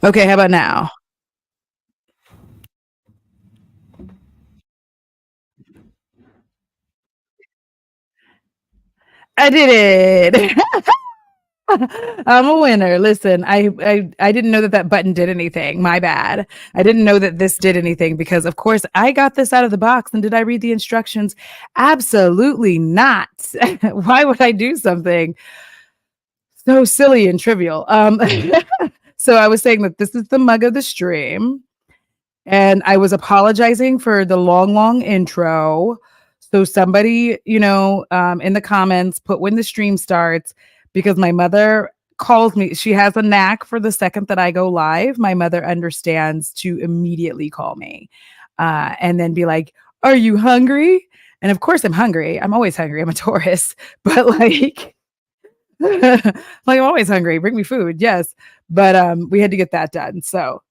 Okay, how about now? I did it. I'm a winner. Listen, I didn't know that that button did anything. My bad. I didn't know that this did anything because, of course, I got this out of the box. And did I read the instructions? Absolutely not. Why would I do something so silly and trivial? So I was saying that this is the mug of the stream. And I was apologizing for the long intro. So somebody, in the comments, put when the stream starts because my mother calls me. She has a knack for the second that I go live. My mother understands to immediately call me and then be like, "Are you hungry?" And of course, I'm hungry. I'm always hungry. I'm a Taurus, but like, like I'm always hungry. Bring me food, yes. But we had to get that done. So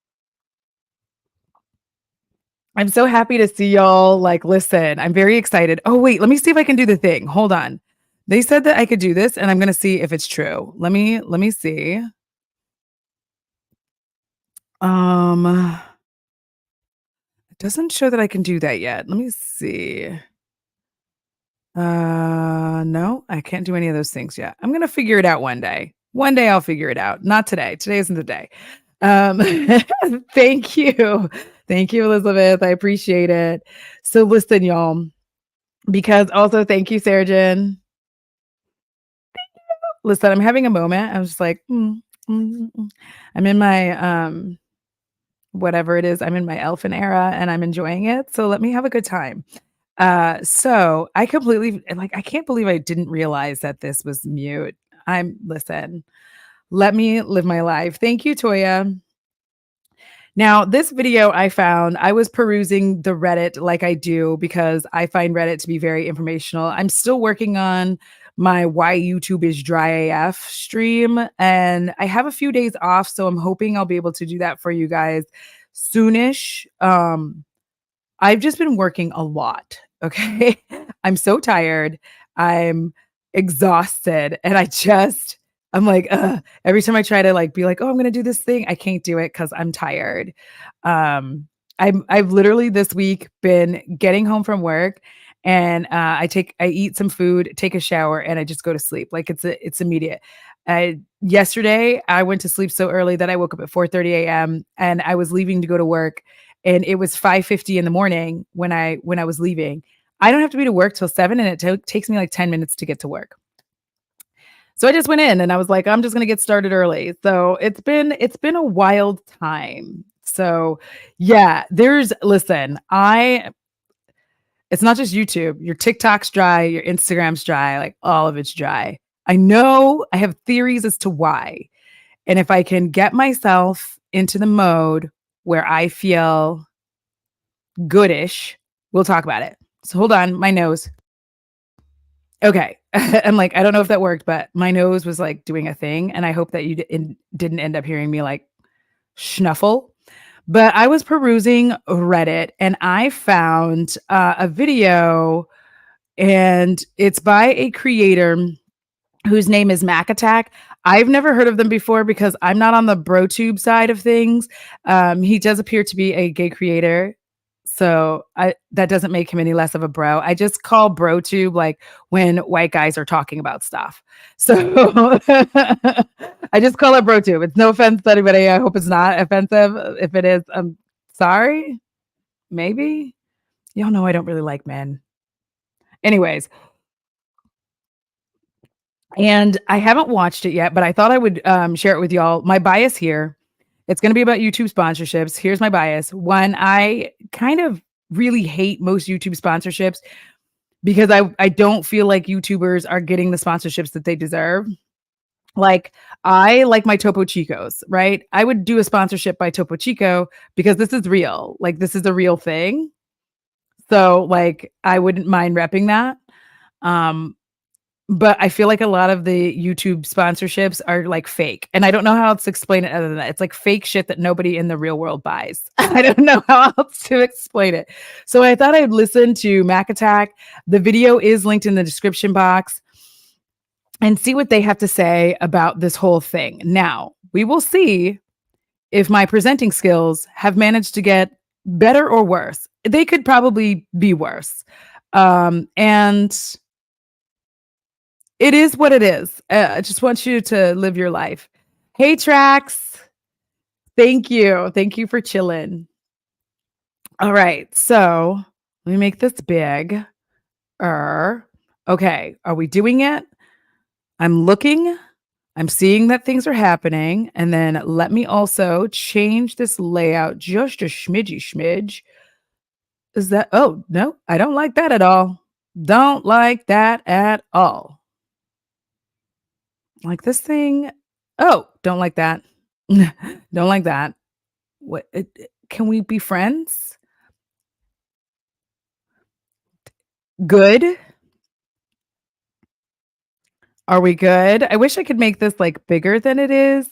I'm so happy to see y'all. Like, listen, I'm very excited. Oh, wait, let me see if I can do the thing. Hold on. They said that I could do this, and I'm gonna see if it's true. Let me see. It doesn't show that I can do that yet. Let me see. No, I can't do any of those things yet. I'm gonna figure it out one day. One day I'll figure it out. Not today. Today isn't the day. Um, thank you. Thank you, Elizabeth. I appreciate it. So listen, y'all, because also thank you, Sarah. Listen, I'm having a moment. I was just like, I'm in my whatever it is. I'm in my elfin era and I'm enjoying it. So let me have a good time. So I completely like I can't believe I didn't realize that this was mute. Listen, let me live my life. Thank you, Toya. Now, this video I found, I was perusing the Reddit like I do because I find Reddit to be very informational. I'm still working on my Why YouTube is Dry AF stream, and I have a few days off, so I'm hoping I'll be able to do that for you guys soonish. I've just been working a lot. Okay. I'm so tired. I'm exhausted. And I'm like, every time I try to like be like, oh, I'm gonna do this thing, I can't do it because I'm tired. I've literally this week been getting home from work and I eat some food, take a shower, and I just go to sleep. Like it's immediate. Yesterday I went to sleep so early that I woke up at 4:30 a.m. and I was leaving to go to work and it was 5:50 in the morning when I was leaving. I don't have to be to work till 7 and it takes me like 10 minutes to get to work. So I just went in and I was like, I'm just going to get started early. So it's been a wild time. So yeah, it's not just YouTube. Your TikTok's dry, your Instagram's dry, like all of it's dry. I know I have theories as to why. And if I can get myself into the mode where I feel goodish, we'll talk about it. So hold on, my nose. Okay. I'm like, I don't know if that worked, but my nose was like doing a thing. And I hope that you didn't end up hearing me like snuffle. But I was perusing Reddit and I found a video and it's by a creator whose name is Mac Attack. I've never heard of them before because I'm not on the BroTube side of things. He does appear to be a gay creator, so that doesn't make him any less of a bro. I just call BroTube like when white guys are talking about stuff. So I just call it BroTube. It's no offense to anybody. I hope it's not offensive. If it is, I'm sorry. Maybe. Y'all know I don't really like men. Anyways, and I haven't watched it yet, but I thought I would share it with y'all. My bias here, it's going to be about YouTube sponsorships. Here's my bias. One, I kind of really hate most YouTube sponsorships because I don't feel like YouTubers are getting the sponsorships that they deserve. Like, I like my Topo Chicos, right? I would do a sponsorship by Topo Chico because this is real. Like, this is a real thing. So, like, I wouldn't mind repping that. But I feel like a lot of the YouTube sponsorships are like fake. And I don't know how else to explain it other than that. It's like fake shit that nobody in the real world buys. I don't know how else to explain it. So I thought I'd listen to Mac Attack. The video is linked in the description box and see what they have to say about this whole thing. Now, we will see if my presenting skills have managed to get better or worse. They could probably be worse. And it is what it is. I just want you to live your life. Hey, Trax. Thank you. Thank you for chilling. All right. So let me make this big. Okay. Are we doing it? I'm looking. I'm seeing that things are happening. And then let me also change this layout just a smidge. Is that? Oh, no, I don't like that at all. Don't like that at all. Like this thing. Oh, don't like that. Don't like that. What? Can we be friends? Good. Are we good? I wish I could make this like bigger than it is.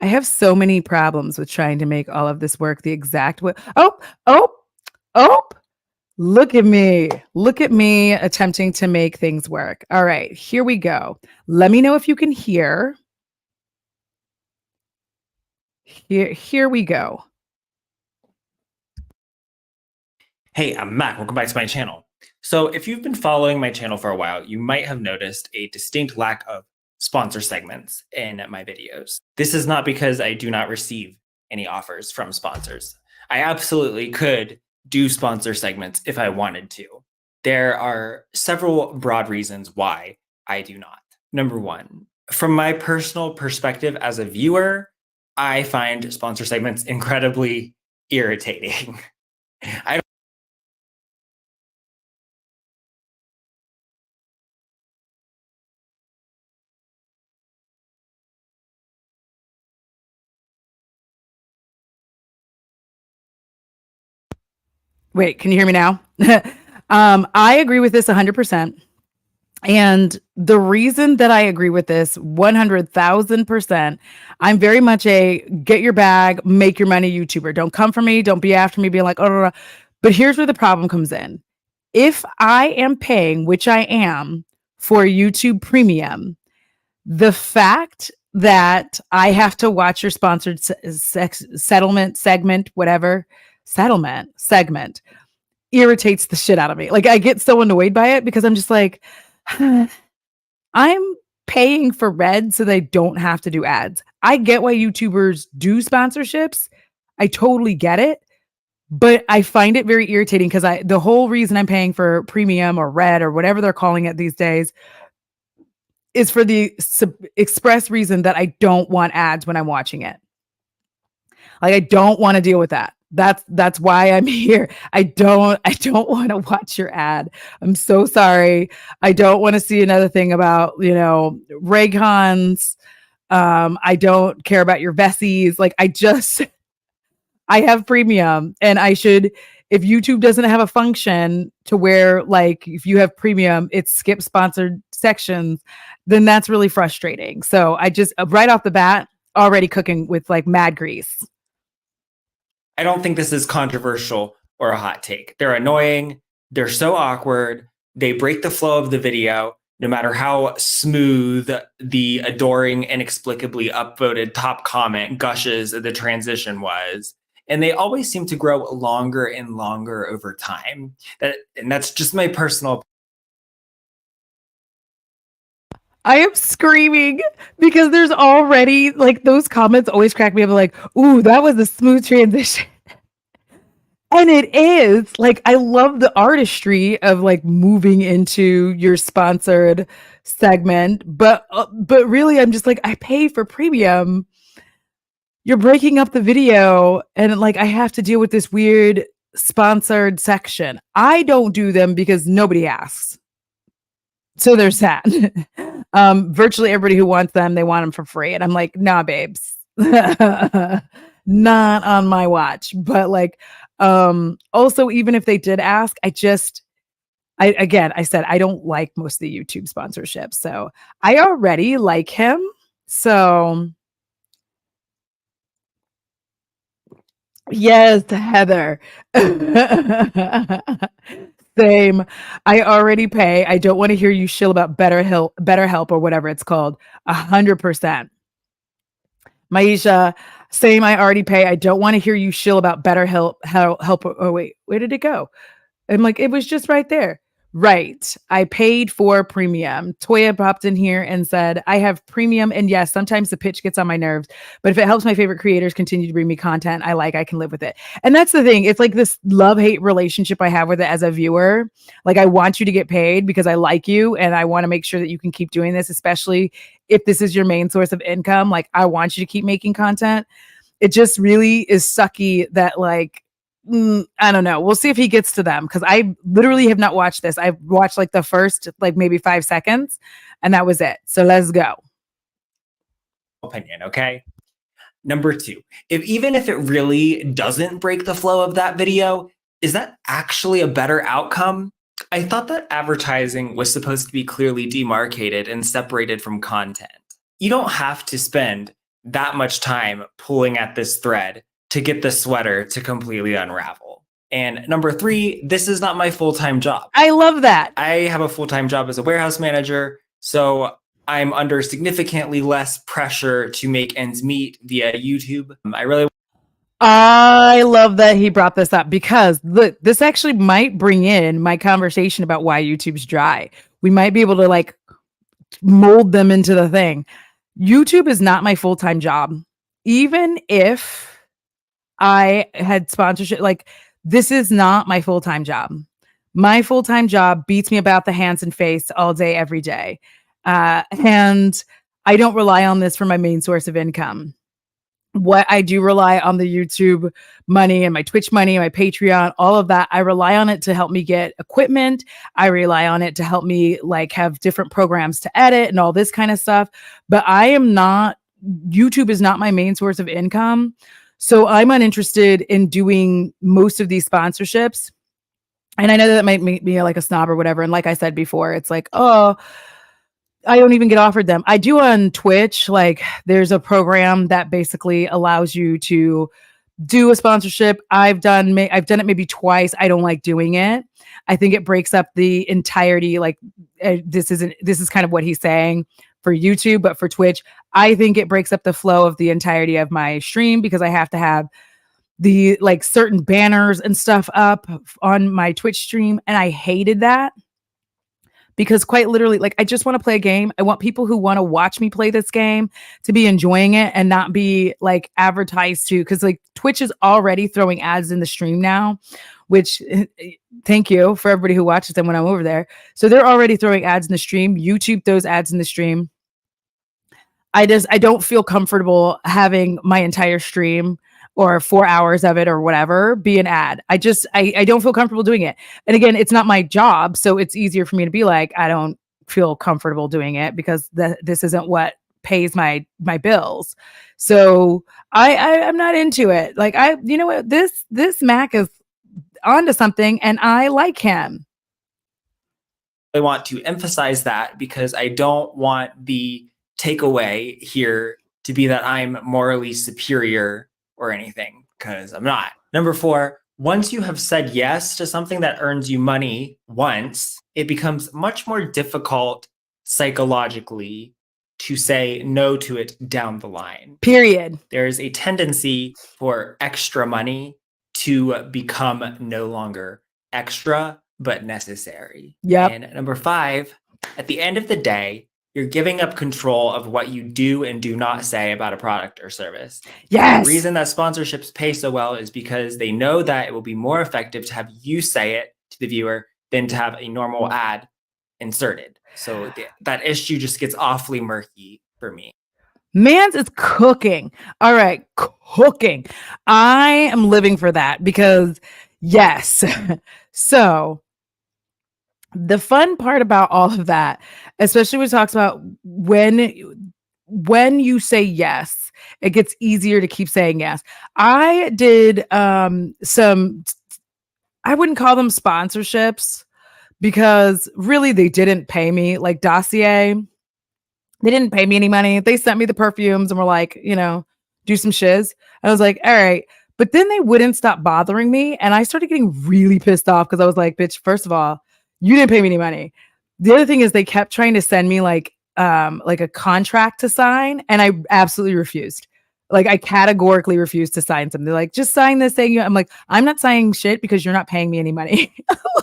I have so many problems with trying to make all of this work the exact way. Oh, look at me. Look at me attempting to make things work. All right, here we go. Let me know if you can hear. Here we go. Hey, I'm Mac. Welcome back to my channel. So if you've been following my channel for a while, you might have noticed a distinct lack of sponsor segments in my videos. This is not because I do not receive any offers from sponsors. I absolutely could do sponsor segments if I wanted to. There are several broad reasons why I do not. Number one, from my personal perspective as a viewer, I find sponsor segments incredibly irritating. I Wait, can you hear me now? I agree with this 100%. And the reason that I agree with this 100,000%, I'm very much a get your bag, make your money YouTuber. Don't come for me. Don't be after me being like, oh. But here's where the problem comes in. If I am paying, which I am, for YouTube Premium, the fact that I have to watch your sponsored settlement segment, whatever, settlement segment irritates the shit out of me. Like, I get so annoyed by it because I'm just like, I'm paying for Red so they don't have to do ads. I get why YouTubers do sponsorships. I totally get it. But I find it very irritating because the whole reason I'm paying for Premium or Red or whatever they're calling it these days is for the express reason that I don't want ads when I'm watching it. Like, I don't want to deal with that. That's why I'm here. I don't want to watch your ad. I'm so sorry. I don't want to see another thing about, Raycons. I don't care about your Vessies. Like, I have Premium, and if YouTube doesn't have a function to where, like, if you have Premium, it skips sponsored sections, then that's really frustrating. So I just, right off the bat, already cooking with like mad grease. I don't think this is controversial or a hot take. They're annoying. They're so awkward. They break the flow of the video, no matter how smooth the adoring, inexplicably upvoted top comment gushes the transition was. And they always seem to grow longer and longer over time. And that's just my personal. I am screaming because there's already like those comments always crack me up like, ooh, that was a smooth transition. And it is like, I love the artistry of like moving into your sponsored segment, but really I'm just like, I pay for premium. You're breaking up the video and like I have to deal with this weird sponsored section. I don't do them because nobody asks. So there's that. Virtually everybody who wants them, they want them for free. And I'm like, nah, babes. Not on my watch. But like, also, even if they did ask, I said I don't like most of the YouTube sponsorships. So I already like him. So yes, Heather. Same. I already pay. I don't want to hear you shill about BetterHelp or whatever it's called. 100%. Maisha, same. I already pay. I don't want to hear you shill about BetterHelp. Help. Oh wait, where did it go? I'm like, it was just right there. Right. I paid for premium. Toya popped in here and said, I have premium. And yes, sometimes the pitch gets on my nerves, but if it helps my favorite creators continue to bring me content I can live with it. And that's the thing. It's like this love-hate relationship I have with it as a viewer. Like I want you to get paid because I like you and I want to make sure that you can keep doing this, especially if this is your main source of income. Like I want you to keep making content. It just really is sucky that like, I don't know. We'll see if he gets to them because I literally have not watched this. I've watched like the first, like maybe 5 seconds, and that was it. So let's go. Opinion, okay? Number 2, even if it really doesn't break the flow of that video, is that actually a better outcome? I thought that advertising was supposed to be clearly demarcated and separated from content. You don't have to spend that much time pulling at this thread to get the sweater to completely unravel. And number 3, this is not my full-time job. I love that. I have a full-time job as a warehouse manager, so I'm under significantly less pressure to make ends meet via YouTube. I love that he brought this up because look, this actually might bring in my conversation about why YouTube's dry. We might be able to like mold them into the thing. YouTube is not my full-time job. Even if I had sponsorship, like this is not my full-time job. My full-time job beats me about the hands and face all day, every day. And I don't rely on this for my main source of income. What I do rely on the YouTube money and my Twitch money and my Patreon, all of that. I rely on it to help me get equipment. I rely on it to help me like have different programs to edit and all this kind of stuff. But YouTube is not my main source of income. So I'm uninterested in doing most of these sponsorships. And I know that might make me like a snob or whatever. And like I said before, it's like, oh, I don't even get offered them. I do on Twitch. Like there's a program that basically allows you to do a sponsorship. I've done it maybe twice. I don't like doing it. I think it breaks up the entirety. Like this is kind of what he's saying for YouTube, but for Twitch, I think it breaks up the flow of the entirety of my stream because I have to have the like certain banners and stuff up on my Twitch stream. And I hated that because quite literally, like I just want to play a game. I want people who want to watch me play this game to be enjoying it and not be like advertised to, because like Twitch is already throwing ads in the stream now, which thank you for everybody who watches them when I'm over there. So they're already throwing ads in the stream. YouTube those ads in the stream. I don't feel comfortable having my entire stream or 4 hours of it or whatever be an ad. I don't feel comfortable doing it. And again, it's not my job. So it's easier for me to be like, I don't feel comfortable doing it because this isn't what pays my bills. So I'm not into it. Like you know what, this Mac is onto something and I like him. I want to emphasize that because I don't want the takeaway here to be that I'm morally superior or anything, because I'm not. Number 4, once you have said yes to something that earns you money once, it becomes much more difficult psychologically to say no to it down the line. Period. There's a tendency for extra money to become no longer extra, but necessary. Yep. And number 5, at the end of the day, you're giving up control of what you do and do not say about a product or service. Yes. The reason that sponsorships pay so well is because they know that it will be more effective to have you say it to the viewer than to have a normal ad inserted. So that issue just gets awfully murky for me. Mans is cooking. All right, cooking. I am living for that because yes. So the fun part about all of that, especially when it talks about when you say yes, it gets easier to keep saying yes. I did some, I wouldn't call them sponsorships because really they didn't pay me. Like Dossier, they didn't pay me any money. They sent me the perfumes and were like, do some shiz. I was like, all right. But then they wouldn't stop bothering me. And I started getting really pissed off because I was like, bitch, first of all, you didn't pay me any money. The other thing is they kept trying to send me like a contract to sign. And I absolutely refused. Like I categorically refused to sign something. They're like, just sign this thing. I'm like, I'm not signing shit because you're not paying me any money.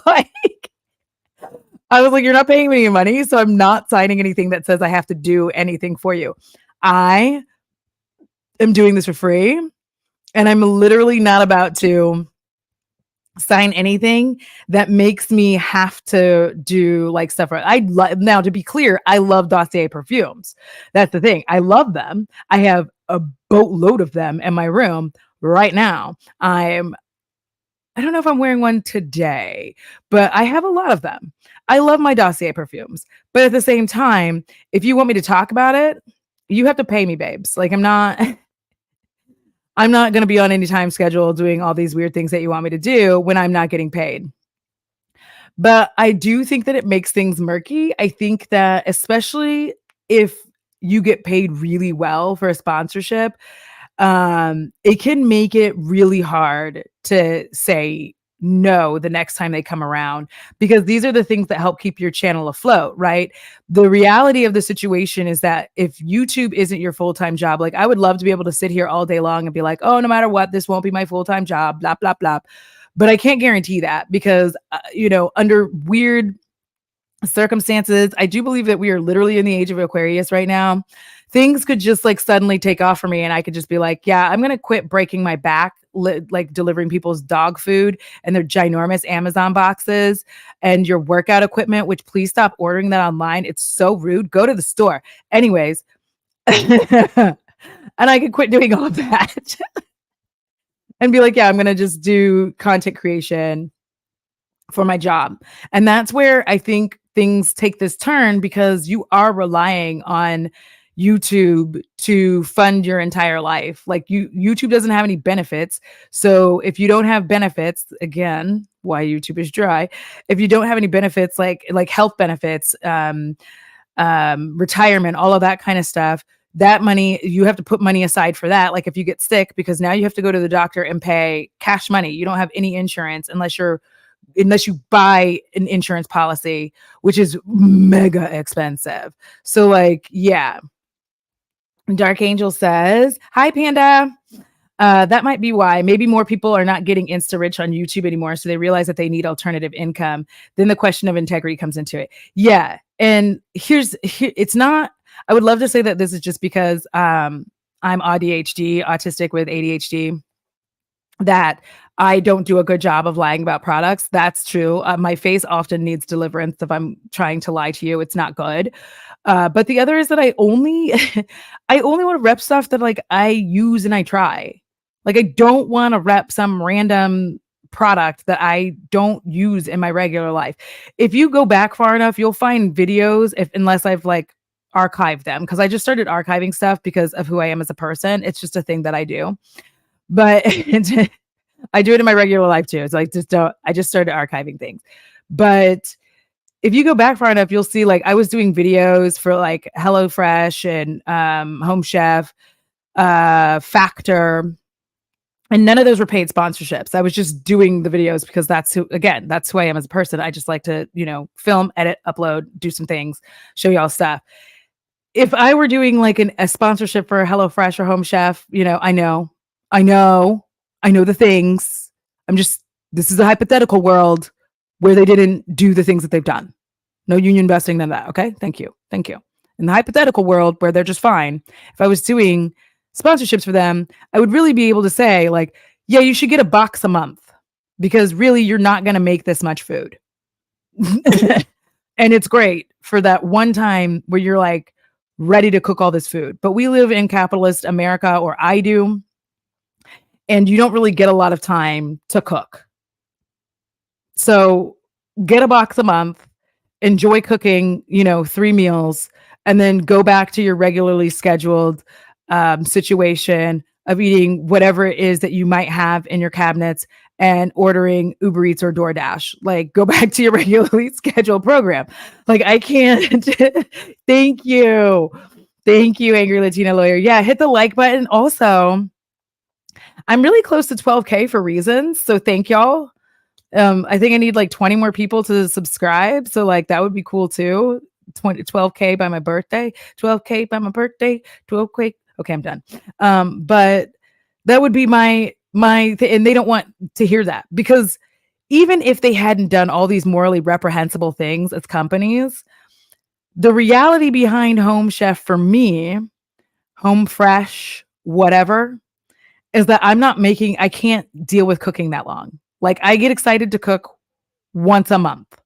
Like, I was like, you're not paying me any money, so I'm not signing anything that says I have to do anything for you. I am doing this for free, and I'm literally not about to sign anything that makes me have to do like stuff. Now, to be clear, I love Dossier perfumes. That's the thing. I love them. I have a boatload of them in my room right now. I don't know if I'm wearing one today, but I have a lot of them. I love my Dossier perfumes, but at the same time, if you want me to talk about it, you have to pay me, babes. Like I'm not going to be on any time schedule doing all these weird things that you want me to do when I'm not getting paid. But I do think that it makes things murky. I think that especially if you get paid really well for a sponsorship, it can make it really hard to say no the next time they come around, because these are the things that help keep your channel afloat, right? The reality of the situation is that if YouTube isn't your full-time job, like I would love to be able to sit here all day long and be like, oh, no matter what, this won't be my full-time job, blah, blah, blah. But I can't guarantee that because, under weird circumstances, I do believe that we are literally in the age of Aquarius right now. Things could just like suddenly take off for me and I could just be like, yeah, I'm going to quit breaking my back, like delivering people's dog food and their ginormous Amazon boxes and your workout equipment, which please stop ordering that online. It's so rude. Go to the store. Anyways. And I could quit doing all of that and be like, yeah, I'm going to just do content creation for my job. And that's where I think things take this turn because you are relying on YouTube to fund your entire life. Like YouTube doesn't have any benefits. So if you don't have benefits, again, why YouTube is dry. If you don't have any benefits, like health benefits, retirement, all of that kind of stuff, that money, you have to put money aside for that. Like if you get sick, because now you have to go to the doctor and pay cash money. You don't have any insurance unless you buy an insurance policy, which is mega expensive. So like, yeah. Dark Angel says, hi, Panda. That might be why. Maybe more people are not getting Insta rich on YouTube anymore. So they realize that they need alternative income. Then the question of integrity comes into it. Yeah. And it's not, I would love to say that this is just because I'm autistic with ADHD, that I don't do a good job of lying about products. That's true. My face often needs deliverance if I'm trying to lie to you. It's not good. But the other is that I only want to rep stuff that like I use and I try. Like I don't want to rep some random product that I don't use in my regular life. If you go back far enough, you'll find videos unless I've like archived them, because I just started archiving stuff because of who I am as a person. It's just a thing that I do. But I do it in my regular life too. It's like I just started archiving things. But if you go back far enough, you'll see like I was doing videos for like HelloFresh and Home Chef, Factor, And none of those were paid sponsorships. I was just doing the videos because that's who I am as a person. I just like to, film, edit, upload, do some things, show y'all stuff. If I were doing like a sponsorship for HelloFresh or Home Chef, I know the things. This is a hypothetical world where they didn't do the things that they've done. No union busting, none of that. Okay. Thank you. In the hypothetical world where they're just fine, if I was doing sponsorships for them, I would really be able to say, like, yeah, you should get a box a month because really you're not going to make this much food. And it's great for that one time where you're like ready to cook all this food. But we live in capitalist America, or I do, and you don't really get a lot of time to cook. So get a box a month, enjoy cooking, 3 meals, and then go back to your regularly scheduled situation of eating whatever it is that you might have in your cabinets and ordering Uber Eats or DoorDash. Like, go back to your regularly scheduled program. Like, I can't. Thank you, Angry Latina Lawyer. Yeah, hit the like button. Also, I'm really close to 12K for reasons, so thank y'all. I think I need like 20 more people to subscribe, so like that would be cool too. 12K by my birthday. 12K by my birthday. 12K. Okay, I'm done. But that would be my and they don't want to hear that, because even if they hadn't done all these morally reprehensible things as companies, the reality behind Home Chef for me, Home Fresh, whatever, is that I can't deal with cooking that long. Like, I get excited to cook once a month.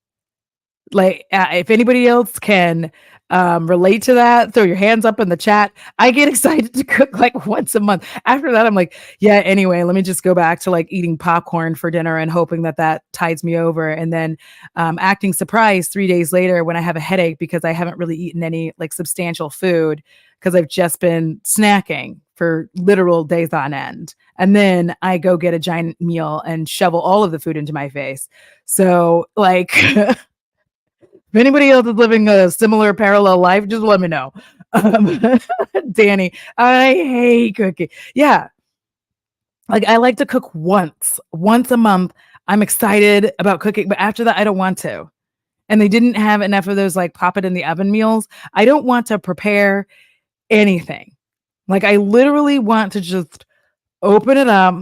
Like, if anybody else can relate to that, throw your hands up in the chat. I get excited to cook like once a month. After that, I'm like, yeah, anyway, let me just go back to like eating popcorn for dinner and hoping that tides me over. And then acting surprised 3 days later when I have a headache because I haven't really eaten any like substantial food because I've just been snacking for literal days on end. And then I go get a giant meal and shovel all of the food into my face. So like, if anybody else is living a similar parallel life, just let me know. Danny, I hate cooking. Yeah. Like, I like to cook once a month. I'm excited about cooking, but after that, I don't want to. And they didn't have enough of those like pop it in the oven meals. I don't want to prepare anything. Like, I literally want to just open it up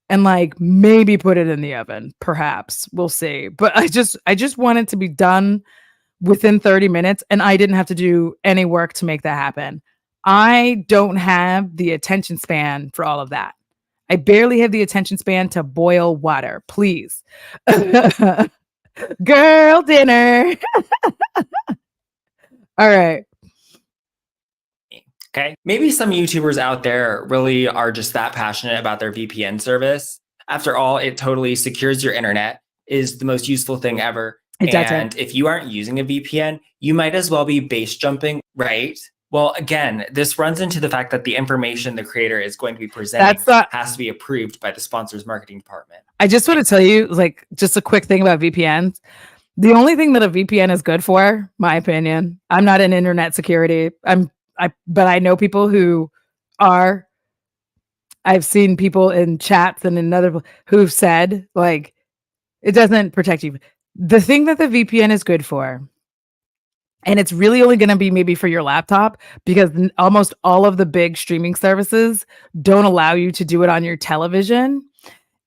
and like maybe put it in the oven. Perhaps we'll see. But I just want it to be done within 30 minutes, and I didn't have to do any work to make that happen. I don't have the attention span for all of that. I barely have the attention span to boil water. Please. Girl dinner. All right. Okay. Maybe some YouTubers out there really are just that passionate about their VPN service. After all, it totally secures your internet, is the most useful thing ever. It doesn't. And if you aren't using a VPN, you might as well be base jumping, right? Well, again, this runs into the fact that the information the creator is going to be presenting has to be approved by the sponsor's marketing department. I just want to tell you, like, just a quick thing about VPNs. The only thing that a VPN is good for, my opinion, I'm not in internet security. But I know people who are. I've seen people in chats and in other who've said, like, it doesn't protect you. The thing that the VPN is good for, and it's really only going to be maybe for your laptop, because almost all of the big streaming services don't allow you to do it on your television,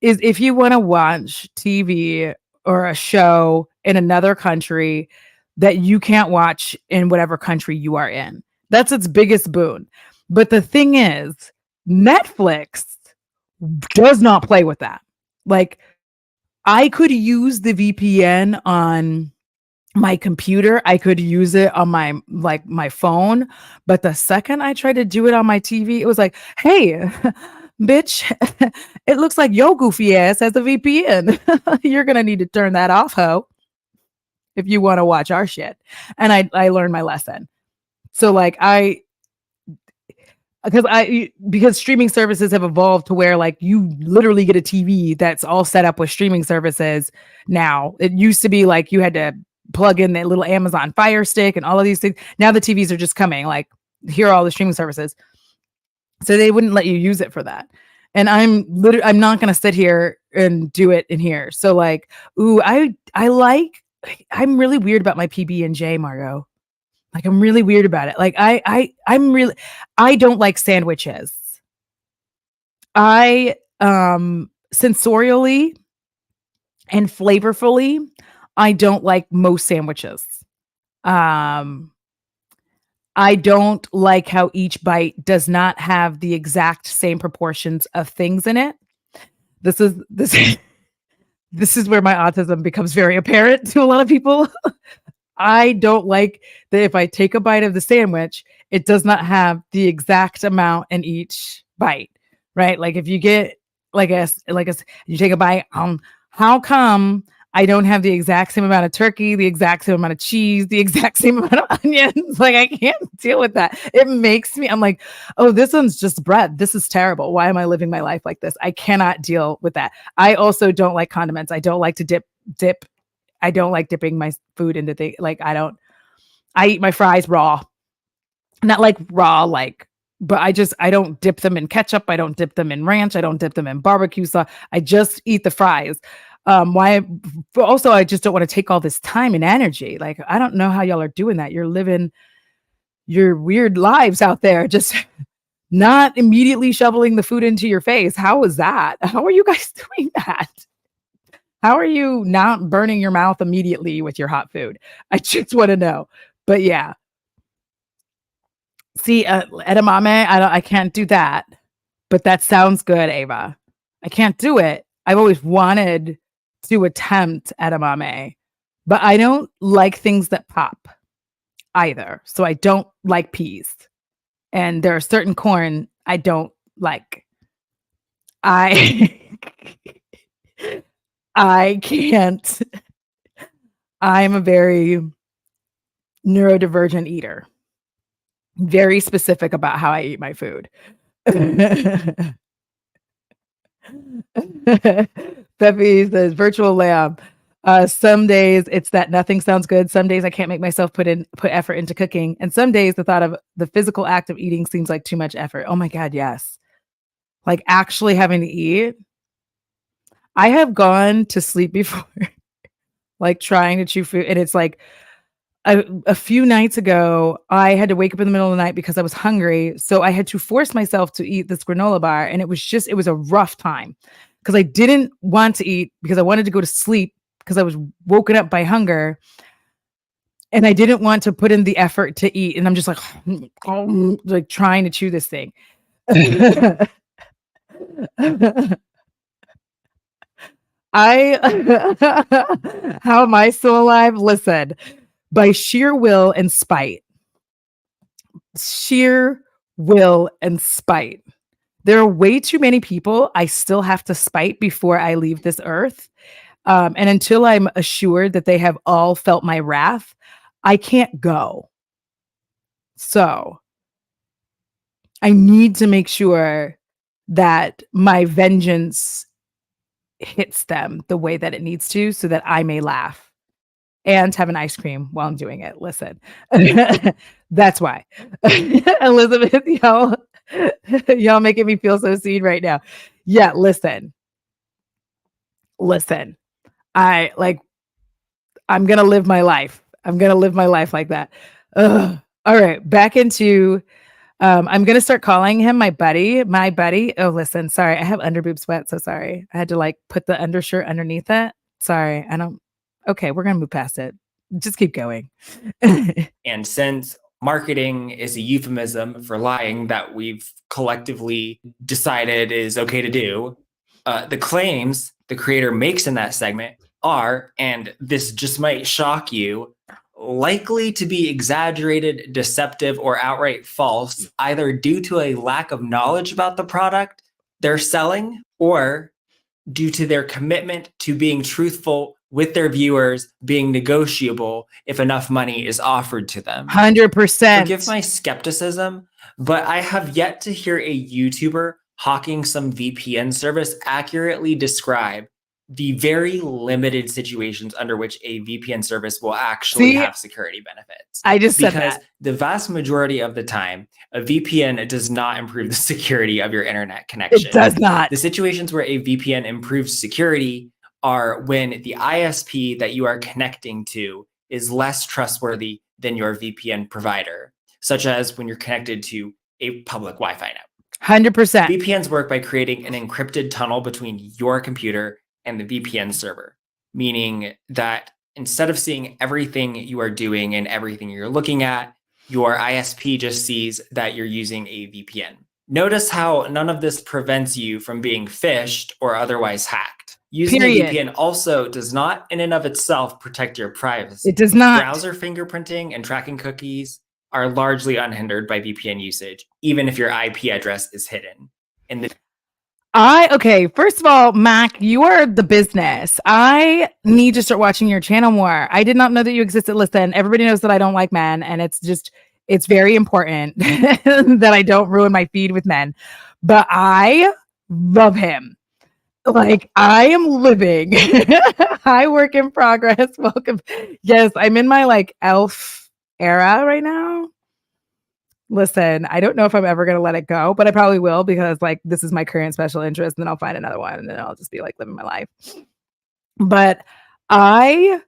is if you want to watch TV or a show in another country that you can't watch in whatever country you are in. That's its biggest boon. But the thing is, Netflix does not play with that. Like, I could use the VPN on my computer. I could use it on my phone. But the second I tried to do it on my TV, it was like, hey, bitch, it looks like your goofy ass has a VPN. You're going to need to turn that off, ho, if you want to watch our shit. And I learned my lesson. So like because streaming services have evolved to where like you literally get a TV that's all set up with streaming services now. It used to be like you had to plug in that little Amazon Fire Stick and all of these things. Now the TVs are just coming, like, here are all the streaming services. So they wouldn't let you use it for that. And I'm not going to sit here and do it in here. So like, ooh, I'm really weird about my PB&J, Margot. Like I'm really weird about it. Like I don't like sandwiches. I sensorially and flavorfully, I don't like most sandwiches. Um I don't like how each bite does not have the exact same proportions of things in it. This is this is where my autism becomes very apparent to a lot of people. I don't like that if I take a bite of the sandwich, it does not have the exact amount in each bite, right? Like if you get you take a bite, how come I don't have the exact same amount of turkey, the exact same amount of cheese, the exact same amount of onions? Like I can't deal with that. It makes me, I'm like, oh, this one's just bread. This is terrible. Why am I living my life like this? I cannot deal with that. I also don't like condiments. I don't like to dip. I don't like dipping my food into things. Like I eat my fries raw, not like raw, but I don't dip them in ketchup. I don't dip them in ranch. I don't dip them in barbecue sauce. I just eat the fries. Why? But also, I just don't want to take all this time and energy. Like, I don't know how y'all are doing that. You're living your weird lives out there, just not immediately shoveling the food into your face. How is that? How are you guys doing that? How are you not burning your mouth immediately with your hot food? I just want to know. But yeah, see, edamame, I can't do that. But that sounds good, Ava. I can't do it. I've always wanted to attempt edamame, but I don't like things that pop either. So I don't like peas. And there are certain corn I don't like. I I can't. I'm a very neurodivergent eater. Very specific about how I eat my food. Peppy says virtual lamb. Some days it's that nothing sounds good. Some days I can't make myself put effort into cooking. And some days the thought of the physical act of eating seems like too much effort. Oh my God, yes. Like actually having to eat. I have gone to sleep before, like trying to chew food. And it's like a few nights ago, I had to wake up in the middle of the night because I was hungry. So I had to force myself to eat this granola bar. And it was a rough time because I didn't want to eat because I wanted to go to sleep because I was woken up by hunger. And I didn't want to put in the effort to eat. And I'm just like trying to chew this thing. How am I still alive? Listen, by sheer will and spite. Sheer will and spite. There are way too many people I still have to spite before I leave this earth. And until I'm assured that they have all felt my wrath, I can't go. So I need to make sure that my vengeance hits them the way that it needs to so that I may laugh and have an ice cream while I'm doing it. Listen, that's why. Elizabeth, y'all making me feel so seen right now. Yeah, listen. I'm gonna live my life. I'm gonna live my life like that. Ugh. All right, back into I'm gonna start calling him my buddy. My buddy. Oh, listen, sorry, I have underboob sweat, so sorry. I had to like put the undershirt underneath it. Sorry, I don't. Okay, we're gonna move past it. Just keep going. And since marketing is a euphemism for lying that we've collectively decided is okay to do, the claims the creator makes in that segment are, and this just might shock you, likely to be exaggerated, deceptive, or outright false, either due to a lack of knowledge about the product they're selling or due to their commitment to being truthful with their viewers, being negotiable if enough money is offered to them. 100%. Forgive my skepticism, but I have yet to hear a YouTuber hawking some VPN service accurately describe the very limited situations under which a VPN service will actually have security benefits. I just said because that. the vast majority of the time, a VPN does not improve the security of your internet connection. It does not. The situations where a VPN improves security are when the ISP that you are connecting to is less trustworthy than your VPN provider, such as when you're connected to a public Wi-Fi network. 100%. VPNs work by creating an encrypted tunnel between your computer and the VPN server, meaning that instead of seeing everything you are doing and everything you're looking at, your ISP just sees that you're using a VPN. Notice how none of this prevents you from being phished or otherwise hacked. Using a VPN also does not in and of itself protect your privacy. It does not. Browser fingerprinting and tracking cookies are largely unhindered by VPN usage, even if your IP address is hidden. Okay, first of all, Mac, you are the business. I need to start watching your channel more. I did not know that you existed. Listen, everybody knows that I don't like men, and it's very important that I don't ruin my feed with men. But I love him. Like, I am living high work in progress. Welcome. Yes, I'm in my like elf era right now. Listen, I don't know if I'm ever going to let it go, but I probably will, because like this is my current special interest, and then I'll find another one, and then I'll just be like living my life. But I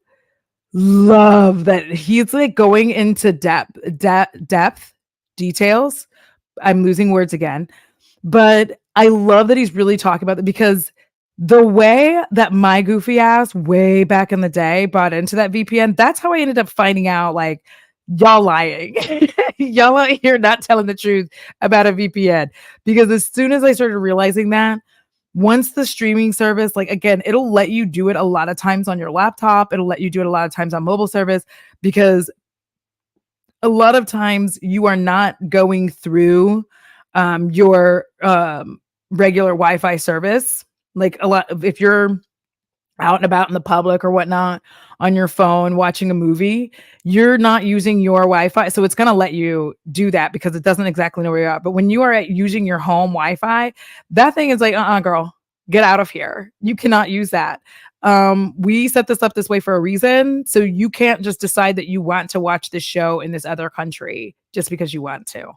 love that he's like going into depth details. I'm losing words again, but I love that he's really talking about it, because the way that my goofy ass way back in the day bought into that VPN, that's how I ended up finding out like y'all lying. Y'all out here not telling the truth about a VPN. Because as soon as I started realizing that, once the streaming service, like again, it'll let you do it a lot of times on your laptop. It'll let you do it a lot of times on mobile service, because a lot of times you are not going through your regular Wi-Fi service. Like a lot, if you're out and about in the public or whatnot on your phone watching a movie, you're not using your Wi-Fi. So it's going to let you do that because it doesn't exactly know where you are. But when you are using your home Wi-Fi, that thing is like, girl, get out of here. You cannot use that. We set this up this way for a reason. So you can't just decide that you want to watch this show in this other country just because you want to.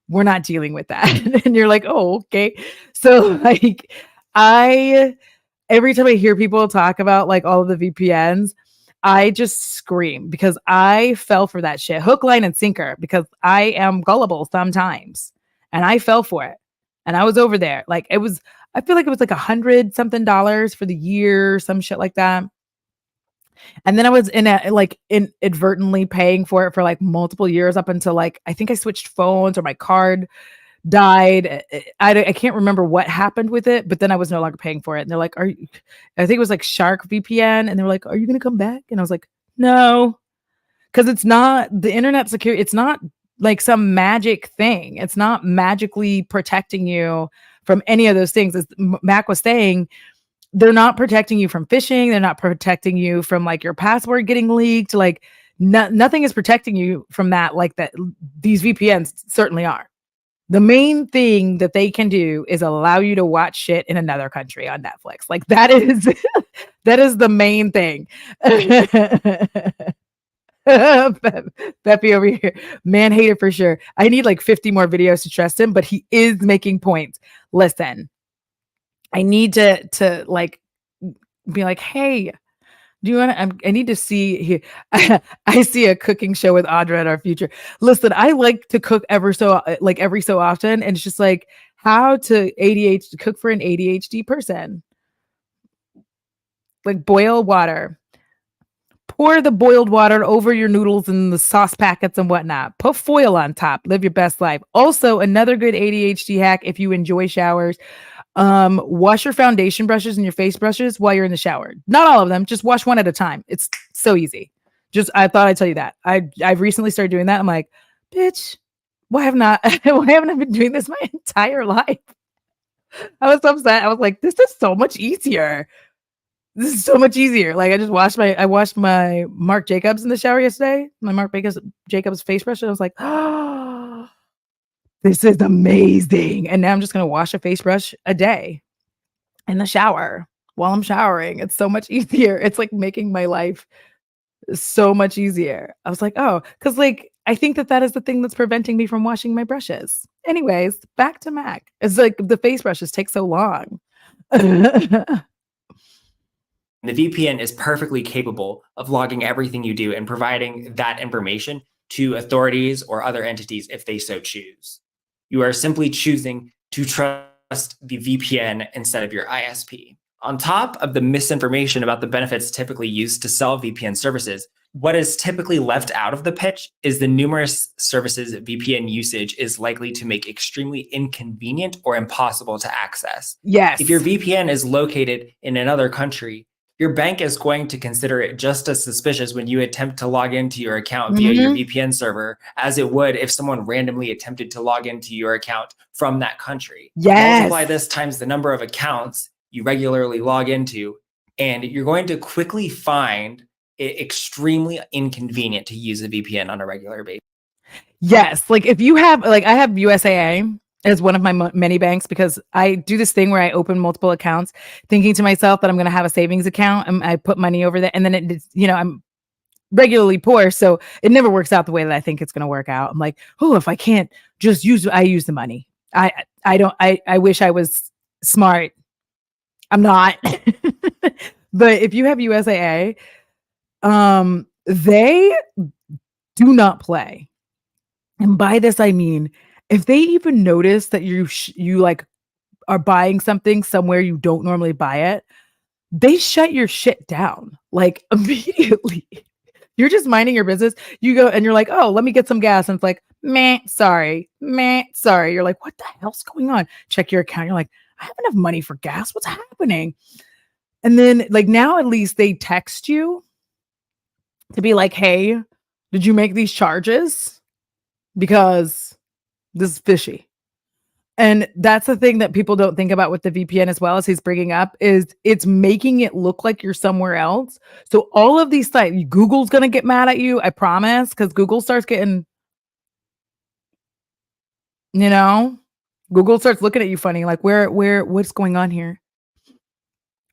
We're not dealing with that. And you're like, oh, okay. So like, every time I hear people talk about like all of the VPNs, I just scream, because I fell for that shit, hook, line, and sinker, because I am gullible sometimes, and I fell for it. And I was over there. Like I feel like it was like $100 something for the year, some shit like that. And then I was inadvertently paying for it for like multiple years, up until like, I think I switched phones or my card died. I can't remember what happened with it, but then I was no longer paying for it. And they're like, I think it was like Shark VPN. And they were like, are you going to come back? And I was like, no, because it's not the internet security. It's not like some magic thing. It's not magically protecting you from any of those things. As Mac was saying, they're not protecting you from phishing. They're not protecting you from like your password getting leaked. Like nothing is protecting you from that. Like that, these VPNs certainly are. The main thing that they can do is allow you to watch shit in another country on Netflix. Like that is the main thing. Beppy over here, man hater for sure. I need like 50 more videos to trust him, but he is making points. Listen, I need to like be like, hey, do you want to? I need to see here. I see a cooking show with Audra in our future. Listen, I like to cook every so often, and it's just like how to cook for an ADHD person. Like boil water, pour the boiled water over your noodles and the sauce packets and whatnot. Put foil on top. Live your best life. Also, another good ADHD hack if you enjoy showers. Wash your foundation brushes and your face brushes while you're in the shower. Not all of them, just wash one at a time. It's so easy. I thought I'd tell you that. I've recently started doing that. I'm like, bitch, why haven't I been doing this my entire life? I was upset. I was like, this is so much easier. This is so much easier. Like I washed my Marc Jacobs in the shower yesterday. My Marc Jacobs face brush. And I was like, oh, this is amazing. And now I'm just going to wash a face brush a day in the shower. while I'm showering. It's so much easier. It's like making my life so much easier. I was like, oh, because like I think that that is the thing that's preventing me from washing my brushes. Anyways, back to Mac. It's like the face brushes take so long. The VPN is perfectly capable of logging everything you do and providing that information to authorities or other entities if they so choose. You are simply choosing to trust the VPN instead of your ISP. On top of the misinformation about the benefits typically used to sell VPN services, what is typically left out of the pitch is the numerous services VPN usage is likely to make extremely inconvenient or impossible to access. Yes. If your VPN is located in another country, your bank is going to consider it just as suspicious when you attempt to log into your account via your VPN server as it would if someone randomly attempted to log into your account from that country. Yes. Multiply this times the number of accounts you regularly log into, and you're going to quickly find it extremely inconvenient to use a VPN on a regular basis. Yes. Like if you have, like I have USAA as one of my many banks because I do this thing where I open multiple accounts thinking to myself that I'm going to have a savings account and I put money over there. And then it's, you know, I'm regularly poor. So it never works out the way that I think it's going to work out. I'm like, oh, if I can't just I use the money. I wish I was smart. I'm not. But if you have USAA, they do not play. And by this, I mean, if they even notice that you like are buying something somewhere you don't normally buy it, they shut your shit down like immediately. You're just minding your business. You go and you're like, oh, let me get some gas. And it's like, meh, sorry. You're like, what the hell's going on? Check your account. You're like, I have enough money for gas. What's happening? And then like now at least they text you to be like, hey, did you make these charges? Because this is fishy. And that's the thing that people don't think about with the VPN as well as he's bringing up is it's making it look like you're somewhere else. So all of these sites, Google's going to get mad at you, I promise, because Google starts getting, you know, Google starts looking at you funny, like what's going on here?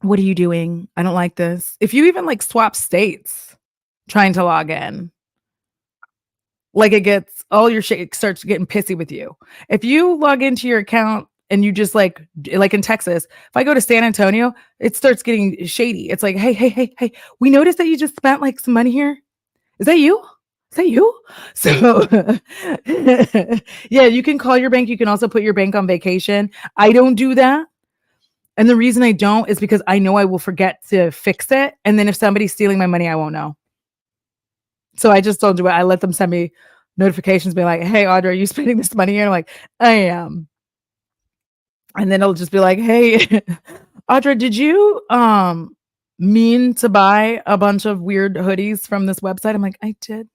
What are you doing? I don't like this. If you even like swap states trying to log in, like it gets all your shit starts getting pissy with you. If you log into your account and you just like in Texas, if I go to San Antonio, it starts getting shady. It's like, hey, we noticed that you just spent like some money here. Is that you? Is that you? So yeah, you can call your bank. You can also put your bank on vacation. I don't do that. And the reason I don't is because I know I will forget to fix it. And then if somebody's stealing my money, I won't know. So I just don't do it. I let them send me notifications being like, hey, Audrey, are you spending this money here? And I'm like, I am. And then it'll just be like, hey, Audrey, did you mean to buy a bunch of weird hoodies from this website? I'm like, I did.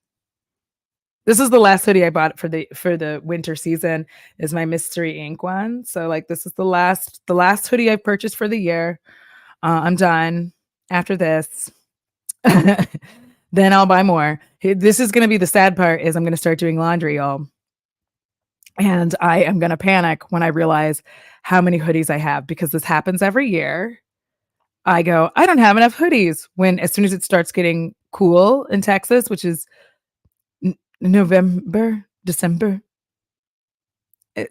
This is the last hoodie I bought for the winter season is my Mystery Ink one. So like this is the last hoodie I purchased for the year. I'm done after this. Then I'll buy more. This is going to be the sad part is I'm going to start doing laundry, y'all. And I am going to panic when I realize how many hoodies I have because this happens every year. I go, I don't have enough hoodies when as soon as it starts getting cool in Texas, which is November, December. It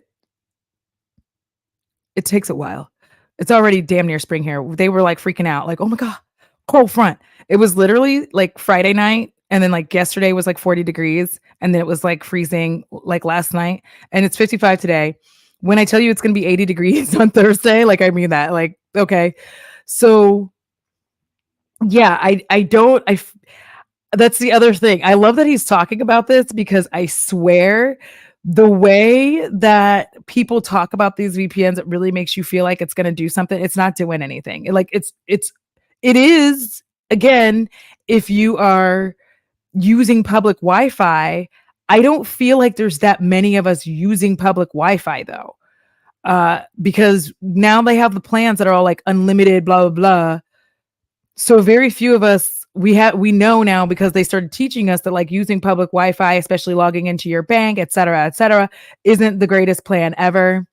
takes a while. It's already damn near spring here. They were like freaking out like, oh my God, cold front. It was literally like Friday night. And then like yesterday was like 40 degrees. And then it was like freezing like last night. And it's 55 today. When I tell you it's going to be 80 degrees on Thursday, like I mean that, like, okay. So yeah, that's the other thing. I love that he's talking about this because I swear the way that people talk about these VPNs, it really makes you feel like it's going to do something. It's not doing anything. Like it is again, if you are using public Wi-Fi, I don't feel like there's that many of us using public Wi-Fi though. Because now they have the plans that are all like unlimited, blah, blah, blah. So very few of us, we know now because they started teaching us that like using public Wi-Fi, especially logging into your bank, et cetera, isn't the greatest plan ever.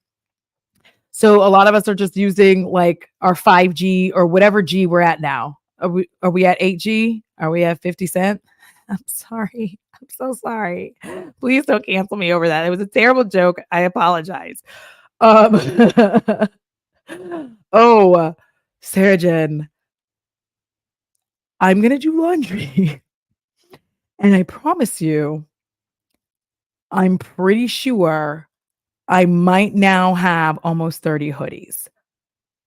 So a lot of us are just using like our 5G or whatever G we're at now. Are we at 8G? Are we at 50 cent? I'm sorry. I'm so sorry. Please don't cancel me over that. It was a terrible joke. I apologize. Um oh, Sarah Jen, I'm gonna do laundry. And I promise you, I'm pretty sure I might now have almost 30 hoodies.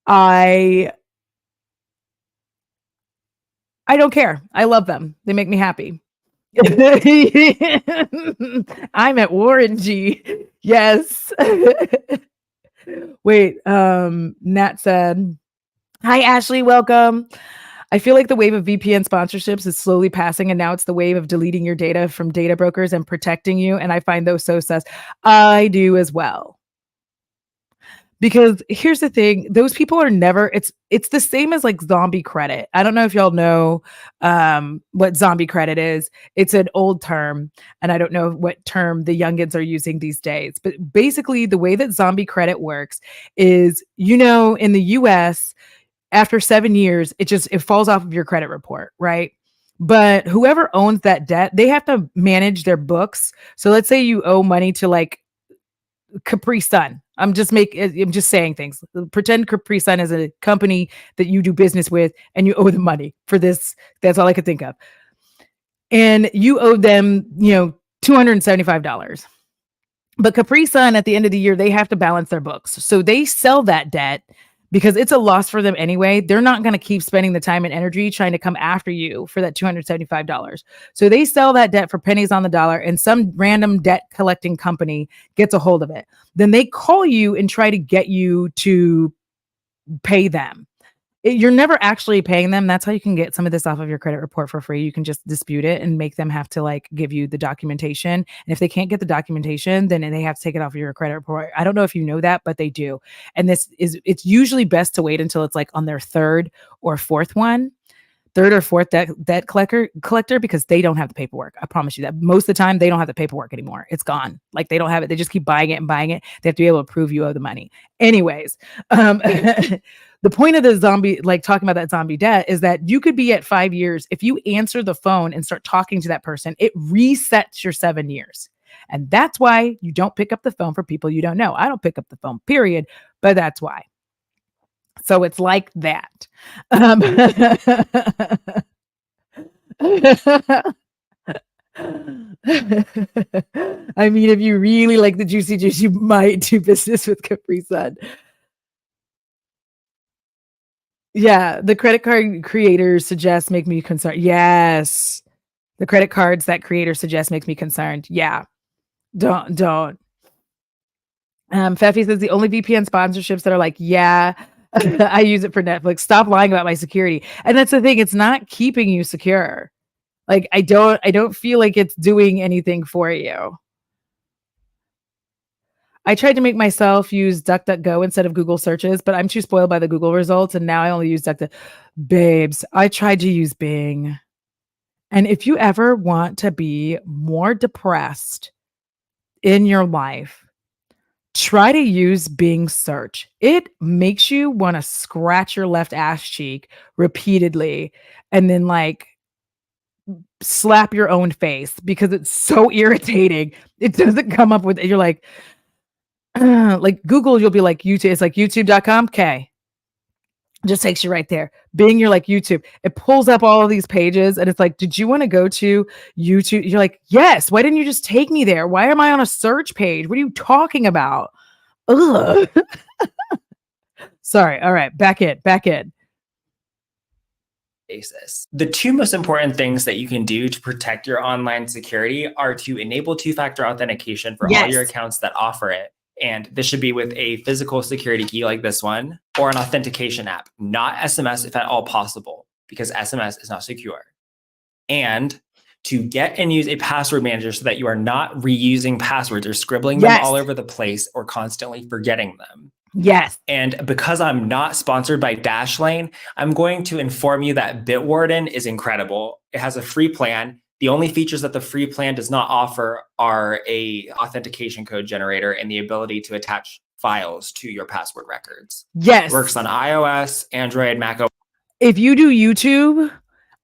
I I don't care. I love them. They make me happy. I'm at Warren G. Yes. Wait, Nat said, "Hi Ashley, welcome. I feel like the wave of VPN sponsorships is slowly passing, and now it's the wave of deleting your data from data brokers and protecting you. And I find those so sus. I do as well. Because here's the thing, those people are never it's the same as like zombie credit. I don't know if y'all know what zombie credit is. It's an old term, and I don't know what term the youngins are using these days. But basically the way that zombie credit works is, in the US, after 7 years, it falls off of your credit report, right? But whoever owns that debt, they have to manage their books. So let's say you owe money to like Capri Sun. I'm just saying things. Pretend Capri Sun is a company that you do business with and you owe them money for this. That's all I could think of. And you owe them, $275. But Capri Sun at the end of the year, they have to balance their books. So they sell that debt because it's a loss for them anyway. They're not going to keep spending the time and energy trying to come after you for that $275. So they sell that debt for pennies on the dollar, and some random debt collecting company gets a hold of it. Then they call you and try to get you to pay them. You're never actually paying them. That's how you can get some of this off of your credit report for free. You can just dispute it and make them have to like give you the documentation. And if they can't get the documentation, then they have to take it off of your credit report. I don't know if you know that, but they do. And it's usually best to wait until it's like on their third or fourth debt collector, because they don't have the paperwork. I promise you that most of the time they don't have the paperwork anymore. It's gone. Like they don't have it. They just keep buying it and buying it. They have to be able to prove you owe the money. Anyways, the point of the zombie, like talking about that zombie debt, is that you could be at 5 years. If you answer the phone and start talking to that person, it resets your 7 years. And that's why you don't pick up the phone for people you don't know. I don't pick up the phone, period. But that's why. So it's like that. I mean, if you really like the juicy juice, you might do business with Capri Sun. Yeah, the credit card creators suggest make me concerned. Yes. The credit cards that creators suggest makes me concerned. Yeah. Don't. Feffy says the only VPN sponsorships that are like, yeah, I use it for Netflix. Stop lying about my security. And that's the thing, it's not keeping you secure. Like I don't feel like it's doing anything for you. I tried to make myself use DuckDuckGo instead of Google searches, but I'm too spoiled by the Google results, and now I only use DuckDuck. Babes, I tried to use Bing. And if you ever want to be more depressed in your life, try to use Bing search. It makes you want to scratch your left ass cheek repeatedly and then like slap your own face because it's so irritating. It doesn't come up with it. You're like Google, you'll be like YouTube. It's like youtube.com. Okay. Just takes you right there. Bing, you're like YouTube. It pulls up all of these pages and it's like, did you want to go to YouTube? You're like, yes. Why didn't you just take me there? Why am I on a search page? What are you talking about? Ugh. Sorry. All right. Back in. Basis. The two most important things that you can do to protect your online security are to enable two-factor authentication for all your accounts that offer it. And this should be with a physical security key like this one, or an authentication app, not SMS if at all possible, because SMS is not secure. And to get and use a password manager so that you are not reusing passwords or scribbling them all over the place or constantly forgetting them. Yes. And because I'm not sponsored by Dashlane, I'm going to inform you that Bitwarden is incredible. It has a free plan. The only features that the free plan does not offer are a authentication code generator and the ability to attach files to your password records. Yes. It works on iOS, Android, Mac OS. If you do YouTube,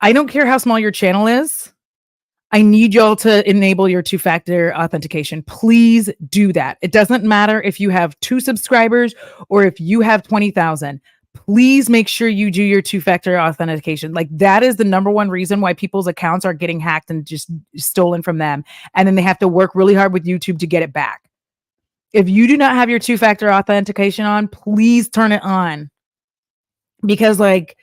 I don't care how small your channel is. I need y'all to enable your two-factor authentication. Please do that. It doesn't matter if you have 2 subscribers or if you have 20,000. Please make sure you do your two-factor authentication. Like, that is the number one reason why people's accounts are getting hacked and just stolen from them. And then they have to work really hard with YouTube to get it back. If you do not have your two-factor authentication on, please turn it on. Because like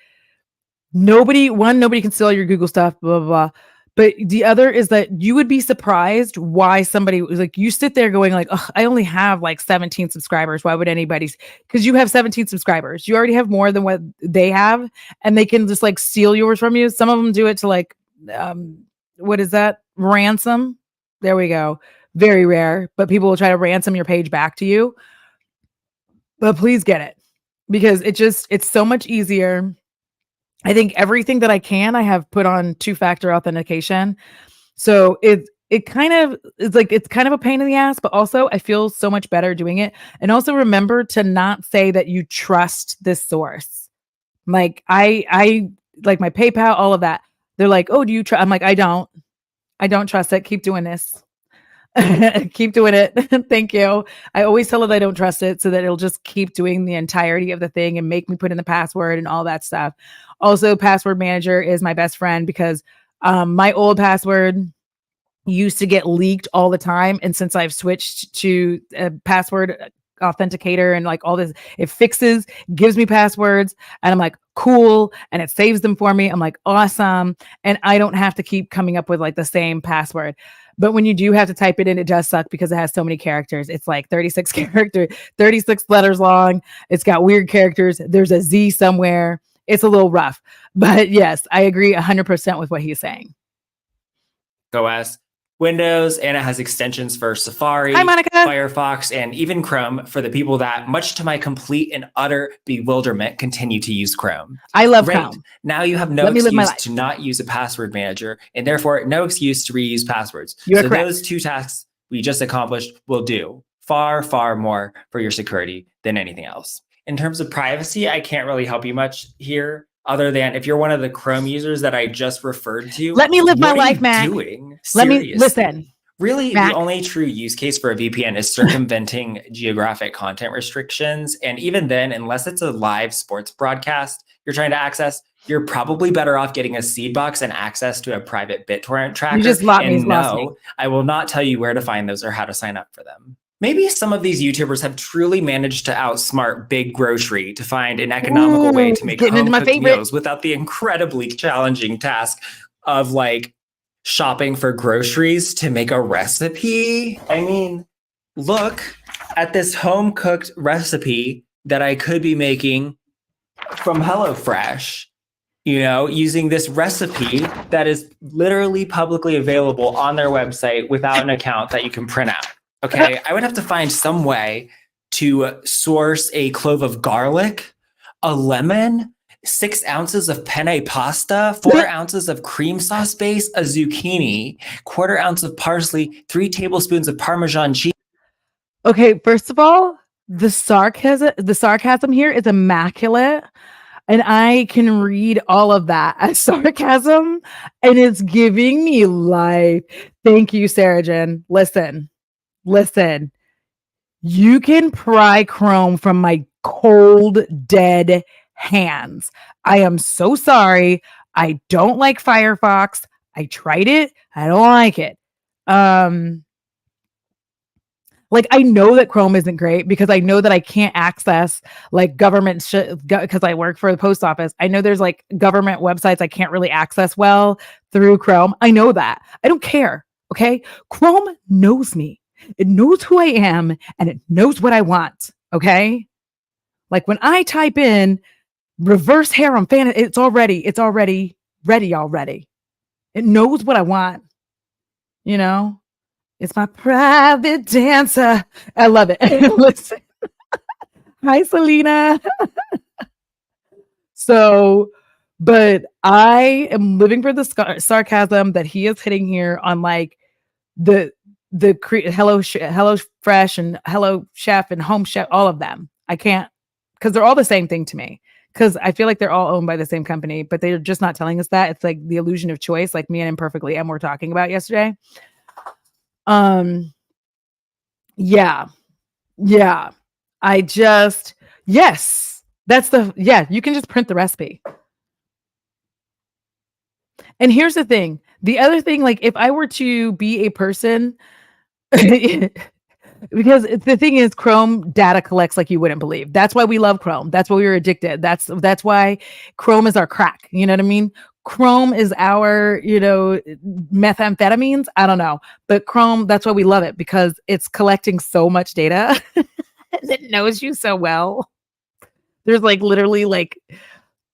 nobody can steal your Google stuff, blah, blah, blah. But the other is that you would be surprised why somebody was like, you sit there going like, oh, I only have like 17 subscribers. Why would anybody? Because you have 17 subscribers. You already have more than what they have, and they can just like steal yours from you. Some of them do it to like, what is that? Ransom. There we go. Very rare, but people will try to ransom your page back to you. But please get it, because it's so much easier. I think everything that I have put on two-factor authentication. So it kind of is like, it's kind of a pain in the ass, but also I feel so much better doing it. And also remember to not say that you trust this source. Like I like my PayPal, all of that. They're like, oh, do you trust? I'm like, I don't trust it. Keep doing this. Keep doing it. Thank you. I always tell it I don't trust it so that it'll just keep doing the entirety of the thing and make me put in the password and all that stuff. Also, Password Manager is my best friend because my old password used to get leaked all the time. And since I've switched to a password authenticator and like all this, it fixes, gives me passwords, and I'm like, cool. And it saves them for me. I'm like, awesome. And I don't have to keep coming up with like the same password. But when you do have to type it in, it does suck because it has so many characters. It's like 36 letters long. It's got weird characters. There's a Z somewhere. It's a little rough. But yes, I agree 100% with what he's saying. OS, Windows, and it has extensions for Safari, Hi, Monica. Firefox, and even Chrome for the people that, much to my complete and utter bewilderment, continue to use Chrome. I love Chrome. Now you have no excuse to not use a password manager, and therefore no excuse to reuse passwords. You're correct. Those 2 tasks we just accomplished will do far, far more for your security than anything else. In terms of privacy, I can't really help you much here, other than if you're one of the Chrome users that I just referred to. Let me live my life, Mac. Let me listen. Really, Mac. The only true use case for a VPN is circumventing geographic content restrictions. And even then, unless it's a live sports broadcast you're trying to access, you're probably better off getting a seed box and access to a private BitTorrent tracker. You just lost me. I will not tell you where to find those or how to sign up for them. Maybe some of these YouTubers have truly managed to outsmart Big Grocery to find an economical way to make home-cooked meals without the incredibly challenging task of like shopping for groceries to make a recipe. I mean, look at this home-cooked recipe that I could be making from HelloFresh, using this recipe that is literally publicly available on their website without an account that you can print out. Okay, I would have to find some way to source a clove of garlic, a lemon, 6 ounces of penne pasta, 4 ounces of cream sauce base, a zucchini, 1/4 ounce of parsley, 3 tablespoons of Parmesan cheese. Okay, first of all, the sarcasm here is immaculate. And I can read all of that as sarcasm, and it's giving me life. Thank you, Sarah-Jen. Listen, you can pry Chrome from my cold, dead hands. I am so sorry. I don't like Firefox. I tried it. I don't like it. Like, I know that Chrome isn't great because I know that I can't access like government shit because I work for the post office. I know there's like government websites I can't really access well through Chrome. I know that. I don't care. Okay. Chrome knows me. It knows who I am and it knows what I want. Okay. Like when I type in reverse harem fan, it's already ready already. It knows what I want. It's my private dancer. I love it. Listen. Hi, Selena. But I am living for the sarcasm that he is hitting here on like the Hello Fresh and Hello Chef and Home Chef, all of them. I can't, because they're all the same thing to me. Because I feel like they're all owned by the same company, but they're just not telling us that. It's like the illusion of choice, like me and Imperfectly M were talking about yesterday. Yeah. Yeah. Yes. You can just print the recipe. And here's the thing. The other thing, like if I were to be a person, because the thing is, Chrome data collects like you wouldn't believe. That's why we love Chrome. That's why we were addicted. That's why Chrome is our crack. You know what I mean? Chrome is our, methamphetamines. I don't know, but Chrome, that's why we love it, because it's collecting so much data. It knows you so well. There's like literally like,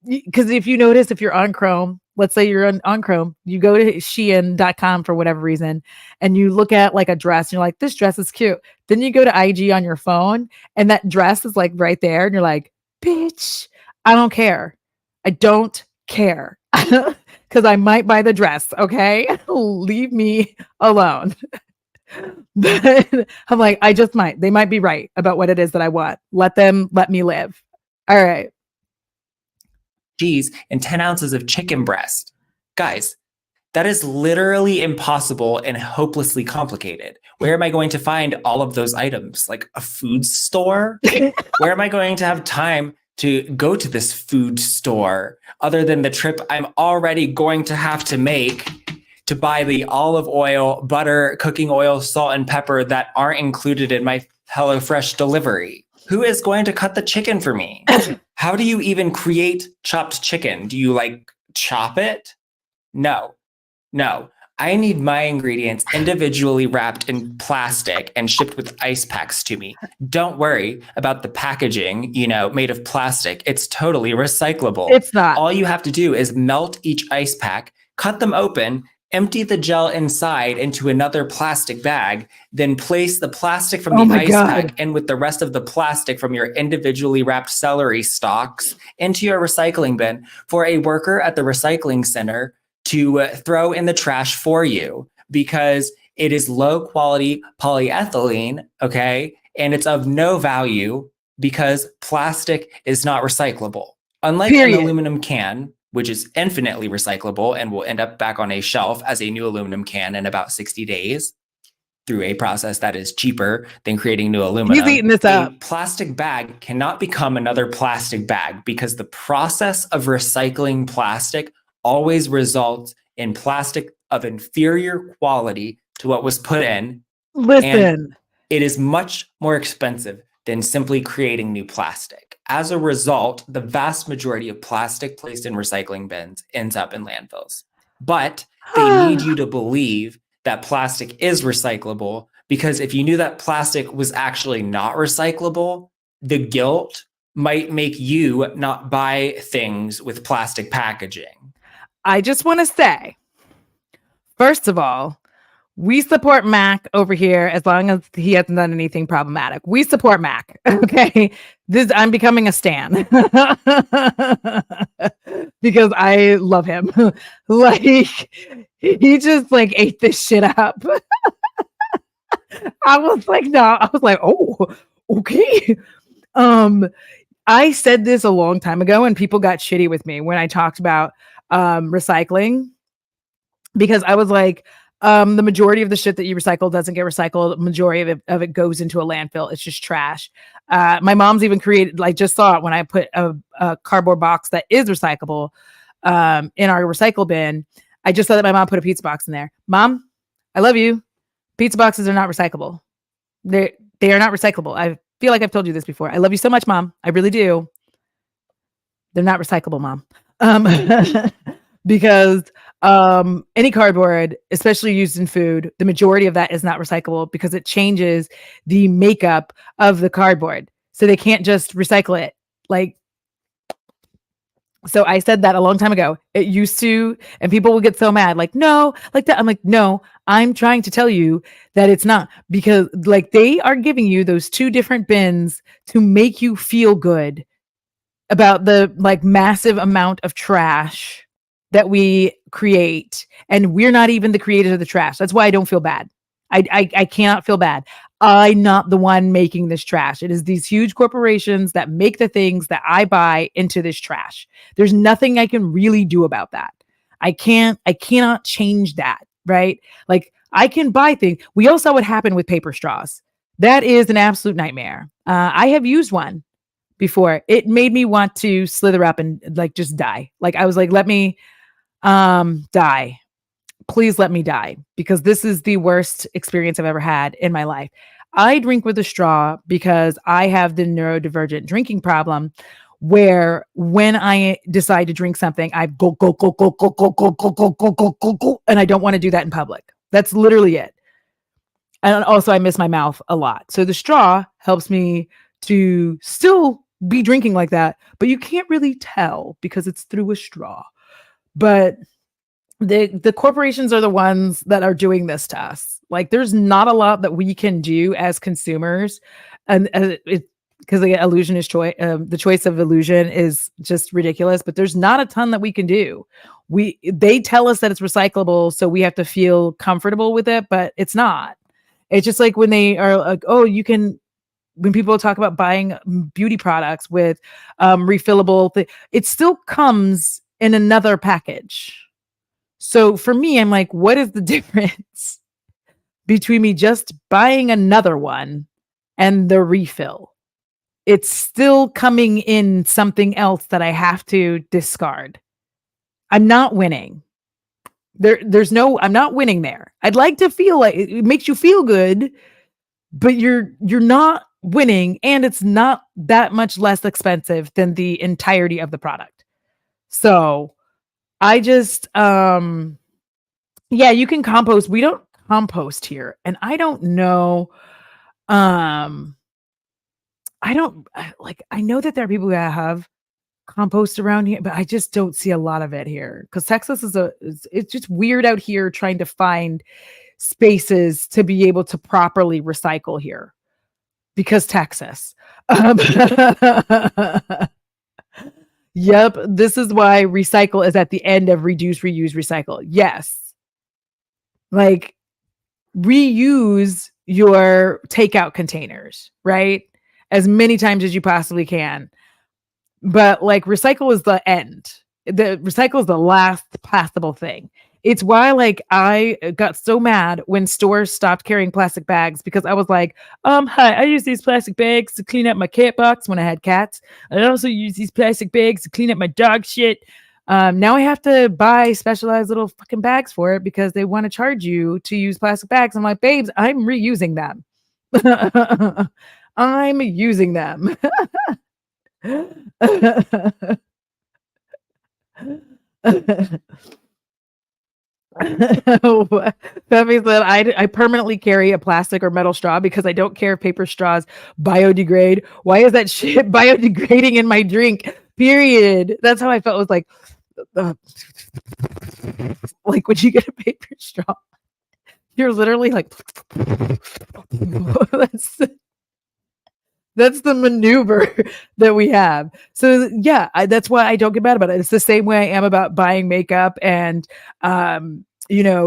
because if you notice, if you're on Chrome, let's say you're on Chrome, you go to Shein.com for whatever reason, and you look at like a dress and you're like, this dress is cute. Then you go to IG on your phone and that dress is like right there. And you're like, bitch, I don't care. I don't care. Because I might buy the dress. Okay. Leave me alone. But I'm like, I just might. They might be right about what it is that I want. Let me live. All right. Cheese and 10 ounces of chicken breast. Guys, that is literally impossible and hopelessly complicated. Where am I going to find all of those items? Like a food store? Where am I going to have time to go to this food store other than the trip I'm already going to have to make to buy the olive oil, butter, cooking oil, salt, and pepper that aren't included in my HelloFresh delivery? Who is going to cut the chicken for me? How do you even create chopped chicken? Do you like chop it? No. I need my ingredients individually wrapped in plastic and shipped with ice packs to me. Don't worry about the packaging, made of plastic. It's totally recyclable. It's not. All you have to do is melt each ice pack, cut them open, empty the gel inside into another plastic bag, then place the plastic from the ice pack in with the rest of the plastic from your individually wrapped celery stalks into your recycling bin for a worker at the recycling center to throw in the trash for you, because it is low quality polyethylene, okay? And it's of no value because plastic is not recyclable. Unlike an aluminum can, which is infinitely recyclable and will end up back on a shelf as a new aluminum can in about 60 days through a process that is cheaper than creating new aluminum. He's eating this up. A plastic bag cannot become another plastic bag because the process of recycling plastic always results in plastic of inferior quality to what was put in. Listen. And it is much more expensive than simply creating new plastic. As a result, the vast majority of plastic placed in recycling bins ends up in landfills. But they need you to believe that plastic is recyclable, because if you knew that plastic was actually not recyclable, the guilt might make you not buy things with plastic packaging. I just want to say, first of all, we support Mac over here as long as he hasn't done anything problematic. We support Mac. Okay. I'm becoming a stan because I love him. Like he just like ate this shit up. I was like, oh, okay. I said this a long time ago and people got shitty with me when I talked about recycling, because I was like, the majority of the shit that you recycle doesn't get recycled. The majority of it goes into a landfill. It's just trash. My mom's even created, like, just saw it when I put a cardboard box that is recyclable in our recycle bin. I just saw that my mom put a pizza box in there. Mom, I love you. Pizza boxes are not recyclable. They are not recyclable. I feel like I've told you this before. I love you so much, Mom. I really do. They're not recyclable, Mom. Because any cardboard, especially used in food, the majority of that is not recyclable because it changes the makeup of the cardboard. So they can't just recycle it. Like, so I said that a long time ago. It used to, and people will get so mad, like, no, like that. I'm like, no, I'm trying to tell you that it's not, because like they are giving you those two different bins to make you feel good about the like massive amount of trash that we create, and we're not even the creators of the trash. That's why I don't feel bad. I cannot feel bad. I'm not the one making this trash. It is these huge corporations that make the things that I buy into this trash. There's nothing I can really do about that. I cannot change that, right? Like I can buy things. We all saw what happened with paper straws. That is an absolute nightmare. I have used one before. It made me want to slither up and like just die. Like I was like, let me die. Please let me die, because this is the worst experience I've ever had in my life. I drink with a straw because I have the neurodivergent drinking problem, where when I decide to drink something, I go, and I don't want to do that in public. That's literally it. And also, I miss my mouth a lot. So the straw helps me to still be drinking like that, but you can't really tell because it's through a straw. But the corporations are the ones that are doing this to us. Like there's not a lot that we can do as consumers, and because the illusion is choice. The choice of illusion is just ridiculous. But there's not a ton that we can do. They tell us that it's recyclable, so we have to feel comfortable with it, but it's not. It's just like when they are like, oh, you can. When people talk about buying beauty products with refillable, it still comes in another package. So for me, I'm like, what is the difference between me just buying another one and the refill? It's still coming in something else that I have to discard. I'm not winning. I'm not winning there. I'd like to feel like it makes you feel good, but you're not winning, and it's not that much less expensive than the entirety of the product. So I just you can compost. We don't compost here, and I don't know I know that there are people that have compost around here, but I just don't see a lot of it here, cuz Texas it's just weird out here trying to find spaces to be able to properly recycle here, because Texas. Um, Yep, this is why recycle is at the end of reduce, reuse, recycle. Yes. Like reuse your takeout containers, right? As many times as you possibly can. But like recycle is the end. The recycle is the last passable thing. It's why like I got so mad when stores stopped carrying plastic bags, because I was like, hi, I use these plastic bags to clean up my cat box when I had cats. I also use these plastic bags to clean up my dog shit. Now I have to buy specialized little fucking bags for it because they want to charge you to use plastic bags. I'm like, babes, I'm reusing them. I'm using them. Peppy said, I permanently carry a plastic or metal straw because I don't care if paper straws biodegrade. Why is that shit biodegrading in my drink? Period. That's how I felt. It was like when you get a paper straw, you're literally like, that's the maneuver that we have. So yeah, that's why I don't get mad about it. It's the same way I am about buying makeup and,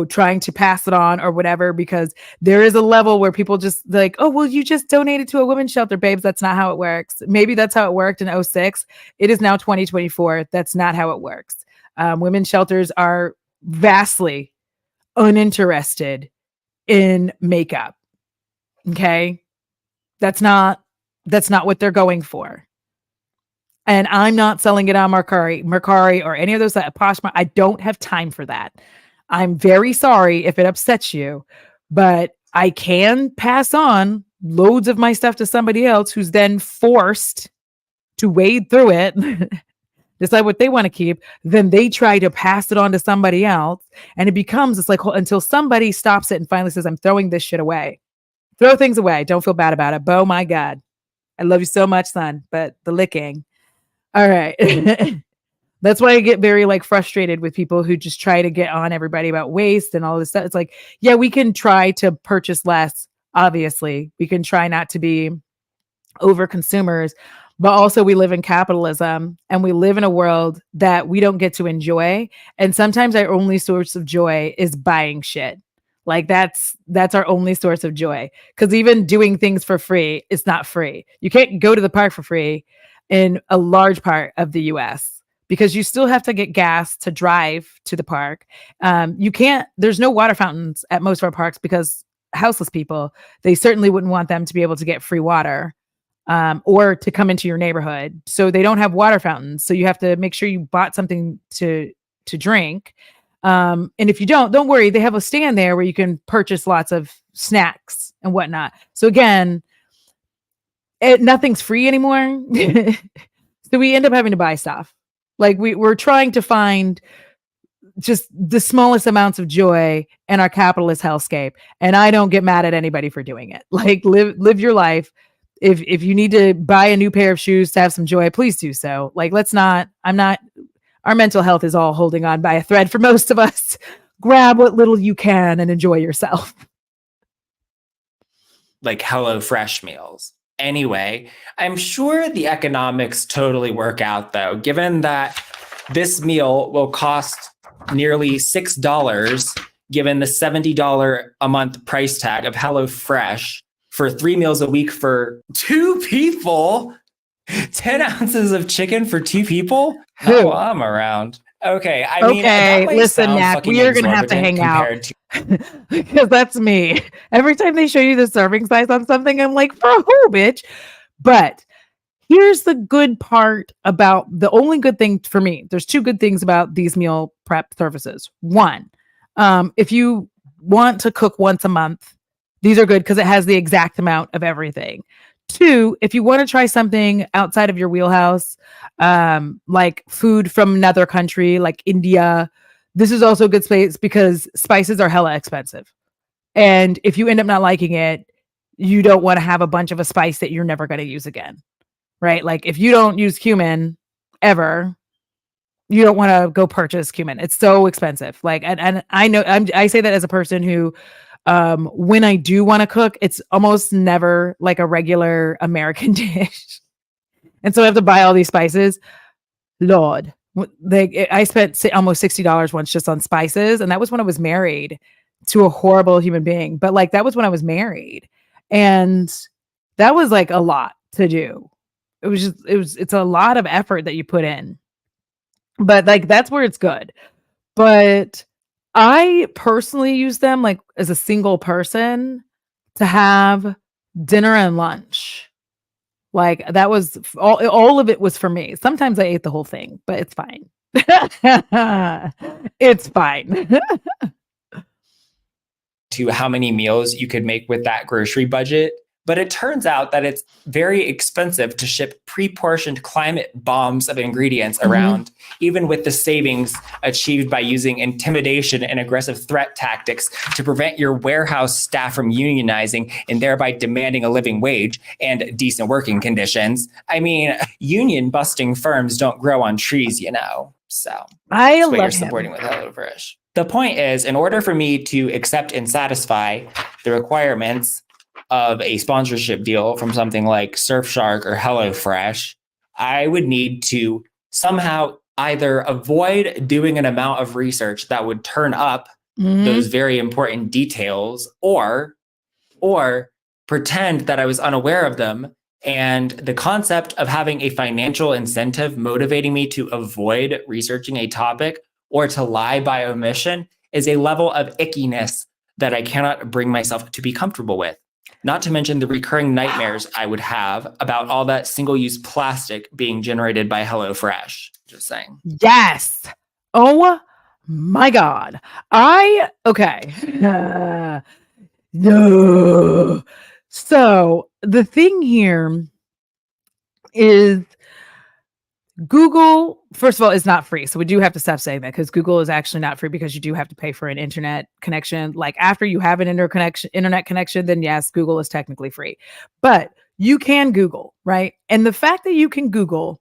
trying to pass it on or whatever, because there is a level where people just like, oh, well, you just donated to a women's shelter, babes. That's not how it works. Maybe that's how it worked in 2006. It is now 2024. That's not how it works. Women's shelters are vastly uninterested in makeup. Okay. That's not what they're going for. And I'm not selling it on Mercari or any of those Poshmark. I don't have time for that. I'm very sorry if it upsets you, but I can pass on loads of my stuff to somebody else who's then forced to wade through it, decide what they want to keep. Then they try to pass it on to somebody else. And it becomes, it's like until somebody stops it and finally says, I'm throwing this shit away. Throw things away. Don't feel bad about it. Bo, my God. I love you so much, son, but the licking. All right. That's why I get very like frustrated with people who just try to get on everybody about waste and all this stuff. It's like, yeah, we can try to purchase less. Obviously, we can try not to be over consumers, but also we live in capitalism and we live in a world that we don't get to enjoy. And sometimes our only source of joy is buying shit. Like that's our only source of joy. Because even doing things for free is not free. You can't go to the park for free in a large part of the US because you still have to get gas to drive to the park. You can't, there's no water fountains at most of our parks because houseless people, they certainly wouldn't want them to be able to get free water or to come into your neighborhood. So they don't have water fountains. So you have to make sure you bought something to drink. And if you don't worry, they have a stand there where you can purchase lots of snacks and whatnot. So again, nothing's free anymore. So we end up having to buy stuff. Like we're trying to find just the smallest amounts of joy in our capitalist hellscape. And I don't get mad at anybody for doing it. Like live your life. If you need to buy a new pair of shoes to have some joy, please do so. Like our mental health is all holding on by a thread for most of us. Grab what little you can and enjoy yourself. Like HelloFresh meals. Anyway, I'm sure the economics totally work out though, given that this meal will cost nearly $6, given the $70 a month price tag of HelloFresh for 3 meals a week for 2 people. 10 ounces of chicken for 2 people? Oh, I'm around. Okay, I mean, listen, Mac, we are going to have to hang out because that's me. Every time they show you the serving size on something, I'm like, for who, bitch? But here's the good part about the only good thing for me. There's 2 good things about these meal prep services. One, if you want to cook once a month, these are good because it has the exact amount of everything. 2, if you want to try something outside of your wheelhouse, like food from another country, like India, this is also a good space because spices are hella expensive. And if you end up not liking it, you don't want to have a bunch of a spice that you're never going to use again, right? Like if you don't use cumin ever, you don't want to go purchase cumin. It's so expensive. Like, and I know I say that as a person who, when I do want to cook, it's almost never like a regular American dish. And so I have to buy all these spices. Lord, I spent almost $60 once just on spices. And that was when I was married to a horrible human being. But like, that was when I was married. And that was like a lot to do. It's a lot of effort that you put in. But like, that's where it's good. But I personally use them like as a single person to have dinner and lunch. Like that was all of it was for me. Sometimes I ate the whole thing, but it's fine. It's fine. To how many meals you could make with that grocery budget. But it turns out that it's very expensive to ship pre-portioned climate bombs of ingredients around, even with the savings achieved by using intimidation and aggressive threat tactics to prevent your warehouse staff from unionizing and thereby demanding a living wage and decent working conditions. I mean, union busting firms don't grow on trees, you know. So I that's what love you're supporting with HelloFresh. The point is, in order for me to accept and satisfy the requirements of a sponsorship deal from something like Surfshark or HelloFresh, I would need to somehow either avoid doing an amount of research that would turn up those very important details, or pretend that I was unaware of them. And the concept of having a financial incentive motivating me to avoid researching a topic or to lie by omission is a level of ickiness that I cannot bring myself to be comfortable with. Not to mention the recurring nightmares I would have about all that single-use plastic being generated by HelloFresh. Just saying. Yes. Oh my God. Okay. No. So the thing here is Google, first of all, is not free. So we do have to stop saying that because Google is actually not free because you do have to pay for an internet connection. Like after you have an internet connection, then yes, Google is technically free. But you can Google, right? And the fact that you can Google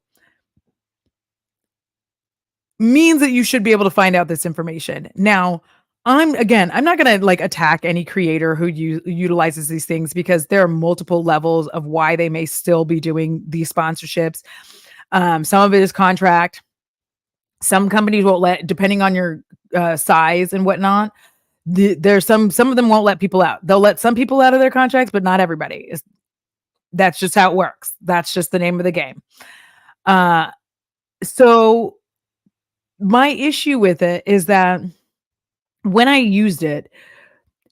means that you should be able to find out this information. Now, I'm not going to like attack any creator who utilizes these things because there are multiple levels of why they may still be doing these sponsorships. Some of it is contract. Some companies won't let, depending on your size and whatnot, There's some of them won't let people out. They'll let some people out of their contracts, but not everybody. That's just how it works. That's just the name of the game. So my issue with it is that when I used it,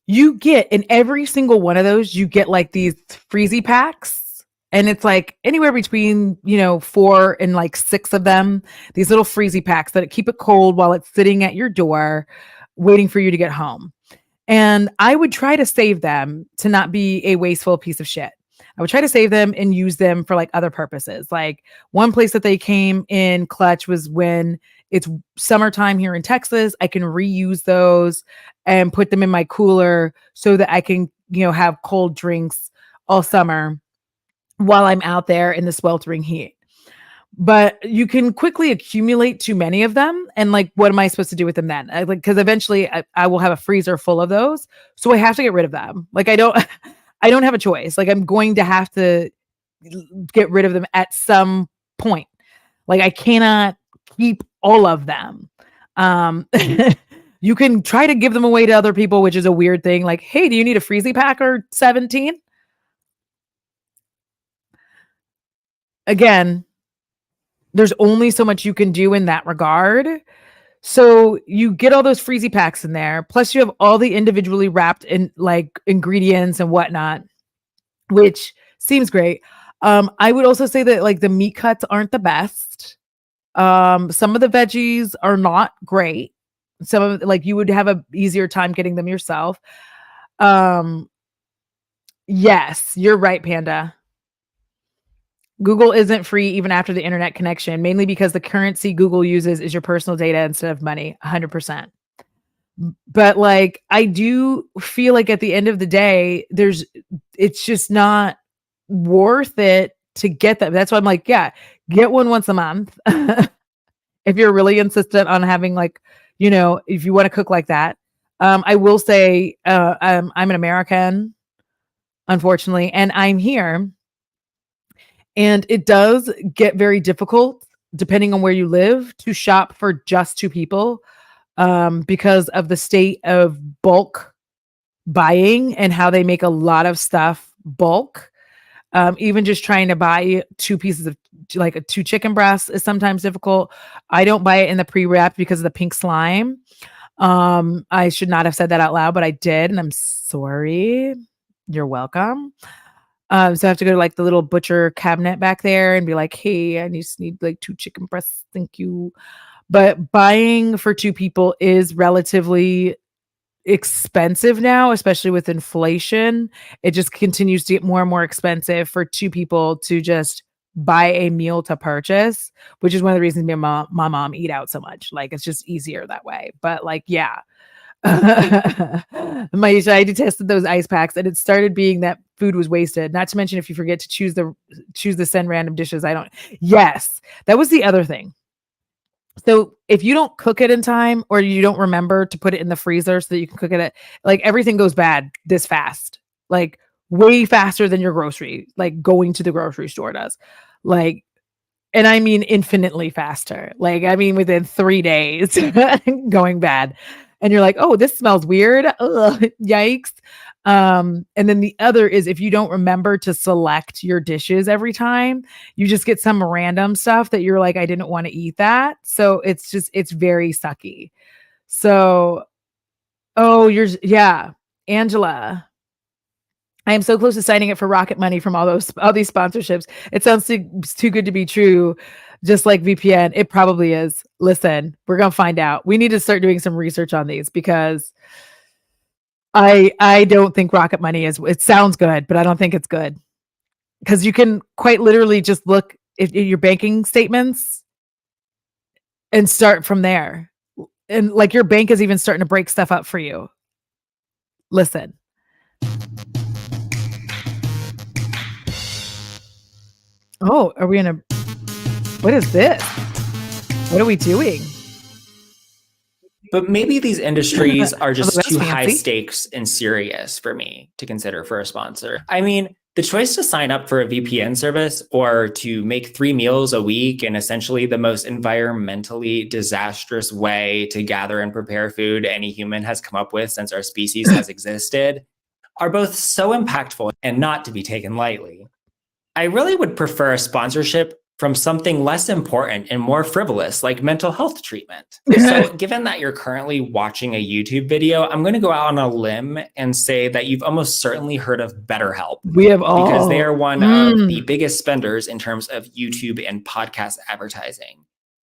you get in every single one of those, you get like these freezy packs. And it's like anywhere between, 4 and like 6 of them, these little freezy packs that keep it cold while it's sitting at your door, waiting for you to get home. And I would try to save them to not be a wasteful piece of shit. I would try to save them and use them for like other purposes. Like one place that they came in clutch was when it's summertime here in Texas. I can reuse those and put them in my cooler so that I can, have cold drinks all summer while I'm out there in the sweltering heat. But you can quickly accumulate too many of them. And like, what am I supposed to do with them then? Because eventually I will have a freezer full of those. So I have to get rid of them. Like I don't have a choice. Like I'm going to have to get rid of them at some point. Like I cannot keep all of them. You can try to give them away to other people, which is a weird thing. Like, hey, do you need a freezy pack or 17? Again, there's only so much you can do in that regard. So you get all those freezy packs in there. Plus you have all the individually wrapped in like ingredients and whatnot, which seems great. I would also say that like the meat cuts aren't the best. Some of the veggies are not great. Some of like you would have a easier time getting them yourself. Yes, you're right, Panda. Google isn't free even after the internet connection, mainly because the currency Google uses is your personal data instead of money, 100%. But like, I do feel like at the end of the day, it's just not worth it to get them. That's why I'm like, yeah, get one once a month. If you're really insistent on having like, if you want to cook like that. I will say, I'm an American, unfortunately, and I'm here. And it does get very difficult, depending on where you live, to shop for just 2 people because of the state of bulk buying and how they make a lot of stuff bulk. Even just trying to buy 2 pieces of like 2 chicken breasts is sometimes difficult. I don't buy it in the pre-wrap because of the pink slime. I should not have said that out loud, but I did, and I'm sorry. You're welcome. So I have to go to like the little butcher cabinet back there and be like, hey, I just need like 2 chicken breasts. Thank you. But buying for 2 people is relatively expensive now, especially with inflation. It just continues to get more and more expensive for 2 people to just buy a meal to purchase, which is one of the reasons my mom eat out so much. Like it's just easier that way. But like, yeah. I detested those ice packs, and it started being that food was wasted. Not to mention if you forget to choose the send random dishes. Yes, that was the other thing. So if you don't cook it in time, or you don't remember to put it in the freezer so that you can cook it, like everything goes bad this fast, like way faster than your grocery, like going to the grocery store does. Like, and I mean infinitely faster. Like, I mean within 3 days going bad. And you're like, oh, this smells weird. Ugh, yikes. And then the other is if you don't remember to select your dishes every time, you just get some random stuff that you're like, I didn't want to eat that. So it's very sucky. So, yeah, Angela. I am so close to signing up for Rocket Money from all these sponsorships. It sounds too good to be true. Just like VPN, it probably is. Listen, we're going to find out. We need to start doing some research on these because I don't think Rocket Money it sounds good, but I don't think it's good. Because you can quite literally just look at your banking statements and start from there. And like your bank is even starting to break stuff up for you. Listen. Oh, are we in a... What is this? What are we doing? But maybe these industries are just too high stakes and serious for me to consider for a sponsor. I mean, The choice to sign up for a VPN service or to make 3 meals a week in essentially the most environmentally disastrous way to gather and prepare food any human has come up with since our species has existed are both so impactful and not to be taken lightly. I really would prefer a sponsorship from something less important and more frivolous, like mental health treatment. So, given that you're currently watching a YouTube video, I'm going to go out on a limb and say that you've almost certainly heard of BetterHelp. We have all. Because they are one of the biggest spenders in terms of YouTube and podcast advertising.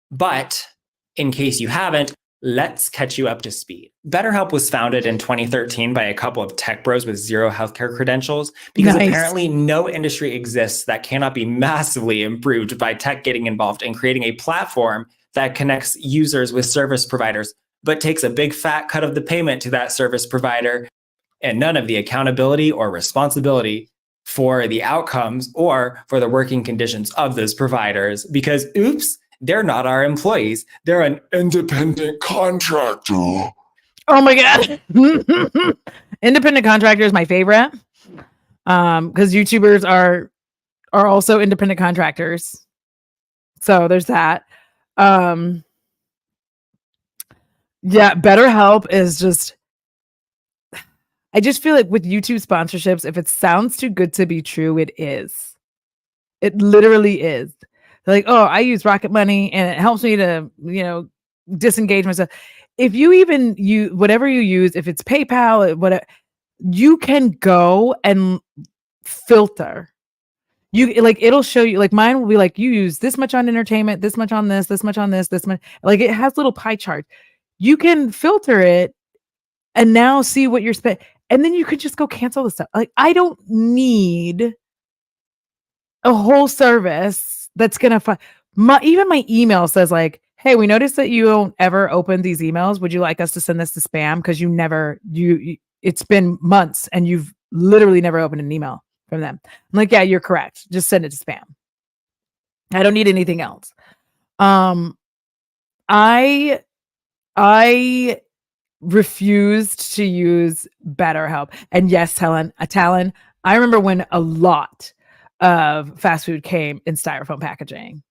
But in case you haven't, let's catch you up to speed. BetterHelp was founded in 2013 by a couple of tech bros with zero healthcare credentials because apparently no industry exists that cannot be massively improved by tech getting involved in creating a platform that connects users with service providers, but takes a big fat cut of the payment to that service provider and none of the accountability or responsibility for the outcomes or for the working conditions of those providers because, oops, they're not our employees. They're an independent contractor. Oh my God. Independent contractor is my favorite. Because YouTubers are also independent contractors. So there's that. Yeah, BetterHelp is just, I just feel like with YouTube sponsorships, if it sounds too good to be true, it is. It literally is. Like, oh, I use Rocket Money and it helps me to, disengage myself. If you even use whatever you use, if it's PayPal, whatever, you can go and filter. You like it'll show you, like mine will be like, you use this much on entertainment, this much on this much on this much. Like it has little pie charts. You can filter it and now see what you're spending. And then you could just go cancel the stuff. Like I don't need a whole service that's gonna find even my email says like, hey, we noticed that you don't ever open these emails. Would you like us to send this to spam? Because it's been months and you've literally never opened an email from them. I'm like, yeah, you're correct. Just send it to spam. I don't need anything else. I refused to use BetterHelp. And yes, Talon, I remember when a lot of fast food came in styrofoam packaging.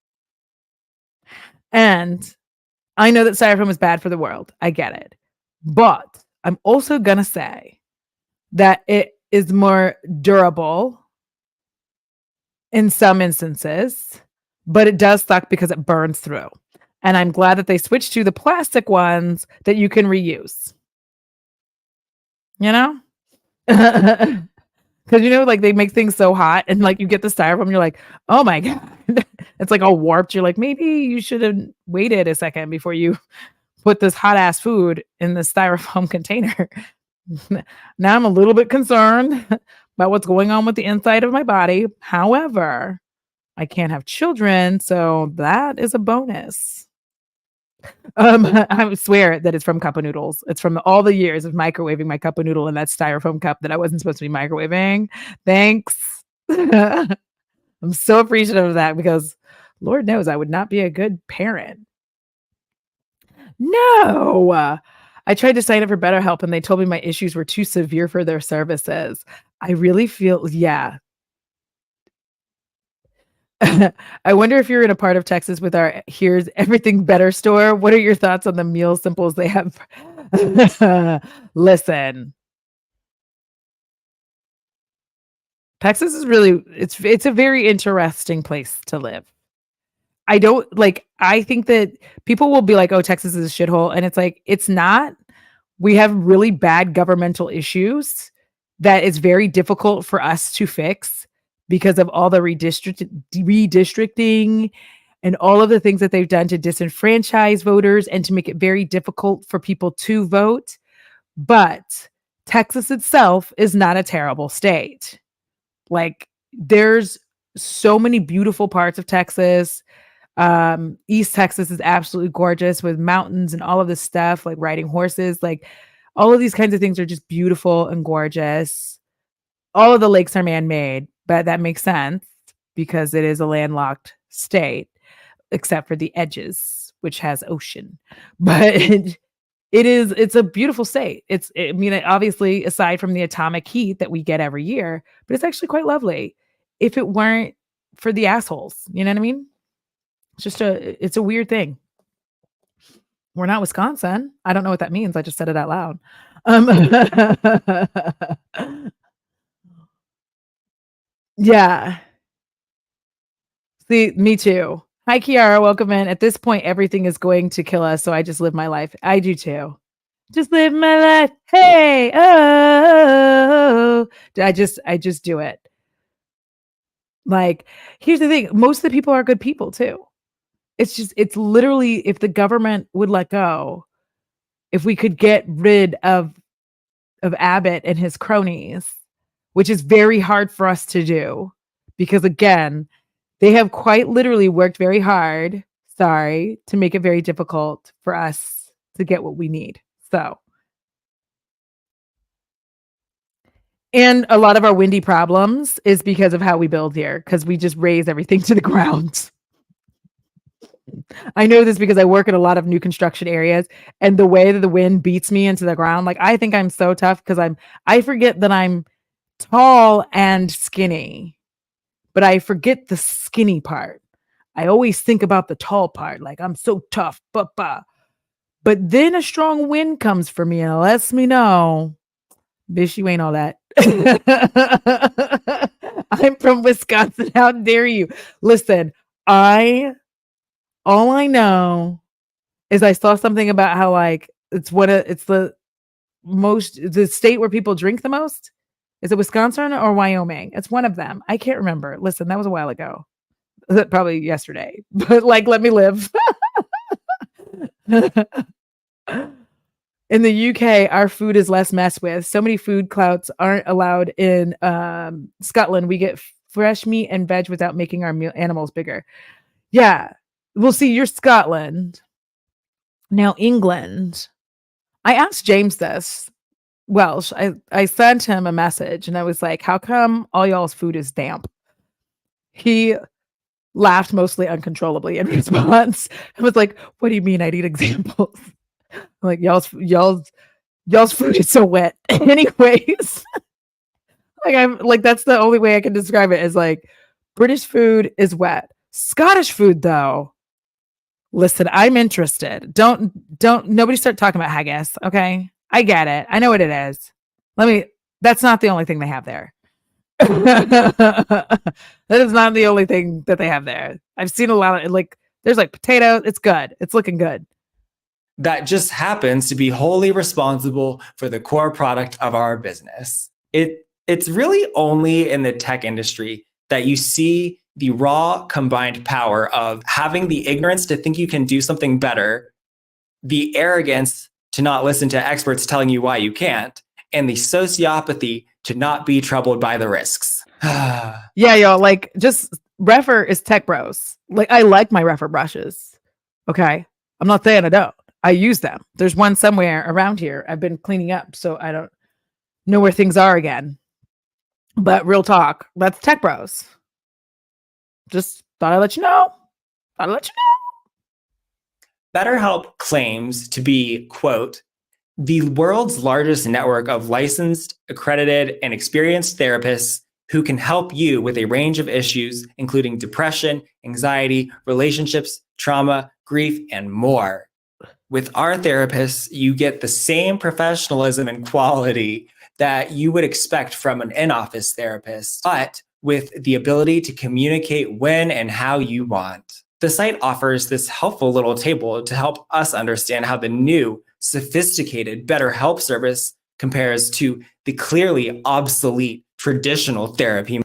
And I know that styrofoam is bad for the world. I get it. But I'm also going to say that it is more durable in some instances, but it does suck because it burns through. And I'm glad that they switched to the plastic ones that you can reuse. Because like they make things so hot and like you get the styrofoam, you're like, oh my God, it's like all warped. You're like, maybe you should have waited a second before you put this hot ass food in the styrofoam container. Now I'm a little bit concerned about what's going on with the inside of my body. However, I can't have children, so that is a bonus. I swear that it's from Cup of Noodles. It's from all the years of microwaving my cup of noodle in that styrofoam cup that I wasn't supposed to be microwaving. Thanks. I'm so appreciative of that because Lord knows I would not be a good parent. No. I tried to sign up for BetterHelp and they told me my issues were too severe for their services. I really feel, yeah. I wonder if you're in a part of Texas with our Here's Everything Better store. What are your thoughts on the meal simples they have? Listen, Texas is really, it's a very interesting place to live. I think that people will be like, oh, Texas is a shithole. And it's like, it's not. We have really bad governmental issues that is very difficult for us to fix because of all the redistricting and all of the things that they've done to disenfranchise voters and to make it very difficult for people to vote. But Texas itself is not a terrible state. Like there's so many beautiful parts of Texas. East Texas is absolutely gorgeous with mountains and all of this stuff, like riding horses, like all of these kinds of things are just beautiful and gorgeous. All of the lakes are man-made, but that makes sense because it is a landlocked state, except for the edges, which has ocean. But it's a beautiful state. I mean, obviously, aside from the atomic heat that we get every year, but it's actually quite lovely if it weren't for the assholes. You know what I mean? It's a weird thing. We're not Wisconsin. I don't know what that means. I just said it out loud. Yeah. See, me too. Hi, Kiara. Welcome in. At this point, everything is going to kill us. So I just live my life. I do too. Just live my life. Hey, oh, I just do it. Like, here's the thing. Most of the people are good people too. It's literally, if the government would let go, if we could get rid of Abbott and his cronies, which is very hard for us to do because again, they have quite literally worked very hard, sorry, to make it very difficult for us to get what we need. So, and a lot of our windy problems is because of how we build here, because we just raise everything to the ground. I know this because I work in a lot of new construction areas, and the way that the wind beats me into the ground, like I think I'm so tough because I forget that I'm tall and skinny, but I forget the skinny part. I always think about the tall part, like I'm so tough, but then a strong wind comes for me and lets me know, bitch, you ain't all that. I'm from Wisconsin. How dare you? Listen, all I know is I saw something about how like it's the state where people drink the most. Is it Wisconsin or Wyoming? It's one of them. I can't remember. Listen, that was a while ago. Probably yesterday. But like let me live. In the UK, our food is less messed with. So many food clouts aren't allowed in Scotland. We get fresh meat and veg without making our animals bigger. Yeah. Well, see, you're Scotland. Now, England. I asked James this. Welsh. I sent him a message and I was like, how come all y'all's food is damp? He laughed mostly uncontrollably in response. I was like, what do you mean? I need examples. Like y'all's food is so wet. Anyways, like I'm like that's the only way I can describe it is like British food is wet. Scottish food though. Listen, I'm interested. Don't nobody start talking about haggis, okay? I get it. I know what it is. That's not the only thing they have there. That is not the only thing that they have there. I've seen a lot of like there's like potato. It's good. It's looking good. That just happens to be wholly responsible for the core product of our business. It's really only in the tech industry that you see the raw combined power of having the ignorance to think you can do something better, the arrogance to not listen to experts telling you why you can't, and the sociopathy to not be troubled by the risks. Yeah, y'all, like just Refer is tech bros. Like I like my Refer brushes. Okay. I'm not saying I don't. I use them. There's one somewhere around here. I've been cleaning up, so I don't know where things are again. But real talk, that's tech bros. Just thought I'd let you know. BetterHelp claims to be, quote, the world's largest network of licensed, accredited, and experienced therapists who can help you with a range of issues, including depression, anxiety, relationships, trauma, grief, and more. With our therapists, you get the same professionalism and quality that you would expect from an in-office therapist, but with the ability to communicate when and how you want. The site offers this helpful little table to help us understand how the new, sophisticated BetterHelp service compares to the clearly obsolete traditional therapy.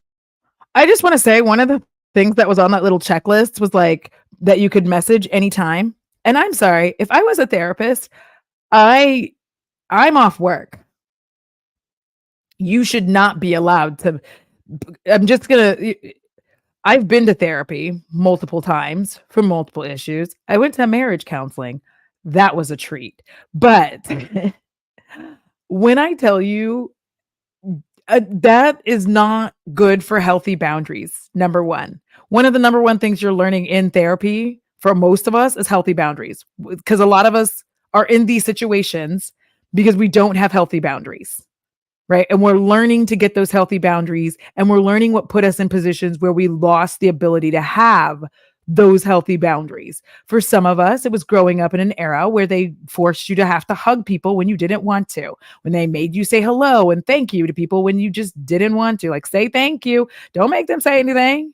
I just want to say one of the things that was on that little checklist was like that you could message anytime. And I'm sorry, if I was a therapist, I'm off work. You should not be allowed to. I've been to therapy multiple times for multiple issues. I went to marriage counseling. That was a treat. But when I tell you that is not good for healthy boundaries, number one. One of the number one things you're learning in therapy for most of us is healthy boundaries because a lot of us are in these situations because we don't have healthy boundaries, right? And we're learning to get those healthy boundaries, and we're learning what put us in positions where we lost the ability to have those healthy boundaries. For some of us, it was growing up in an era where they forced you to have to hug people when you didn't want to, when they made you say hello and thank you to people when you just didn't want to, like say thank you. Don't make them say anything.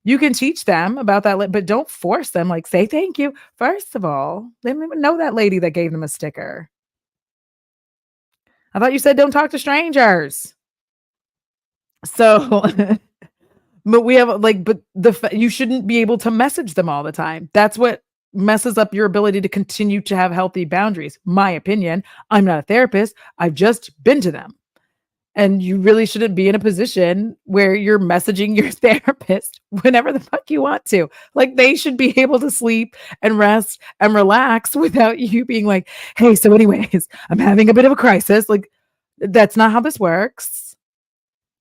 You can teach them about that, but don't force them, like say thank you. First of all, they didn't even know that lady that gave them a sticker. I thought you said don't talk to strangers. So but we have like, but you shouldn't be able to message them all the time. That's what messes up your ability to continue to have healthy boundaries. My opinion. I'm not a therapist. I've just been to them. And you really shouldn't be in a position where you're messaging your therapist whenever the fuck you want to. Like they should be able to sleep and rest and relax without you being like, hey, so anyways, I'm having a bit of a crisis. Like that's not how this works.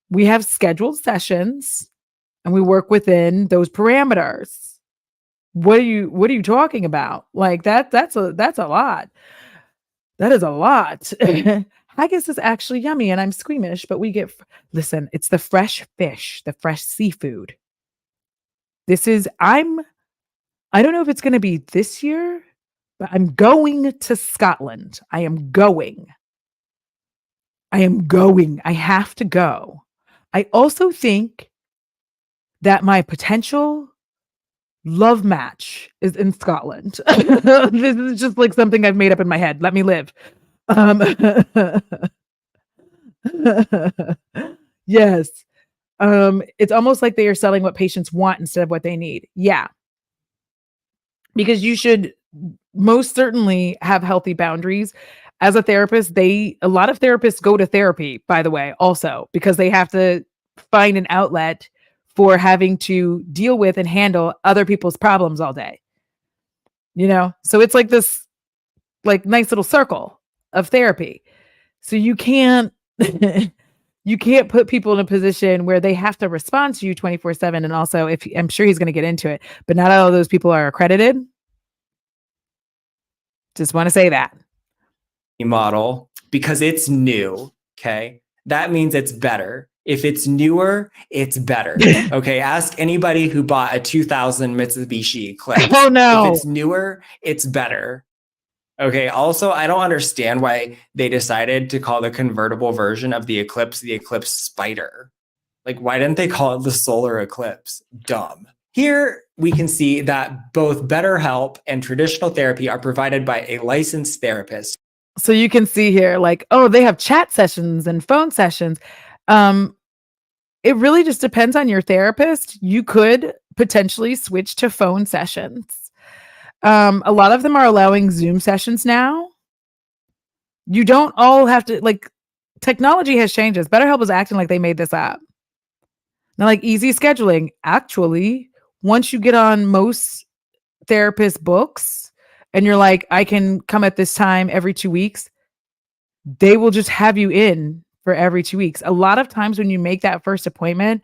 We have scheduled sessions and we work within those parameters. What are you talking about? Like that's a lot. That is a lot. Haggis is actually yummy and I'm squeamish, but we get listen, it's the fresh fish, the fresh seafood. I don't know if it's going to be this year, but I'm going to Scotland. I am going. I have to go. I also think that my potential love match is in Scotland. This is just like something I've made up in my head. Let me live. Yes. It's almost like they are selling what patients want instead of what they need. Yeah. Because you should most certainly have healthy boundaries. As a therapist, a lot of therapists go to therapy, by the way, also because they have to find an outlet for having to deal with and handle other people's problems all day. So it's like this like nice little circle of therapy. So you can't put people in a position where they have to respond to you 24/7. And also, if I'm sure he's going to get into it, but not all of those people are accredited. Just want to say that. Model because it's new. Okay. That means it's better. If it's newer, it's better. Okay. Ask anybody who bought a 2000 Mitsubishi Eclipse. Oh no. If it's newer, it's better. Okay. Also, I don't understand why they decided to call the convertible version of the Eclipse Spider. Like, why didn't they call it the Solar Eclipse? Dumb. Here, we can see that both BetterHelp and traditional therapy are provided by a licensed therapist. So you can see here, like, oh, they have chat sessions and phone sessions. It really just depends on your therapist. You could potentially switch to phone sessions. A lot of them are allowing Zoom sessions now. You don't all have to, like, technology has changes. BetterHelp is acting like they made this up. Now, like easy scheduling, actually, once you get on most therapist books and you're like, I can come at this time every 2 weeks, they will just have you in for every 2 weeks. A lot of times when you make that first appointment,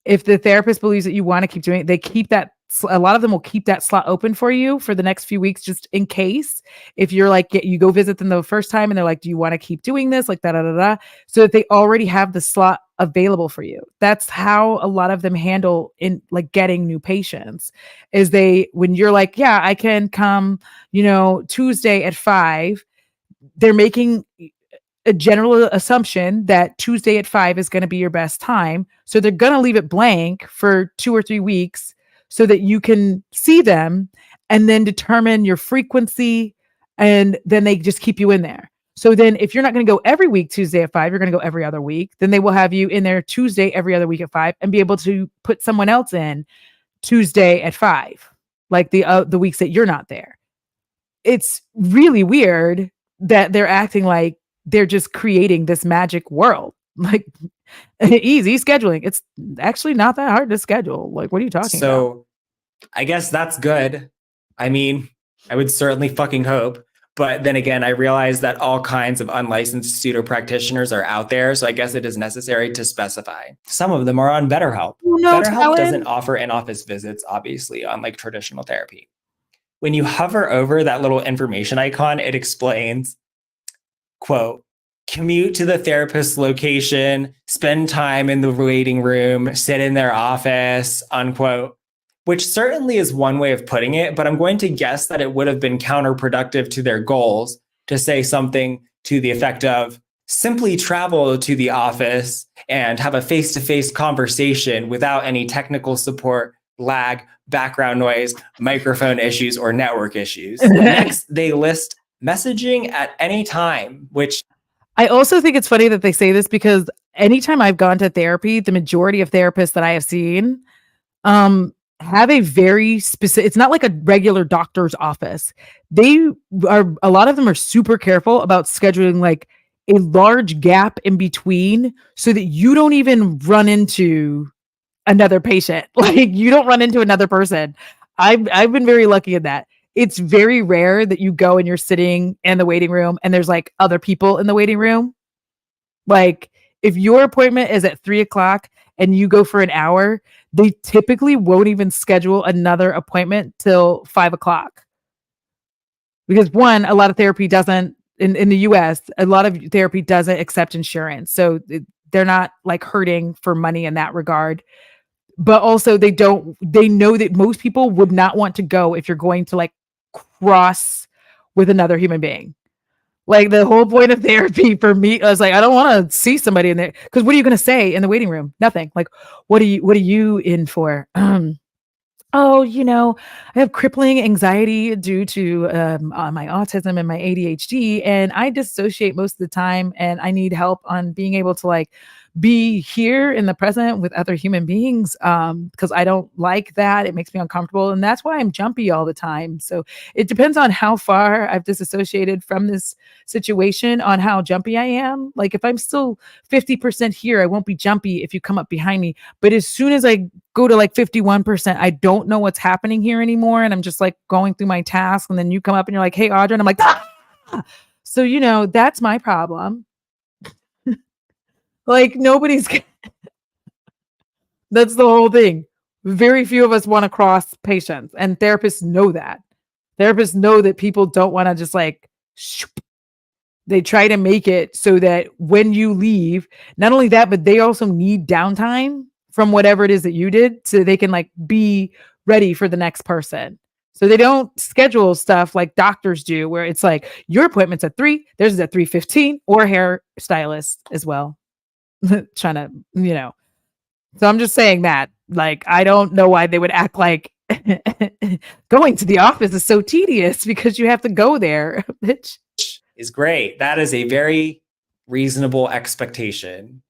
if the therapist believes that you want to keep doing it, they keep that. A lot of them will keep that slot open for you for the next few weeks, just in case. If you're like, you go visit them the first time and they're like, do you want to keep doing this? Like da. So that they already have the slot available for you. That's how a lot of them handle in like getting new patients is when you're like, yeah, I can come, Tuesday at 5, they're making a general assumption that Tuesday at 5 is going to be your best time. So they're going to leave it blank for 2 or 3 weeks so that you can see them and then determine your frequency. And then they just keep you in there. So then if you're not going to go every week, Tuesday at 5, you're going to go every other week. Then they will have you in there Tuesday, every other week at 5 and be able to put someone else in Tuesday at 5, like the weeks that you're not there. It's really weird that they're acting like they're just creating this magic world, like easy scheduling. It's actually not that hard to schedule. Like, what are you talking about? So I guess that's good. I mean, I would certainly fucking hope. But then again, I realize that all kinds of unlicensed pseudo practitioners are out there. So I guess it is necessary to specify. Some of them are on BetterHelp. No, BetterHelp doesn't offer in-office visits, obviously, unlike traditional therapy. When you hover over that little information icon, it explains, quote, commute to the therapist's location, spend time in the waiting room, sit in their office, unquote, which certainly is one way of putting it, but I'm going to guess that it would have been counterproductive to their goals to say something to the effect of simply travel to the office and have a face-to-face conversation without any technical support, lag, background noise, microphone issues, or network issues. Next, they list messaging at any time, which I also think it's funny that they say this because anytime I've gone to therapy, the majority of therapists that I have seen have a very specific, it's not like a regular doctor's office. They are, a lot of them are super careful about scheduling like a large gap in between so that you don't even run into another patient. Like you don't run into another person. I've been very lucky in that. It's very rare that you go and you're sitting in the waiting room and there's like other people in the waiting room. Like if your appointment is at 3 o'clock and you go for an hour, they typically won't even schedule another appointment till 5 o'clock. Because one, a lot of therapy doesn't in the US, a lot of therapy doesn't accept insurance. So they're not like hurting for money in that regard. But also they know that most people would not want to go if you're going to like cross with another human being. Like the whole point of therapy for me, I was like, I don't want to see somebody in there because what are you going to say in the waiting room? Nothing. Like, what are you in for? Oh, I have crippling anxiety due to my autism and my ADHD, and I dissociate most of the time, and I need help on being able to like be here in the present with other human beings because I don't like that. It makes me uncomfortable, and that's why I'm jumpy all the time. So it depends on how far I've disassociated from this situation on how jumpy I am. Like if I'm still 50% here, I won't be jumpy if you come up behind me. But as soon as I go to like 51%, I don't know what's happening here anymore. And I'm just like going through my task. And then you come up and you're like, hey, Audra. And I'm like, ah! So, that's my problem. Like nobody's, that's the whole thing. Very few of us want to cross patients and therapists know that. Therapists know that people don't want to just like, shoop. They try to make it so that when you leave, not only that, but they also need downtime from whatever it is that you did so they can like be ready for the next person. So they don't schedule stuff like doctors do where it's like your appointment's at 3, theirs is at 3:15 or hairstylist as well. Trying to, So I'm just saying that like I don't know why they would act like going to the office is so tedious because you have to go there, bitch. Is great. That is a very reasonable expectation.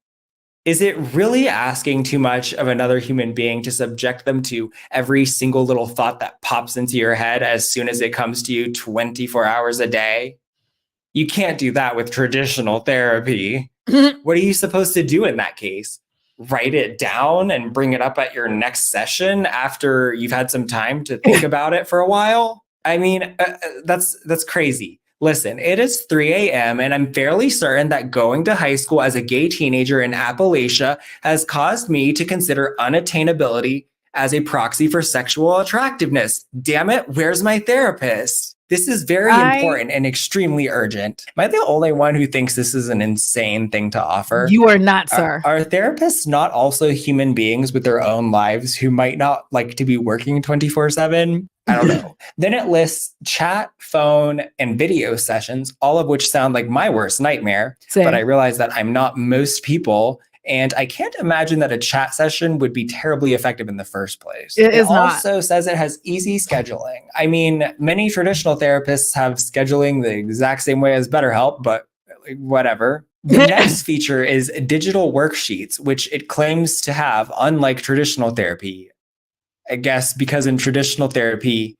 Is it really asking too much of another human being to subject them to every single little thought that pops into your head as soon as it comes to you 24 hours a day? You can't do that with traditional therapy. What are you supposed to do in that case? Write it down and bring it up at your next session after you've had some time to think about it for a while? I mean, that's crazy. Listen, it is 3 a.m. and I'm fairly certain that going to high school as a gay teenager in Appalachia has caused me to consider unattainability as a proxy for sexual attractiveness. Damn it, where's my therapist? This is very important and extremely urgent. Am I the only one who thinks this is an insane thing to offer? You are not, sir. Are therapists not also human beings with their own lives who might not like to be working 24/7? I don't know. Then it lists chat, phone, and video sessions, all of which sound like my worst nightmare. Same. But I realize that I'm not most people. And I can't imagine that a chat session would be terribly effective in the first place. It is not. Also says it has easy scheduling. I mean, many traditional therapists have scheduling the exact same way as BetterHelp, but whatever. The next feature is digital worksheets, which it claims to have, unlike traditional therapy. I guess because in traditional therapy,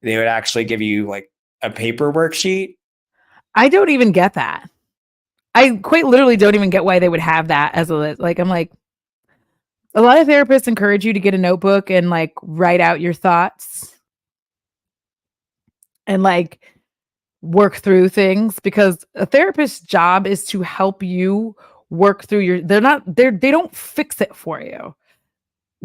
they would actually give you like a paper worksheet. I don't even get that. I quite literally don't even get why they would have that as a list. Like, I'm like, a lot of therapists encourage you to get a notebook and like write out your thoughts and like work through things because a therapist's job is to help you work through they don't fix it for you.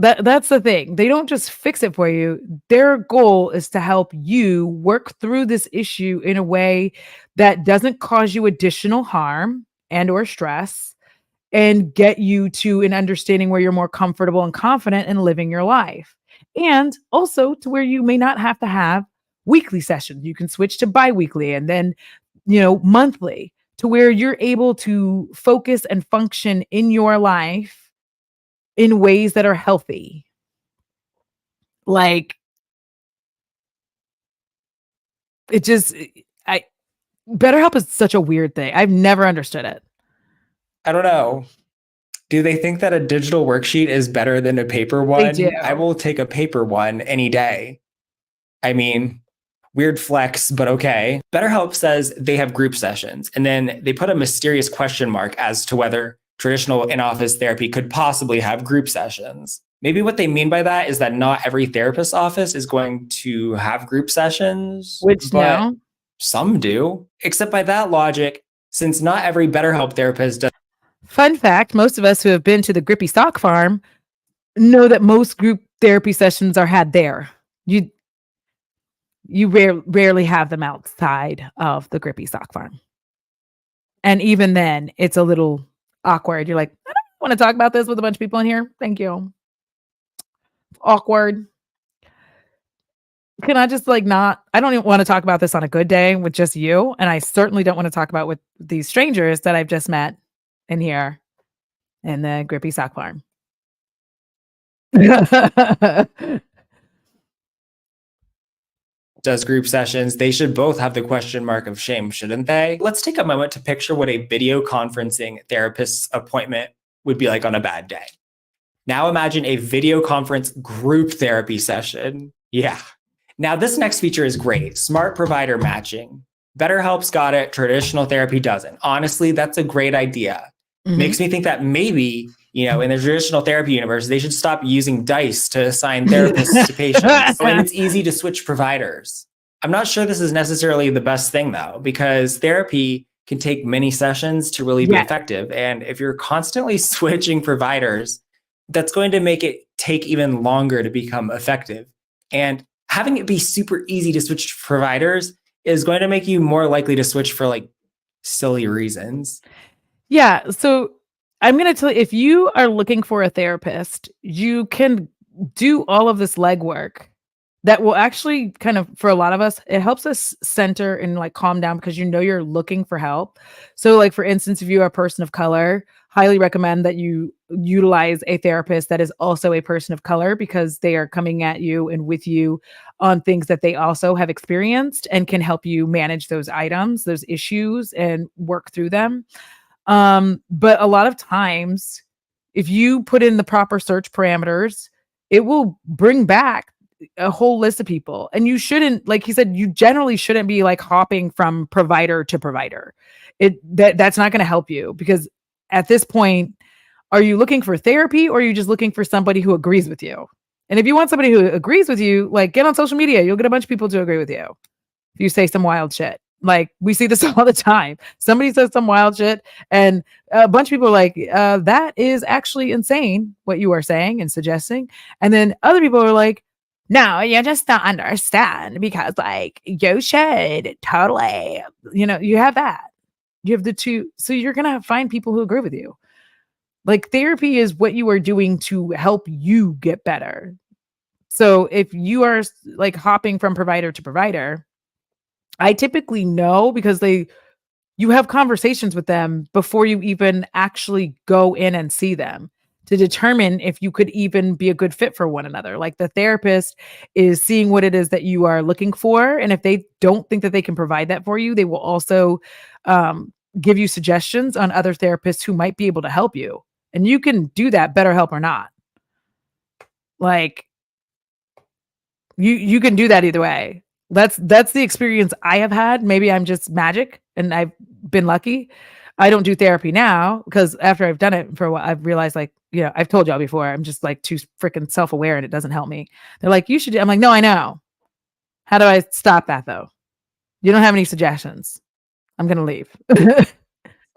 That's the thing. They don't just fix it for you. Their goal is to help you work through this issue in a way that doesn't cause you additional harm and or stress and get you to an understanding where you're more comfortable and confident in living your life. And also to where you may not have to have weekly sessions. You can switch to bi-weekly and then, monthly, to where you're able to focus and function in your life in ways that are healthy. Like it just I BetterHelp is such a weird thing. I've never understood it. I don't know. Do they think that a digital worksheet is better than a paper They do. one? I will take a paper one any day. I mean, weird flex, but okay. BetterHelp says they have group sessions, and then they put a mysterious question mark as to whether traditional in-office therapy could possibly have group sessions. Maybe what they mean by that is that not every therapist's office is going to have group sessions, Which but no. some do. Except by that logic, since not every BetterHelp therapist does. Fun fact, most of us who have been to the Grippy Stock Farm know that most group therapy sessions are had there. You rarely have them outside of the Grippy Stock Farm. And even then, it's a little awkward. You're like, I don't want to talk about this with a bunch of people in here. Thank you. Awkward. Can I just not, I don't even want to talk about this on a good day with just you. And I certainly don't want to talk about with these strangers that I've just met in here in the Grippy Stock Farm. Does group sessions, they should both have the question mark of shame, shouldn't they? Let's take a moment to picture what a video conferencing therapist's appointment would be like on a bad day. Now imagine a video conference group therapy session. Yeah. Now this next feature is great. Smart provider matching. BetterHelp's got it. Traditional therapy doesn't. Honestly, that's a great idea. Makes me think that maybe, in the traditional therapy universe, they should stop using dice to assign therapists to patients. And it's easy to switch providers. I'm not sure this is necessarily the best thing, though, because therapy can take many sessions to really be effective. And if you're constantly switching providers, that's going to make it take even longer to become effective. And having it be super easy to switch providers is going to make you more likely to switch for silly reasons. Yeah. So I'm going to tell you, if you are looking for a therapist, you can do all of this legwork that will actually kind of, for a lot of us, it helps us center and calm down because you're looking for help. So for instance, if you are a person of color, highly recommend that you utilize a therapist that is also a person of color because they are coming at you and with you on things that they also have experienced and can help you manage those items, those issues, and work through them. But a lot of times, if you put in the proper search parameters, it will bring back a whole list of people. And you shouldn't, like he said, you generally shouldn't be hopping from provider to provider. That's not going to help you because at this point, are you looking for therapy or are you just looking for somebody who agrees with you? And if you want somebody who agrees with you, get on social media. You'll get a bunch of people to agree with you. If you say some wild shit. We see this all the time. Somebody says some wild shit and a bunch of people are that is actually insane what you are saying and suggesting. And then other people are like, no, you just don't understand because you should totally, you have that. You have the two. So you're going to find people who agree with you. Therapy is what you are doing to help you get better. So if you are hopping from provider to provider, I typically know because you have conversations with them before you even actually go in and see them to determine if you could even be a good fit for one another. The therapist is seeing what it is that you are looking for. And if they don't think that they can provide that for you, they will also give you suggestions on other therapists who might be able to help you. And you can do that, BetterHelp or not. You can do that either way. That's the experience I have had. Maybe I'm just magic and I've been lucky. I don't do therapy now because after I've done it for a while, I've realized I've told y'all before, I'm just too freaking self-aware and it doesn't help me. They're like, you should do. I'm like, no, I know. How do I stop that though? You don't have any suggestions. I'm going to leave.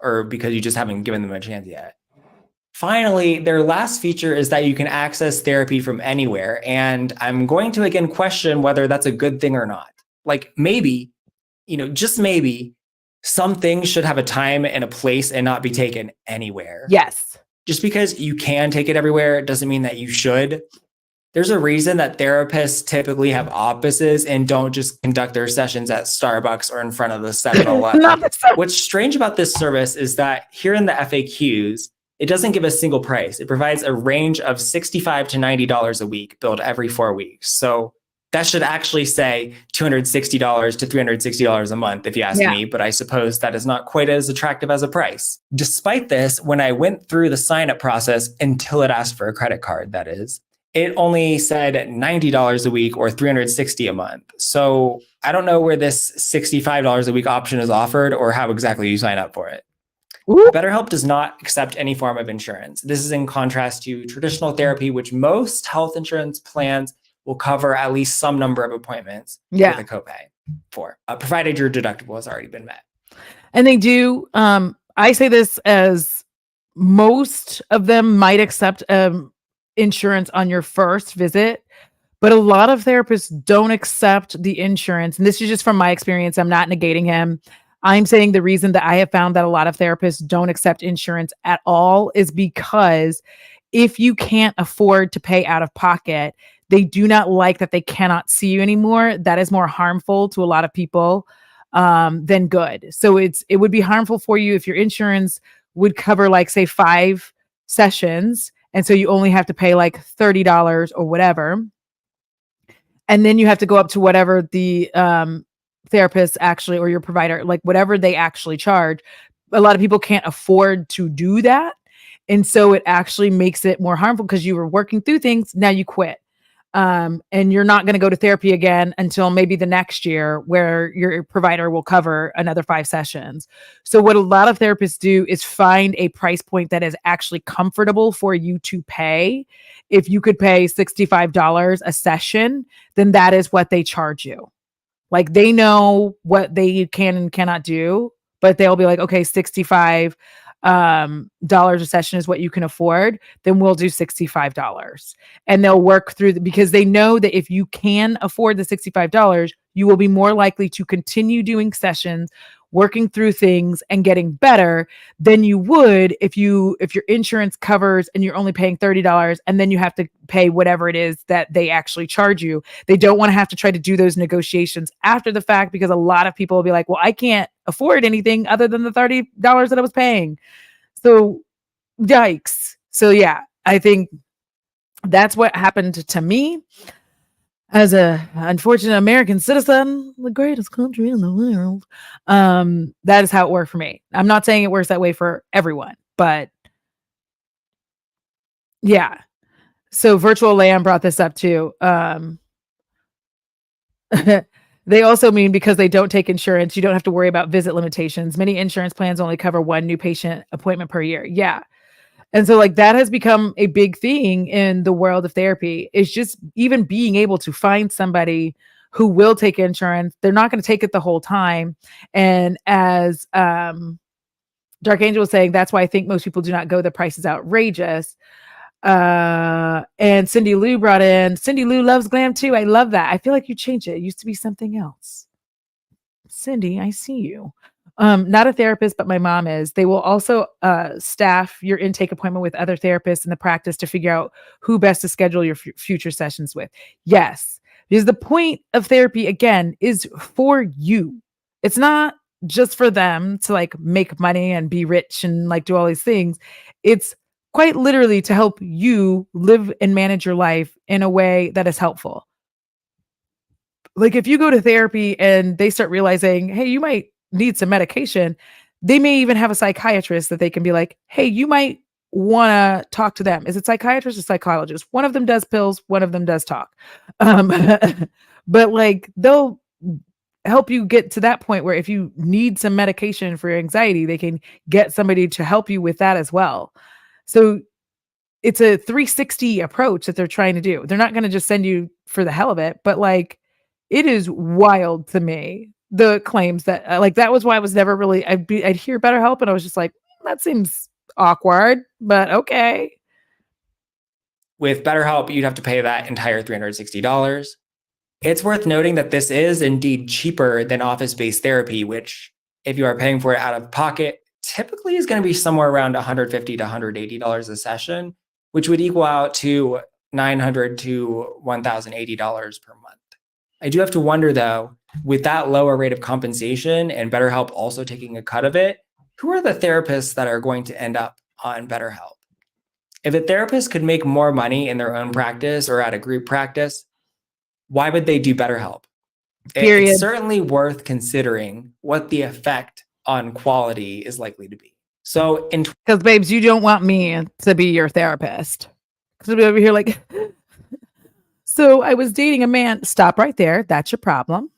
Or because you just haven't given them a chance yet. Finally, their last feature is that you can access therapy from anywhere. And I'm going to again question whether that's a good thing or not. Like maybe, just maybe some things should have a time and a place and not be taken anywhere. Yes. Just because you can take it everywhere doesn't mean that you should. There's a reason that therapists typically have offices and don't just conduct their sessions at Starbucks or in front of the 7-Eleven. What's strange about this service is that here in the FAQs, it doesn't give a single price. It provides a range of $65 to $90 a week, billed every 4 weeks. So that should actually say $260 to $360 a month, if you ask me. But I suppose that is not quite as attractive as a price. Despite this, when I went through the sign-up process, until it asked for a credit card, that is, it only said $90 a week or $360 a month. So I don't know where this $65 a week option is offered or how exactly you sign up for it. BetterHelp does not accept any form of insurance. This is in contrast to traditional therapy, which most health insurance plans will cover at least some number of appointments with a copay for, provided your deductible has already been met. And they do. I say this as most of them might accept insurance on your first visit, but a lot of therapists don't accept the insurance. And this is just from my experience. I'm not negating him. I'm saying the reason that I have found that a lot of therapists don't accept insurance at all is because if you can't afford to pay out of pocket, they do not like that they cannot see you anymore. That is more harmful to a lot of people than good. So it would be harmful for you if your insurance would cover like say 5 sessions. And so you only have to pay like $30 or whatever. And then you have to go up to whatever the therapist actually, or your provider, like whatever they actually charge. A lot of people can't afford to do that. And so it actually makes it more harmful because you were working through things. Now you quit. And you're not going to go to therapy again until maybe the next year where your provider will cover another 5 sessions. So what a lot of therapists do is find a price point that is actually comfortable for you to pay. If you could pay $65 a session, then that is what they charge you. Like they know what they can and cannot do, but they'll be like, okay, $65 a session is what you can afford, then we'll do $65. And they'll work through because they know that if you can afford the $65, you will be more likely to continue doing sessions, working through things and getting better than you would if your insurance covers and you're only paying $30 and then you have to pay whatever it is that they actually charge you. They don't want to have to try to do those negotiations after the fact because a lot of people will be like, well, I can't afford anything other than the $30 that I was paying. So yikes. So yeah, I think that's what happened to me. As a unfortunate American citizen, the greatest country in the world, that is how it worked for me. I'm not saying it works that way for everyone, but yeah. So Virtual Lamb brought this up too. They also mean because they don't take insurance, you don't have to worry about visit limitations. Many insurance plans only cover 1 new patient appointment per year. Yeah. And so like that has become a big thing in the world of therapy. It's just even being able to find somebody who will take insurance. They're not going to take it the whole time. And as Dark Angel was saying, that's why I think most people do not go. The price is outrageous. And Cindy Lou brought in, Cindy Lou loves glam too. I love that. I feel like you changed it. It used to be something else. Cindy, I see you. Not a therapist, but my mom is. They will also staff your intake appointment with other therapists in the practice to figure out who best to schedule your future sessions with. Yes, because the point of therapy, again, is for you. It's not just for them to like make money and be rich and like do all these things. It's quite literally to help you live and manage your life in a way that is helpful. Like if you go to therapy and they start realizing, hey, you might need some medication, they may even have a psychiatrist that they can be like, hey, you might want to talk to them. Is it psychiatrist or psychologist? One of them does pills, one of them does talk. But like they'll help you get to that point where if you need some medication for your anxiety, they can get somebody to help you with that as well. So it's a 360 approach that they're trying to do. They're not going to just send you for the hell of it, but like it is wild to me, the claims that like that was why I was never really I'd hear BetterHelp and I was just like, that seems awkward, but okay. With BetterHelp, you'd have to pay that entire $360. It's worth noting that this is indeed cheaper than office-based therapy, which, if you are paying for it out of pocket, typically is going to be somewhere around $150 to $180 a session, which would equal out to $900 to $1,080 per month. I do have to wonder, though, with that lower rate of compensation and BetterHelp also taking a cut of it, who are the therapists that are going to end up on BetterHelp? If a therapist could make more money in their own practice or at a group practice, why would they do BetterHelp? Period. It's certainly worth considering what the effect on quality is likely to be. So in Because, babes, you don't want me to be your therapist. Because I'll be over here like, so I was dating a man. Stop right there. That's your problem.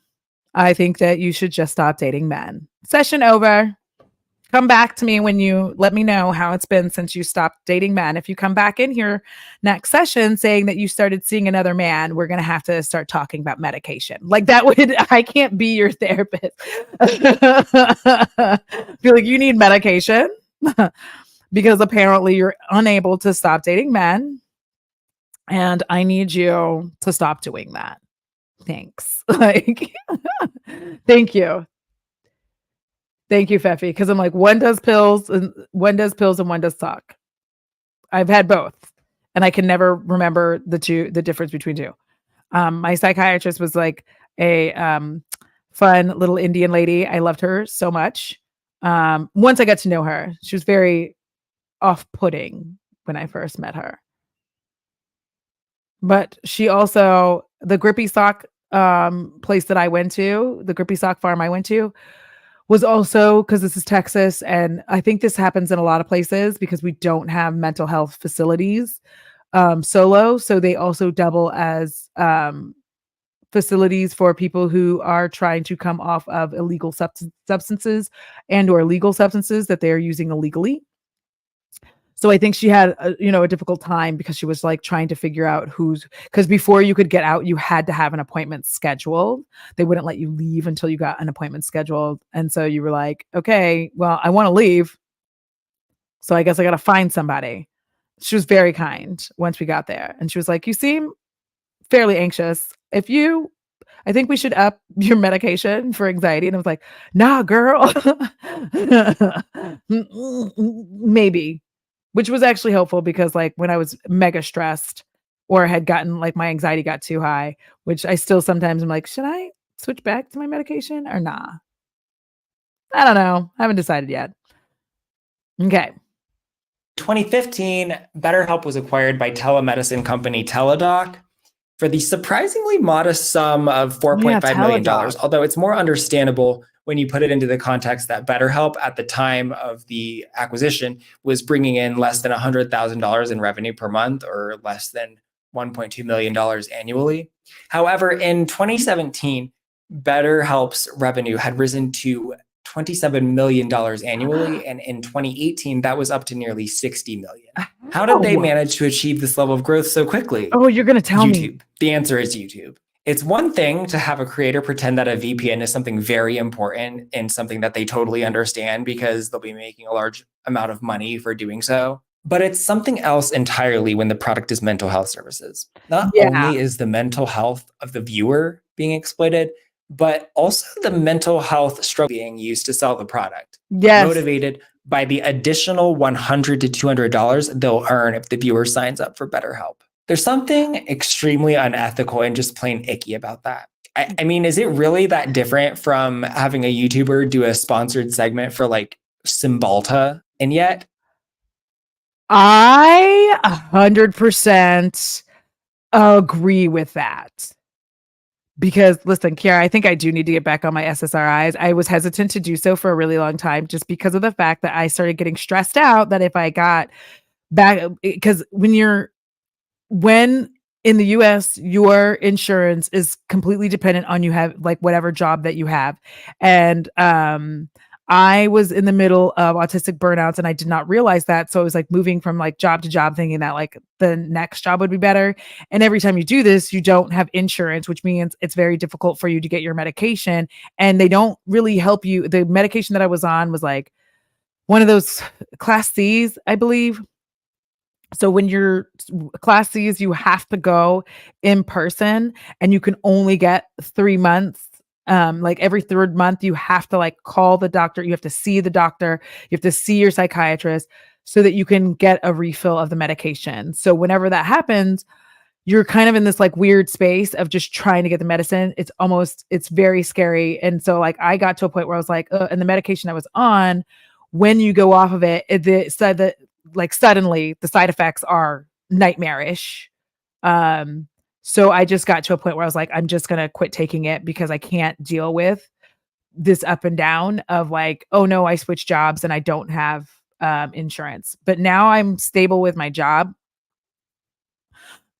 I think that you should just stop dating men. Session over. Come back to me when you let me know how it's been since you stopped dating men. If you come back in here next session saying that you started seeing another man, we're going to have to start talking about medication. Like that would, I can't be your therapist. Feel like you need medication because apparently you're unable to stop dating men. And I need you to stop doing that. Thanks. Like, thank you. Thank you, Feffy. Because I'm like, one does pills and one does talk. I've had both, and I can never remember the difference between two. My psychiatrist was like a fun little Indian lady. I loved her so much. Once I got to know her, she was very off-putting when I first met her. But she also, the Grippy Sock place that I went to, the Grippy Sock farm I went to, was also, because this is Texas, and I think this happens in a lot of places because we don't have mental health facilities solo. So they also double as facilities for people who are trying to come off of illegal substances and or legal substances that they're using illegally. So I think she had a difficult time because she was like trying to figure out because before you could get out, you had to have an appointment scheduled. They wouldn't let you leave until you got an appointment scheduled. And so you were like, okay, well, I want to leave. So I guess I got to find somebody. She was very kind once we got there. And she was like, you seem fairly anxious. I think we should up your medication for anxiety. And I was like, nah, girl. Maybe. Which was actually helpful because like when I was mega stressed or had gotten like my anxiety got too high, which I still sometimes I'm like, should I switch back to my medication or nah? I don't know. I haven't decided yet. Okay. 2015, BetterHelp was acquired by telemedicine company Teladoc for the surprisingly modest sum of $4.5 million, although it's more understandable when you put it into the context that BetterHelp at the time of the acquisition was bringing in less than $100,000 in revenue per month or less than $1.2 million annually. However, in 2017, BetterHelp's revenue had risen to $27 million annually. And in 2018, that was up to nearly $60 million. How did they manage to achieve this level of growth so quickly? Oh, you're going to tell me. YouTube. The answer is YouTube. It's one thing to have a creator pretend that a VPN is something very important and something that they totally understand because they'll be making a large amount of money for doing so. But it's something else entirely when the product is mental health services. Not only is the mental health of the viewer being exploited, but also the mental health struggle being used to sell the product. Yes. Motivated by the additional $100 to $200 they'll earn if the viewer signs up for BetterHelp. There's something extremely unethical and just plain icky about that. I mean, is it really that different from having a YouTuber do a sponsored segment for like Cymbalta? And yet, I 100% agree with that. Because listen, Kiara, I think I do need to get back on my SSRIs. I was hesitant to do so for a really long time just because of the fact that I started getting stressed out that if I got back, because when in the US, your insurance is completely dependent on you have like whatever job that you have. And I was in the middle of autistic burnouts and I did not realize that. So it was like moving from like job to job thinking that like the next job would be better. And every time you do this, you don't have insurance, which means it's very difficult for you to get your medication and they don't really help you. The medication that I was on was like one of those class C's, I believe. So when you're class C's, you have to go in person and you can only get 3 months. Like every 3rd month, you have to like call the doctor. You have to see the doctor. You have to see your psychiatrist so that you can get a refill of the medication. So whenever that happens, you're kind of in this like weird space of just trying to get the medicine. It's very scary. And so like I got to a point where I was like, and the medication I was on, when you go off of it, it said that like suddenly the side effects are nightmarish. So I just got to a point where I was like, I'm just gonna quit taking it because I can't deal with this up and down of like, oh no, I switched jobs and I don't have insurance. But now I'm stable with my job.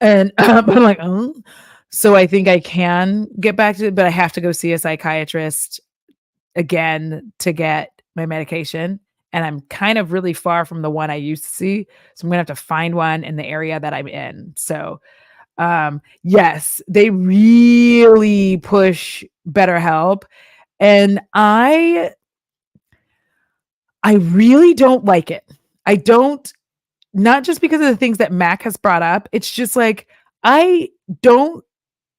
And I'm like, oh. So I think I can get back to it, but I have to go see a psychiatrist again to get my medication. And I'm kind of really far from the one I used to see. So I'm gonna have to find one in the area that I'm in. So yes, they really push BetterHelp. And I really don't like it. I don't, not just because of the things that Mac has brought up. It's just like, I don't,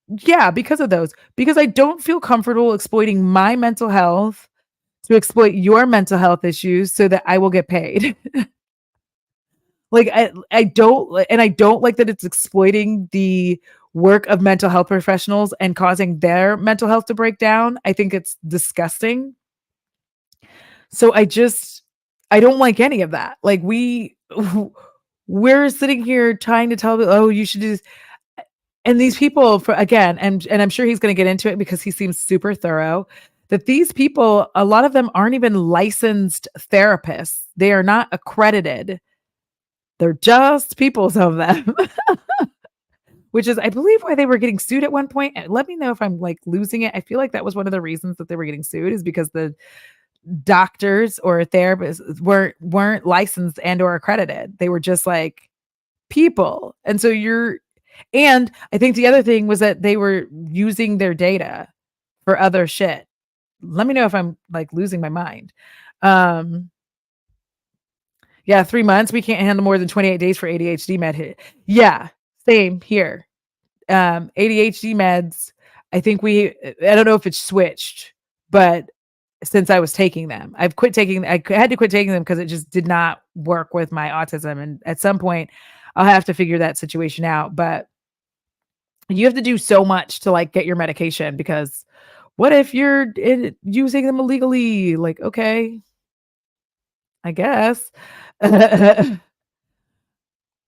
yeah, because of those, because I don't feel comfortable exploiting my mental health to exploit your mental health issues so that I will get paid. Like I don't, and I don't like that it's exploiting the work of mental health professionals and causing their mental health to break down. I think it's disgusting. So I don't like any of that. Like we're sitting here trying to tell people, oh, you should do this. And these people for again, and I'm sure he's going to get into it because he seems super thorough, that these people, a lot of them aren't even licensed therapists. They are not accredited. They're just people, some of them. Which is, I believe, why they were getting sued at one point. Let me know if I'm like losing it. I feel like that was one of the reasons that they were getting sued is because the doctors or therapists weren't licensed and or accredited. They were just like people. And so and I think the other thing was that they were using their data for other shit. Let me know if I'm like losing my mind. Yeah, 3 months. We can't handle more than 28 days for ADHD med hit. Yeah, same here. ADHD meds, I think I don't know if it's switched, but since I was taking them, I had to quit taking them because it just did not work with my autism. And at some point I'll have to figure that situation out. But you have to do so much to like get your medication because what if you're using them illegally? Like, okay, I guess.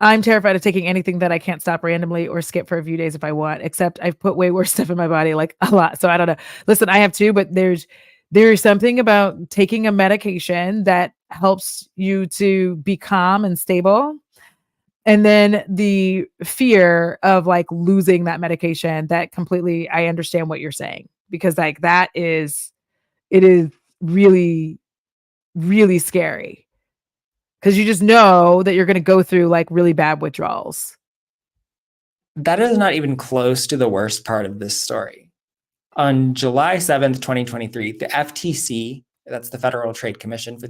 I'm terrified of taking anything that I can't stop randomly or skip for a few days if I want, except I've put way worse stuff in my body, like a lot. So I don't know. Listen, I have too, but there's something about taking a medication that helps you to be calm and stable. And then the fear of like losing that medication that completely, I understand what you're saying because like it is really, really scary. Because you just know that you're going to go through like really bad withdrawals. That is not even close to the worst part of this story. On July 7th, 2023, the FTC, that's the Federal Trade Commission for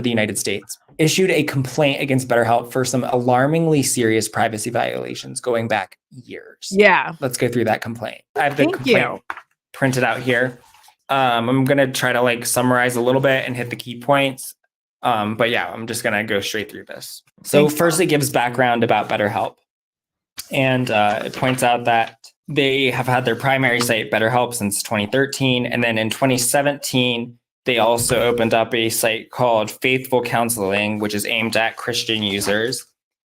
the United States, issued a complaint against BetterHelp for some alarmingly serious privacy violations going back years. Yeah. Let's go through that complaint. I have the complaint printed out here. I'm going to try to like summarize a little bit and hit the key points. But yeah, I'm just going to go straight through this. So first, it gives background about BetterHelp. And it points out that they have had their primary site, BetterHelp, since 2013. And then in 2017, they also opened up a site called Faithful Counseling, which is aimed at Christian users.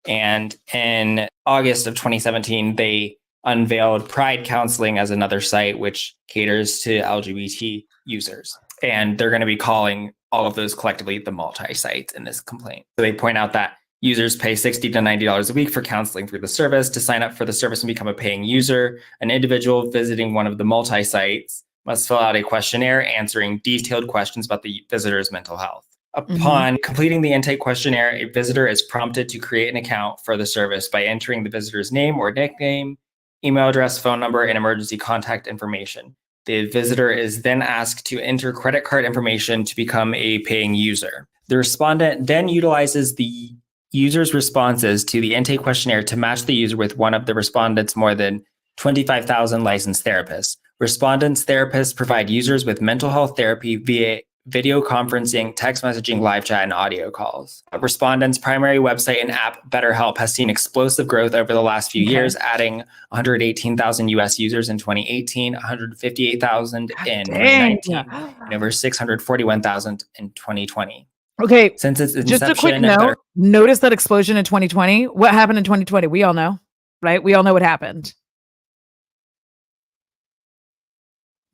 And in August of 2017, they unveiled Pride Counseling as another site, which caters to LGBT users. And they're going to be calling all of those collectively the multi-sites in this complaint. So they point out that users pay $60 to $90 a week for counseling through the service. To sign up for the service and become a paying user, an individual visiting one of the multi-sites must fill out a questionnaire answering detailed questions about the visitor's mental health. Upon completing the intake questionnaire, a visitor is prompted to create an account for the service by entering the visitor's name or nickname, email address, phone number, and emergency contact information. The visitor is then asked to enter credit card information to become a paying user. The respondent then utilizes the user's responses to the intake questionnaire to match the user with one of the respondent's more than 25,000 licensed therapists. Respondents' therapists provide users with mental health therapy via video conferencing, text messaging, live chat, and audio calls. Respondents' primary website and app, BetterHelp, has seen explosive growth over the last few years, adding 118,000 US users in 2018, 158,000 in 2019, and over 641,000 in 2020. Okay, since its inception, just a quick note. Notice that explosion in 2020. What happened in 2020? We all know, right? We all know what happened.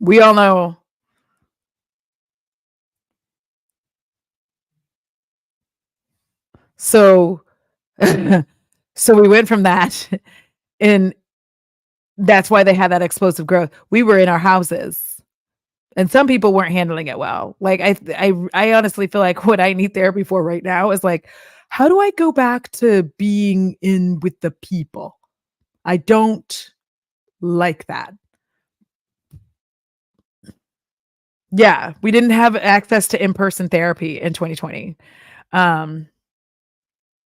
We all know. So, so we went from that, and that's why they had that explosive growth. We were in our houses, and some people weren't handling it well. Like I honestly feel like what I need therapy for right now is like, how do I go back to being in with the people? I don't like that. Yeah, we didn't have access to in-person therapy in 2020.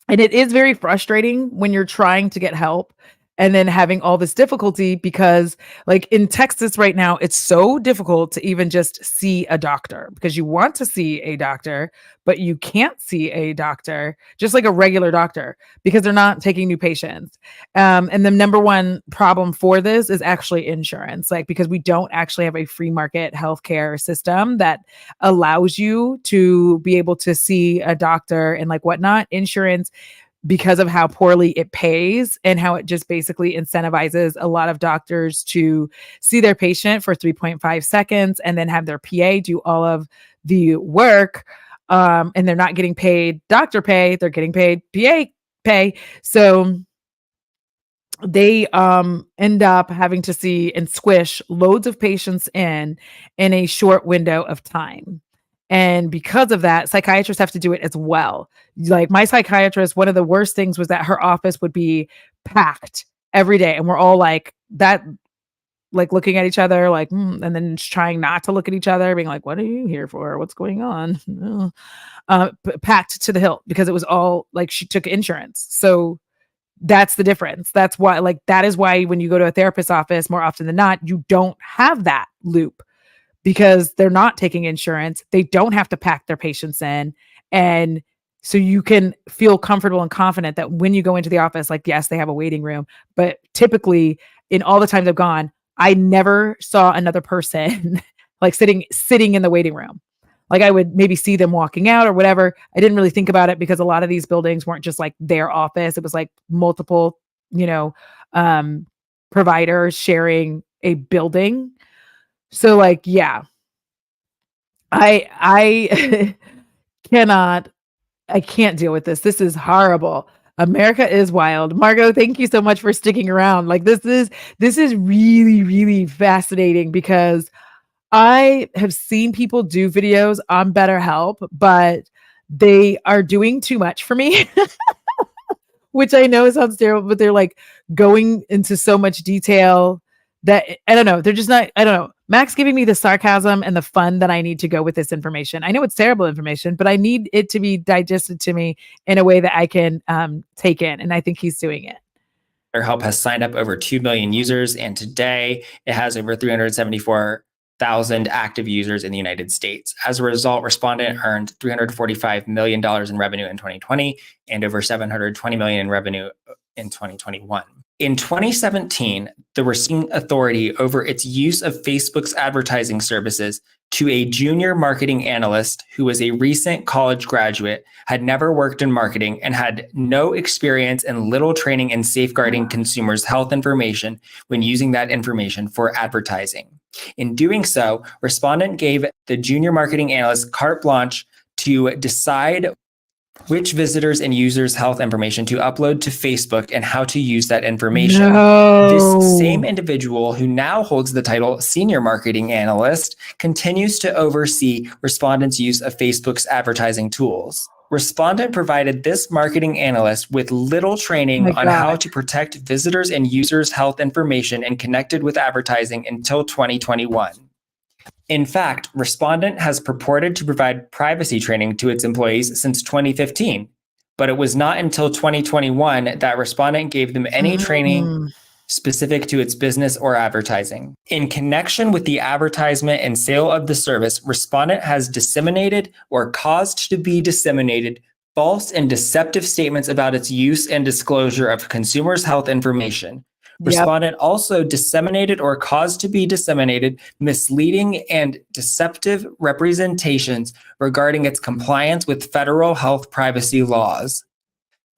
And it is very frustrating when you're trying to get help and then having all this difficulty because, like, in Texas right now, it's so difficult to even just see a doctor because you want to see a doctor, but you can't see a doctor, just like a regular doctor, because they're not taking new patients. And the number one problem for this is actually insurance, like, because we don't actually have a free market healthcare system that allows you to be able to see a doctor and like whatnot. Insurance, because of how poorly it pays and how it just basically incentivizes a lot of doctors to see their patient for 3.5 seconds and then have their PA do all of the work. And they're not getting paid doctor pay, they're getting paid PA pay. So they end up having to see and squish loads of patients in a short window of time. And because of that, psychiatrists have to do it as well. Like my psychiatrist, one of the worst things was that her office would be packed every day. And we're all like that, like looking at each other, like, and then just trying not to look at each other, being like, what are you here for? What's going on? Packed to the hilt because it was all like she took insurance. So that's the difference. That's why, like, that is why when you go to a therapist's office, more often than not, you don't have that loop. Because they're not taking insurance, they don't have to pack their patients in. And so you can feel comfortable and confident that when you go into the office, like, yes, they have a waiting room, but typically in all the times I've gone, I never saw another person like sitting in the waiting room. Like I would maybe see them walking out or whatever. I didn't really think about it because a lot of these buildings weren't just like their office. It was like multiple, providers sharing a building. So like, yeah, I I can't deal with this. This is horrible. America is wild. Margot, thank you so much for sticking around. Like this is really, really fascinating because I have seen people do videos on BetterHelp, but they are doing too much for me. Which I know sounds terrible, but they're like going into so much detail that I don't know. They're just not, I don't know. Mac's giving me the sarcasm and the fun that I need to go with this information. I know it's terrible information, but I need it to be digested to me in a way that I can take in. And I think he's doing it. BetterHelp has signed up over 2 million users, and today it has over 374,000 active users in the United States. As a result, Respondent earned $345 million in revenue in 2020 and over $720 million in revenue in 2021. In 2017, the Receiving Authority over its use of Facebook's advertising services to a junior marketing analyst who was a recent college graduate, had never worked in marketing, and had no experience and little training in safeguarding consumers' health information when using that information for advertising. In doing so, Respondent gave the junior marketing analyst carte blanche to decide which visitors and users' health information to upload to Facebook and how to use that information. No. This same individual, who now holds the title Senior Marketing Analyst, continues to oversee Respondent's use of Facebook's advertising tools. Respondent provided this marketing analyst with little training on how to protect visitors and users' health information and connected with advertising until 2021. In fact, Respondent has purported to provide privacy training to its employees since 2015, but it was not until 2021 that Respondent gave them any training specific to its business or advertising. In connection with the advertisement and sale of the service, Respondent has disseminated or caused to be disseminated false and deceptive statements about its use and disclosure of consumers' health information. Respondent also disseminated or caused to be disseminated misleading and deceptive representations regarding its compliance with federal health privacy laws.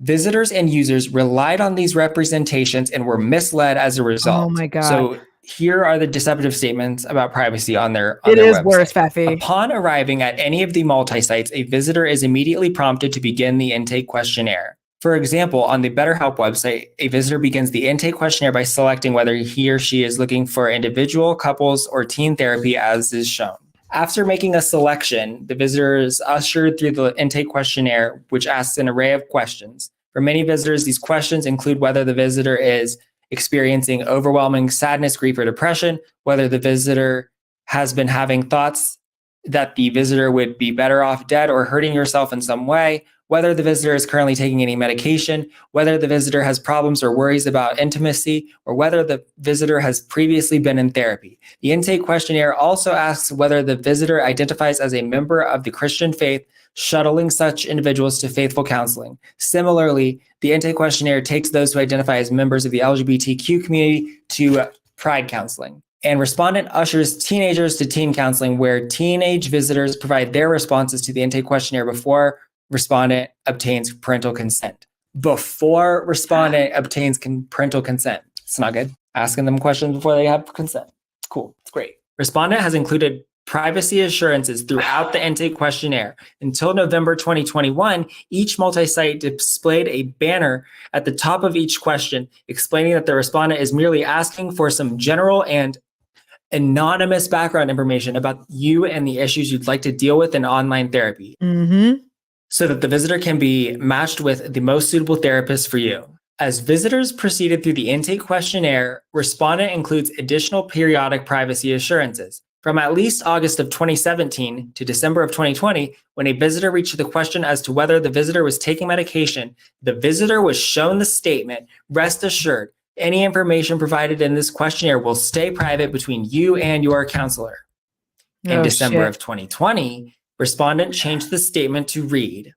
Visitors and users relied on these representations and were misled as a result. Oh my God. So here are the deceptive statements about privacy on their It is website. worse, Feffy. Upon arriving at any of the multi-sites, a visitor is immediately prompted to begin the intake questionnaire. For example, on the BetterHelp website, a visitor begins the intake questionnaire by selecting whether he or she is looking for individual, couples, or teen therapy as is shown. After making a selection, the visitor is ushered through the intake questionnaire, which asks an array of questions. For many visitors, these questions include whether the visitor is experiencing overwhelming sadness, grief, or depression, whether the visitor has been having thoughts that the visitor would be better off dead or hurting yourself in some way, whether the visitor is currently taking any medication, whether the visitor has problems or worries about intimacy, or whether the visitor has previously been in therapy. The intake questionnaire also asks whether the visitor identifies as a member of the Christian faith, shuttling such individuals to faithful counseling. Similarly, the intake questionnaire takes those who identify as members of the LGBTQ community to Pride counseling. And Respondent ushers teenagers to teen counseling, where teenage visitors provide their responses to the intake questionnaire before Respondent obtains parental consent. Before Respondent obtains parental consent. It's not good. Asking them questions before they have consent. It's cool. It's great. Respondent has included privacy assurances throughout the intake questionnaire. Until November 2021, each multi-site displayed a banner at the top of each question explaining that the respondent is merely asking for some general and anonymous background information about you and the issues you'd like to deal with in online therapy. So that the visitor can be matched with the most suitable therapist for you. As visitors proceeded through the intake questionnaire, Respondent includes additional periodic privacy assurances. From at least August of 2017 to December of 2020, when a visitor reached the question as to whether the visitor was taking medication, the visitor was shown the statement, "Rest assured, any information provided in this questionnaire will stay private between you and your counselor." In December of 2020, Respondent changed the statement to read,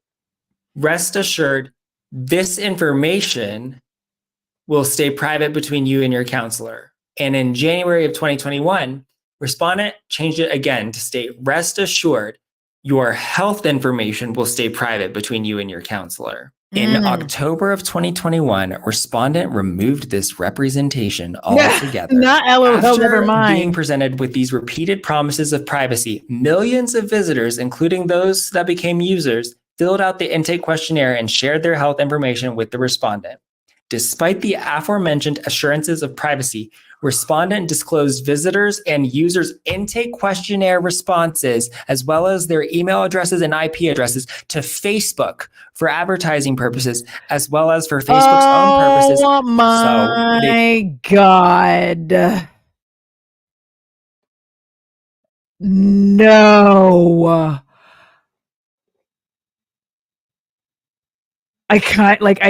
"Rest assured, this information will stay private between you and your counselor." And in January of 2021, Respondent changed it again to state, "Rest assured, your health information will stay private between you and your counselor." In October of 2021, Respondent removed this representation altogether. Not LOL, After never mind. being presented with these repeated promises of privacy, millions of visitors, including those that became users, filled out the intake questionnaire and shared their health information with the respondent. Despite the aforementioned assurances of privacy, Respondent disclosed visitors and users' intake questionnaire responses, as well as their email addresses and IP addresses, to Facebook for advertising purposes, as well as for Facebook's own purposes. Oh my God. No. I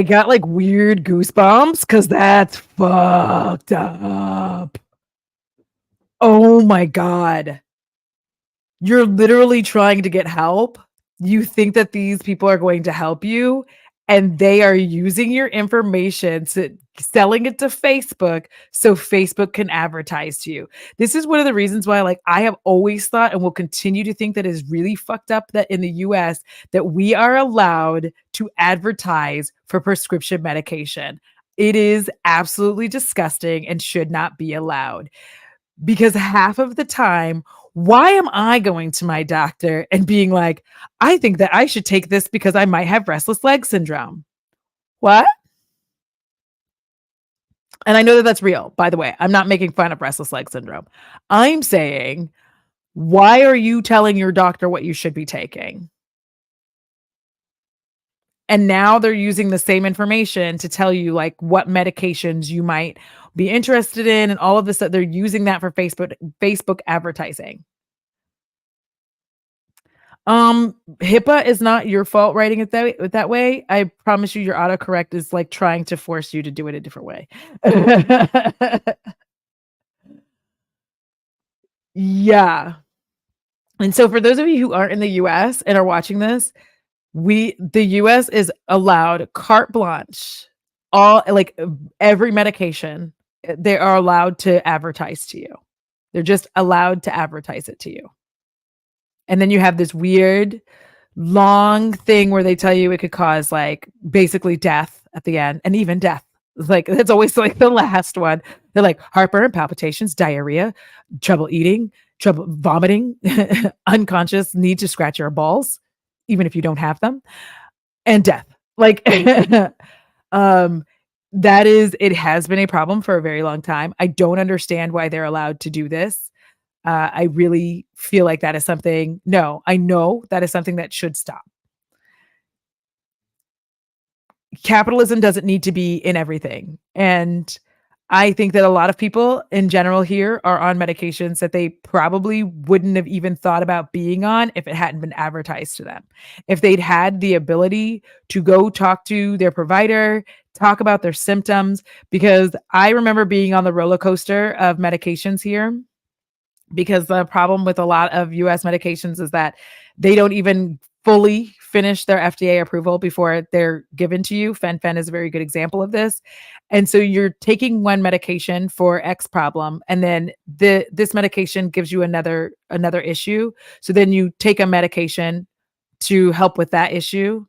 got like weird goosebumps because that's fucked up. Oh my God. You're literally trying to get help. You think that these people are going to help you, and they are using your information, selling it to Facebook so Facebook can advertise to you. This is one of the reasons why, like, I have always thought and will continue to think that is really fucked up that in the US that we are allowed to advertise for prescription medication. It is absolutely disgusting and should not be allowed. Because half of the time, why am I going to my doctor and being like, I think that I should take this because I might have restless leg syndrome? What? And I know that that's real, by the way. I'm not making fun of restless leg syndrome. I'm saying, why are you telling your doctor what you should be taking? And now they're using the same information to tell you like what medications you might be interested in and all of this, that they're using that for Facebook advertising. HIPAA is not your fault writing it that way. I promise you your autocorrect is like trying to force you to do it a different way. Yeah. And so for those of you who aren't in the US and are watching this, the US is allowed carte blanche, all like every medication, they are allowed to advertise to you. They're just allowed to advertise it to you. And then you have this weird long thing where they tell you it could cause like basically death at the end, and even death. Like it's always like the last one. They're like heartburn, palpitations, diarrhea, trouble eating, trouble vomiting, unconscious, need to scratch your balls, even if you don't have them, and death. Like that is, it has been a problem for a very long time. I don't understand why they're allowed to do this. I really feel like that is something, no, I know that is something that should stop. Capitalism doesn't need to be in everything. And I think that a lot of people in general here are on medications that they probably wouldn't have even thought about being on if it hadn't been advertised to them. If they'd had the ability to go talk to their provider, talk about their symptoms, because I remember being on the roller coaster of medications here, because the problem with a lot of US medications is that they don't even fully finish their FDA approval before they're given to you. Fen-phen is a very good example of this. And so you're taking one medication for X problem, and then this medication gives you another issue. So then you take a medication to help with that issue.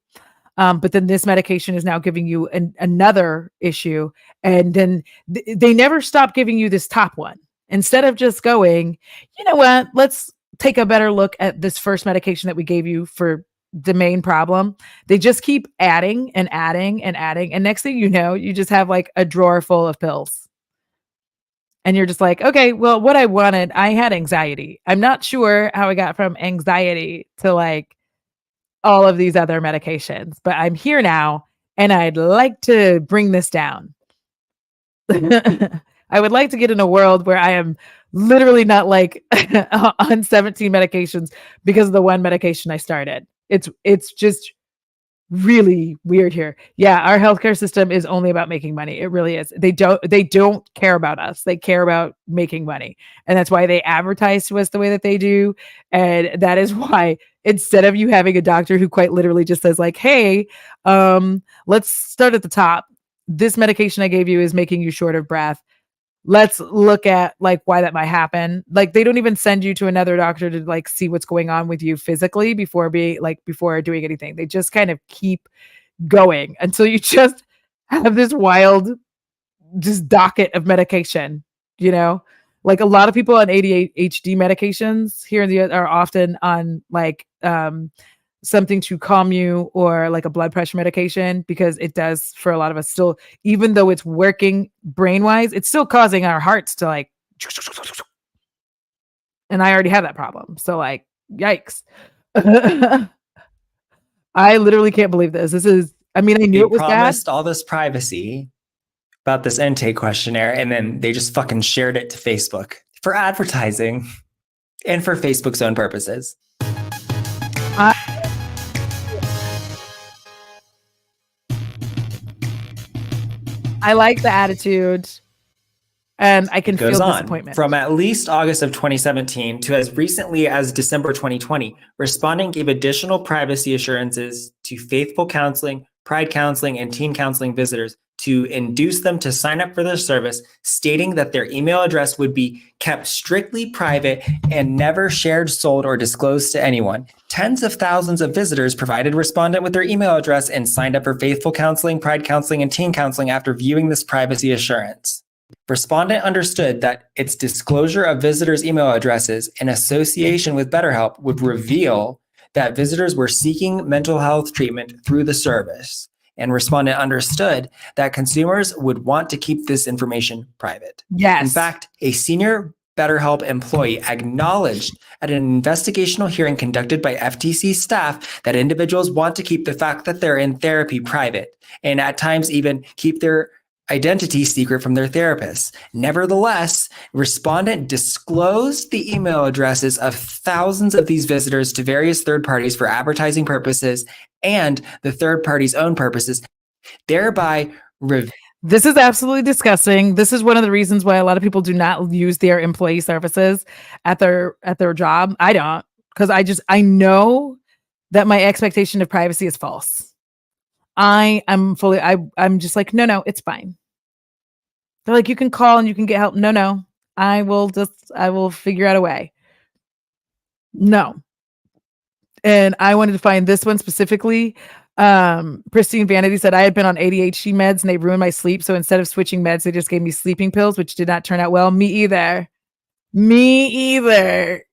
But then this medication is now giving you another issue. And then they never stop giving you this top one. Instead of just going, you know what, let's take a better look at this first medication that we gave you for the main problem. They just keep adding and adding and adding. And next thing you know, you just have like a drawer full of pills. And you're just like, okay, well, what I wanted, I had anxiety. I'm not sure how I got from anxiety to like all of these other medications, but I'm here now and I'd like to bring this down. I would like to get in a world where I am literally not like on 17 medications because of the one medication I started. It's just really weird here. Yeah, our healthcare system is only about making money. It really is. They don't care about us. They care about making money. And that's why they advertise to us the way that they do. And that is why instead of you having a doctor who quite literally just says like, "Hey, let's start at the top. This medication I gave you is making you short of breath. Let's look at like why that might happen." Like they don't even send you to another doctor to like see what's going on with you physically before doing anything. They just kind of keep going until you just have this wild just docket of medication, you know? Like a lot of people on ADHD medications here in the US are often on like something to calm you or like a blood pressure medication, because it does for a lot of us still, even though it's working brain wise, it's still causing our hearts to like, and I already have that problem. So like, yikes. I literally can't believe this. This is, I mean, I knew They it was bad. promised all this privacy about this intake questionnaire, and then they just fucking shared it to Facebook for advertising and for Facebook's own purposes. I like the attitude, and I can feel disappointment. From at least August of 2017 to as recently as December 2020, Respondent gave additional privacy assurances to Faithful Counseling, Pride Counseling, and Teen Counseling visitors to induce them to sign up for their service, stating that their email address would be kept strictly private and never shared, sold, or disclosed to anyone. Tens of thousands of visitors provided Respondent with their email address and signed up for Faithful Counseling, Pride Counseling, and Teen Counseling after viewing this privacy assurance. Respondent understood that its disclosure of visitors' email addresses in association with BetterHelp would reveal that visitors were seeking mental health treatment through the service. And Respondent understood that consumers would want to keep this information private. Yes. In fact, a senior BetterHelp employee acknowledged at an investigational hearing conducted by FTC staff that individuals want to keep the fact that they're in therapy private, and at times even keep their identity secret from their therapist. Nevertheless, respondent disclosed the email addresses of thousands of these visitors to various third parties for advertising purposes and the third party's own purposes, thereby this is absolutely disgusting. This is one of the reasons why a lot of people do not use their employee services at their job. I don't, because I know that my expectation of privacy is false. I'm just like, no, it's fine. They're like, you can call and you can get help. No, I will figure out a way. No. And I wanted to find this one specifically. Pristine Vanity said I had been on ADHD meds and they ruined my sleep. So instead of switching meds, they just gave me sleeping pills, which did not turn out well. Me either.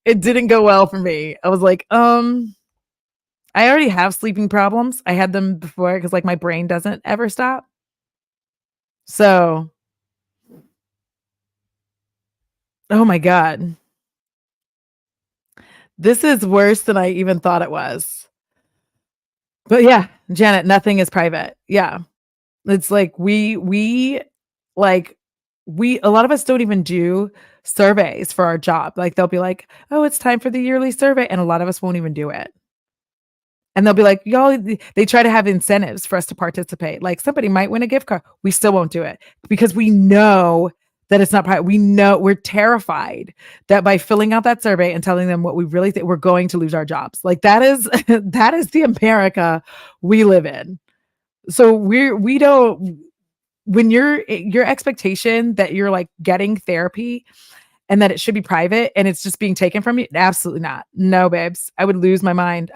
It didn't go well for me. I was like, I already have sleeping problems. I had them before because like my brain doesn't ever stop. So, oh my God. This is worse than I even thought it was. But yeah, Janet, nothing is private. Yeah. It's like a lot of us don't even do surveys for our job. Like they'll be like, oh, it's time for the yearly survey. And a lot of us won't even do it. And they'll be like, y'all, they try to have incentives for us to participate. Like somebody might win a gift card. We still won't do it because we know that it's not private. We know we're terrified that by filling out that survey and telling them what we really think, we're going to lose our jobs. Like that is the America we live in. So we don't, when your expectation that you're like getting therapy and that it should be private and it's just being taken from you, absolutely not. No, babes, I would lose my mind.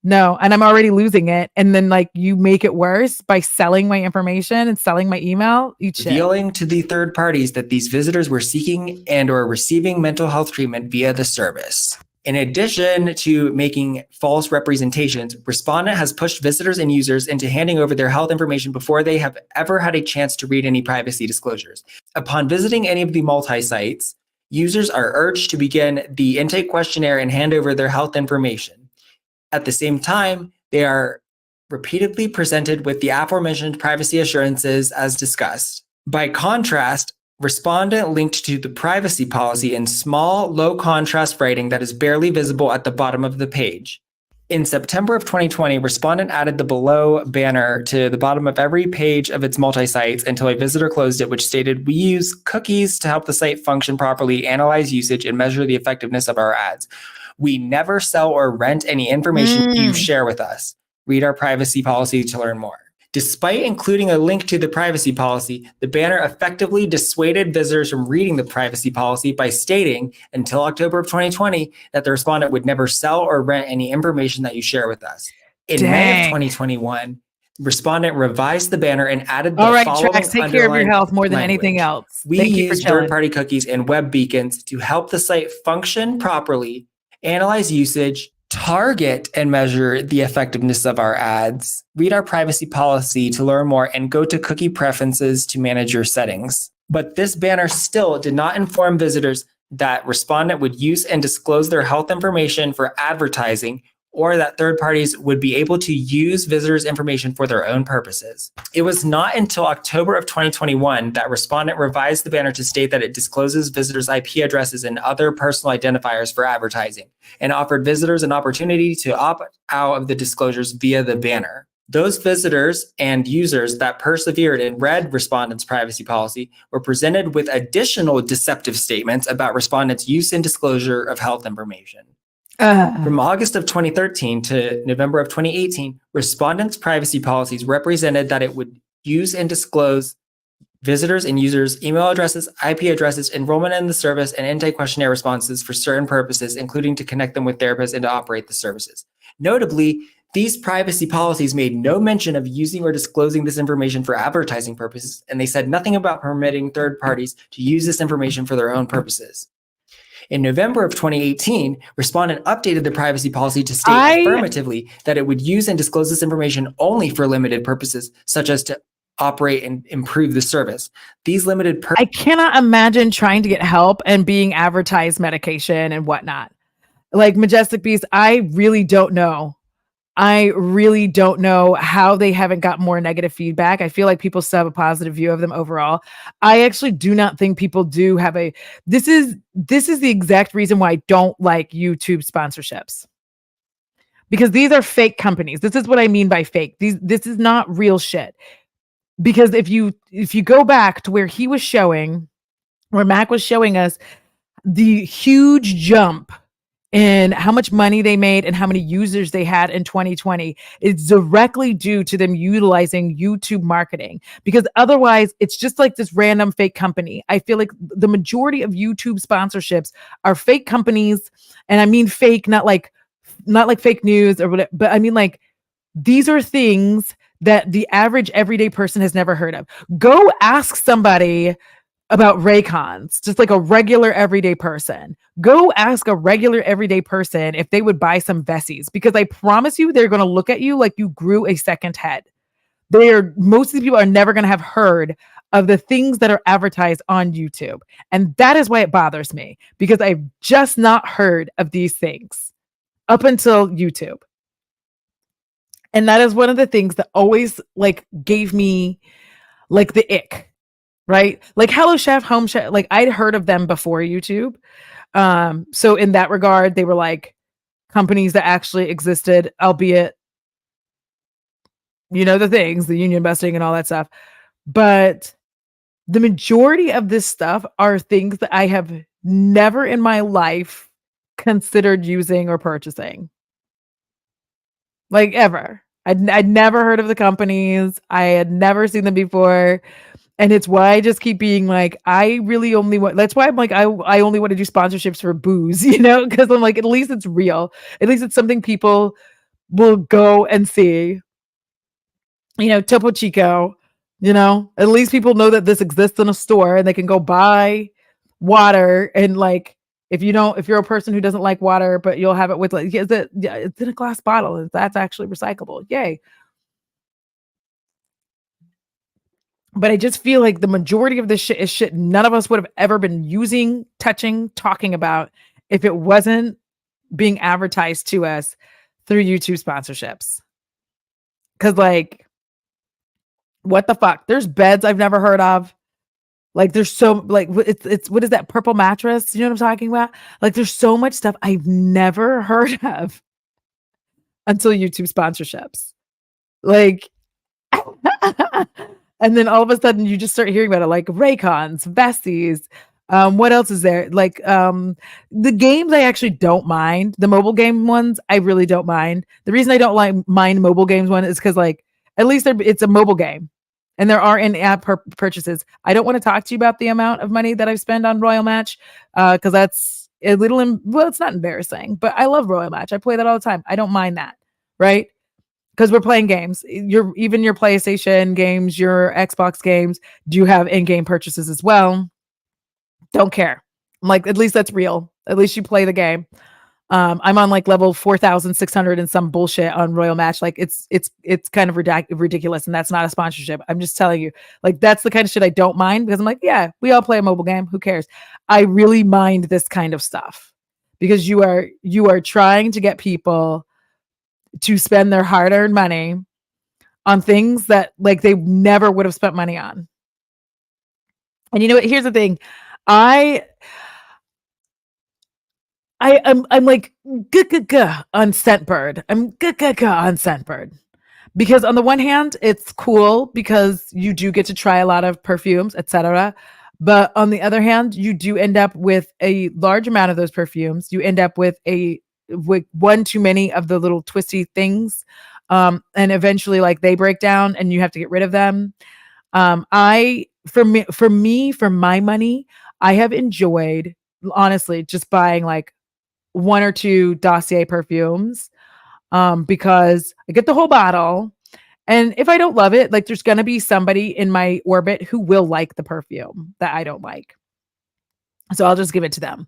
No, and I'm already losing it. And then like you make it worse by selling my information and selling my email. Revealing to the third parties that these visitors were seeking and or receiving mental health treatment via the service. In addition to making false representations, respondent has pushed visitors and users into handing over their health information before they have ever had a chance to read any privacy disclosures. Upon visiting any of the multi-sites, users are urged to begin the intake questionnaire and hand over their health information. At the same time, they are repeatedly presented with the aforementioned privacy assurances as discussed. By contrast, respondent linked to the privacy policy in small, low contrast writing that is barely visible at the bottom of the page. In September of 2020, respondent added the below banner to the bottom of every page of its multi-sites until a visitor closed it, which stated, "We use cookies to help the site function properly, analyze usage, and measure the effectiveness of our ads. We never sell or rent any information you share with us. Read our privacy policy to learn more." Despite including a link to the privacy policy, the banner effectively dissuaded visitors from reading the privacy policy by stating until October of 2020 that the respondent would never sell or rent any information that you share with us. In May of 2021, respondent revised the banner and added the following Trax, take care of your health more than anything else. We use third-party cookies and web beacons to help the site function properly, analyze usage, target and measure the effectiveness of our ads, read our privacy policy to learn more, and go to cookie preferences to manage your settings. But this banner still did not inform visitors that respondent would use and disclose their health information for advertising, or that third parties would be able to use visitors' information for their own purposes. It was not until October of 2021 that respondent revised the banner to state that it discloses visitors' IP addresses and other personal identifiers for advertising, and offered visitors an opportunity to opt out of the disclosures via the banner. Those visitors and users that persevered and read respondent's privacy policy were presented with additional deceptive statements about respondent's use and disclosure of health information. From August of 2013 to November of 2018, respondents' privacy policies represented that it would use and disclose visitors and users' email addresses, IP addresses, enrollment in the service, and intake questionnaire responses for certain purposes, including to connect them with therapists and to operate the services. Notably, these privacy policies made no mention of using or disclosing this information for advertising purposes, and they said nothing about permitting third parties to use this information for their own purposes. In November of 2018, respondent updated the privacy policy to state affirmatively that it would use and disclose this information only for limited purposes, such as to operate and improve the service. These limited I cannot imagine trying to get help and being advertised medication and whatnot. Like Majestic Beast, I really don't know I really don't know how they haven't got more negative feedback. I feel like people still have a positive view of them overall. I actually do not think people do have a this is the exact reason why I don't like YouTube sponsorships. Because these are fake companies. This is what I mean by fake. This is not real shit. Because if you go back to where he was showing, where Mac was showing us the huge jump in how much money they made and how many users they had in 2020, it's directly due to them utilizing YouTube marketing, because otherwise it's just like this random fake company. I feel like the majority of YouTube sponsorships are fake companies, and I mean fake, not like fake news or whatever, but I mean like these are things that the average everyday person has never heard of. Go ask somebody about Raycons, just like a regular everyday person. Go ask a regular everyday person if they would buy some Vessies, because I promise you they're going to look at you like you grew a second head. Most of the people are never going to have heard of the things that are advertised on YouTube. And that is why it bothers me, because I've just not heard of these things up until YouTube. And that is one of the things that always like gave me like the ick, right? Like Hello Chef, Home Chef, like I'd heard of them before YouTube. So in that regard, they were like companies that actually existed, albeit, the things, the union busting and all that stuff. But the majority of this stuff are things that I have never in my life considered using or purchasing. Like ever. I'd never heard of the companies. I had never seen them before. And it's why I just keep being like, I really only want, that's why I'm like, I only want to do sponsorships for booze, because I'm like, at least it's real. At least it's something people will go and see. Topo Chico, at least people know that this exists in a store and they can go buy water. And like, if you're a person who doesn't like water, but you'll have it with like, it's in a glass bottle and that's actually recyclable. Yay. But I just feel like the majority of this shit is shit none of us would have ever been using, touching, talking about if it wasn't being advertised to us through YouTube sponsorships. Cause like, what the fuck? There's beds I've never heard of. Like there's so like it's what is that purple mattress? You know what I'm talking about? Like there's so much stuff I've never heard of until YouTube sponsorships. Like and then all of a sudden you just start hearing about it, like Raycons, Vessies. What else is there? Like the games I actually don't mind. The mobile game ones I really don't mind. The reason I don't mind mobile games one is because like at least it's a mobile game. And there are in-app purchases. I don't want to talk to you about the amount of money that I've spent on Royal Match because that's a little, it's not embarrassing, but I love Royal Match. I play that all the time. I don't mind that, right? Because we're playing games. Even your PlayStation games, your Xbox games do have in-game purchases as well. Don't care. I'm like, at least that's real. At least you play the game. I'm on like level 4,600 and some bullshit on Royal Match. Like it's kind of ridiculous, and that's not a sponsorship. I'm just telling you, like that's the kind of shit I don't mind, because I'm like, yeah, we all play a mobile game. Who cares? I really mind this kind of stuff because you are trying to get people to spend their hard-earned money on things that like they never would have spent money on. And you know what? Here's the thing. I'm like on Scentbird. I'm on Scentbird. Because on the one hand, it's cool because you do get to try a lot of perfumes, etc. But on the other hand, you do end up with a large amount of those perfumes. You end up with one too many of the little twisty things. And eventually like they break down and you have to get rid of them. For my money, I have enjoyed honestly just buying like one or two Dossier perfumes because I get the whole bottle. And if I don't love it, like there's going to be somebody in my orbit who will like the perfume that I don't like. So I'll just give it to them.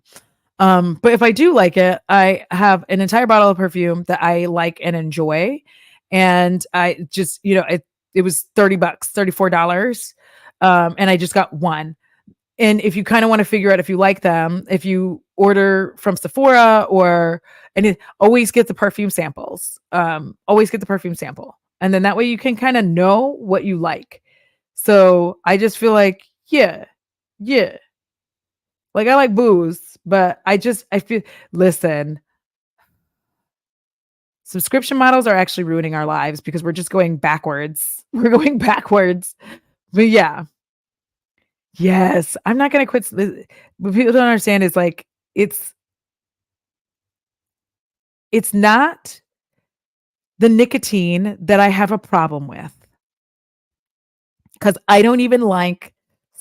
But if I do like it, I have an entire bottle of perfume that I like and enjoy. And I just, it was $30, $34. And I just got one. And if you kind of want to figure out if you like them, if you order from Sephora always get the perfume samples. Always get the perfume sample. And then that way you can kind of know what you like. So I just feel like, yeah. Like I like booze, but I feel, listen, subscription models are actually ruining our lives because we're just going backwards. We're going backwards. But yeah. Yes, I'm not gonna quit. What people don't understand is like it's not the nicotine that I have a problem with because I don't even like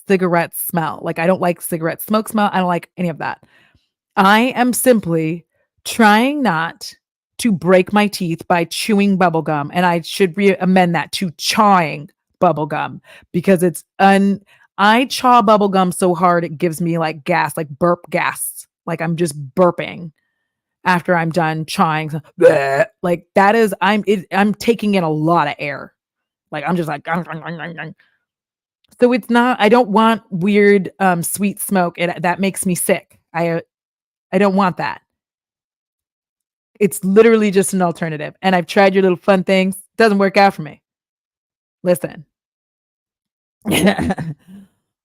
cigarette smell. Like I don't like cigarette smoke smell. I don't like any of that. I am simply trying not to break my teeth by chewing bubble gum, and I should amend that to chawing bubble gum because I chaw bubble gum so hard it gives me like gas, like burp gas. Like I'm just burping after I'm done chawing. So, like that is I'm taking in a lot of air. Like I'm just like so it's not I don't want weird sweet smoke. That makes me sick. I don't want that. It's literally just an alternative. And I've tried your little fun things. Doesn't work out for me. Listen.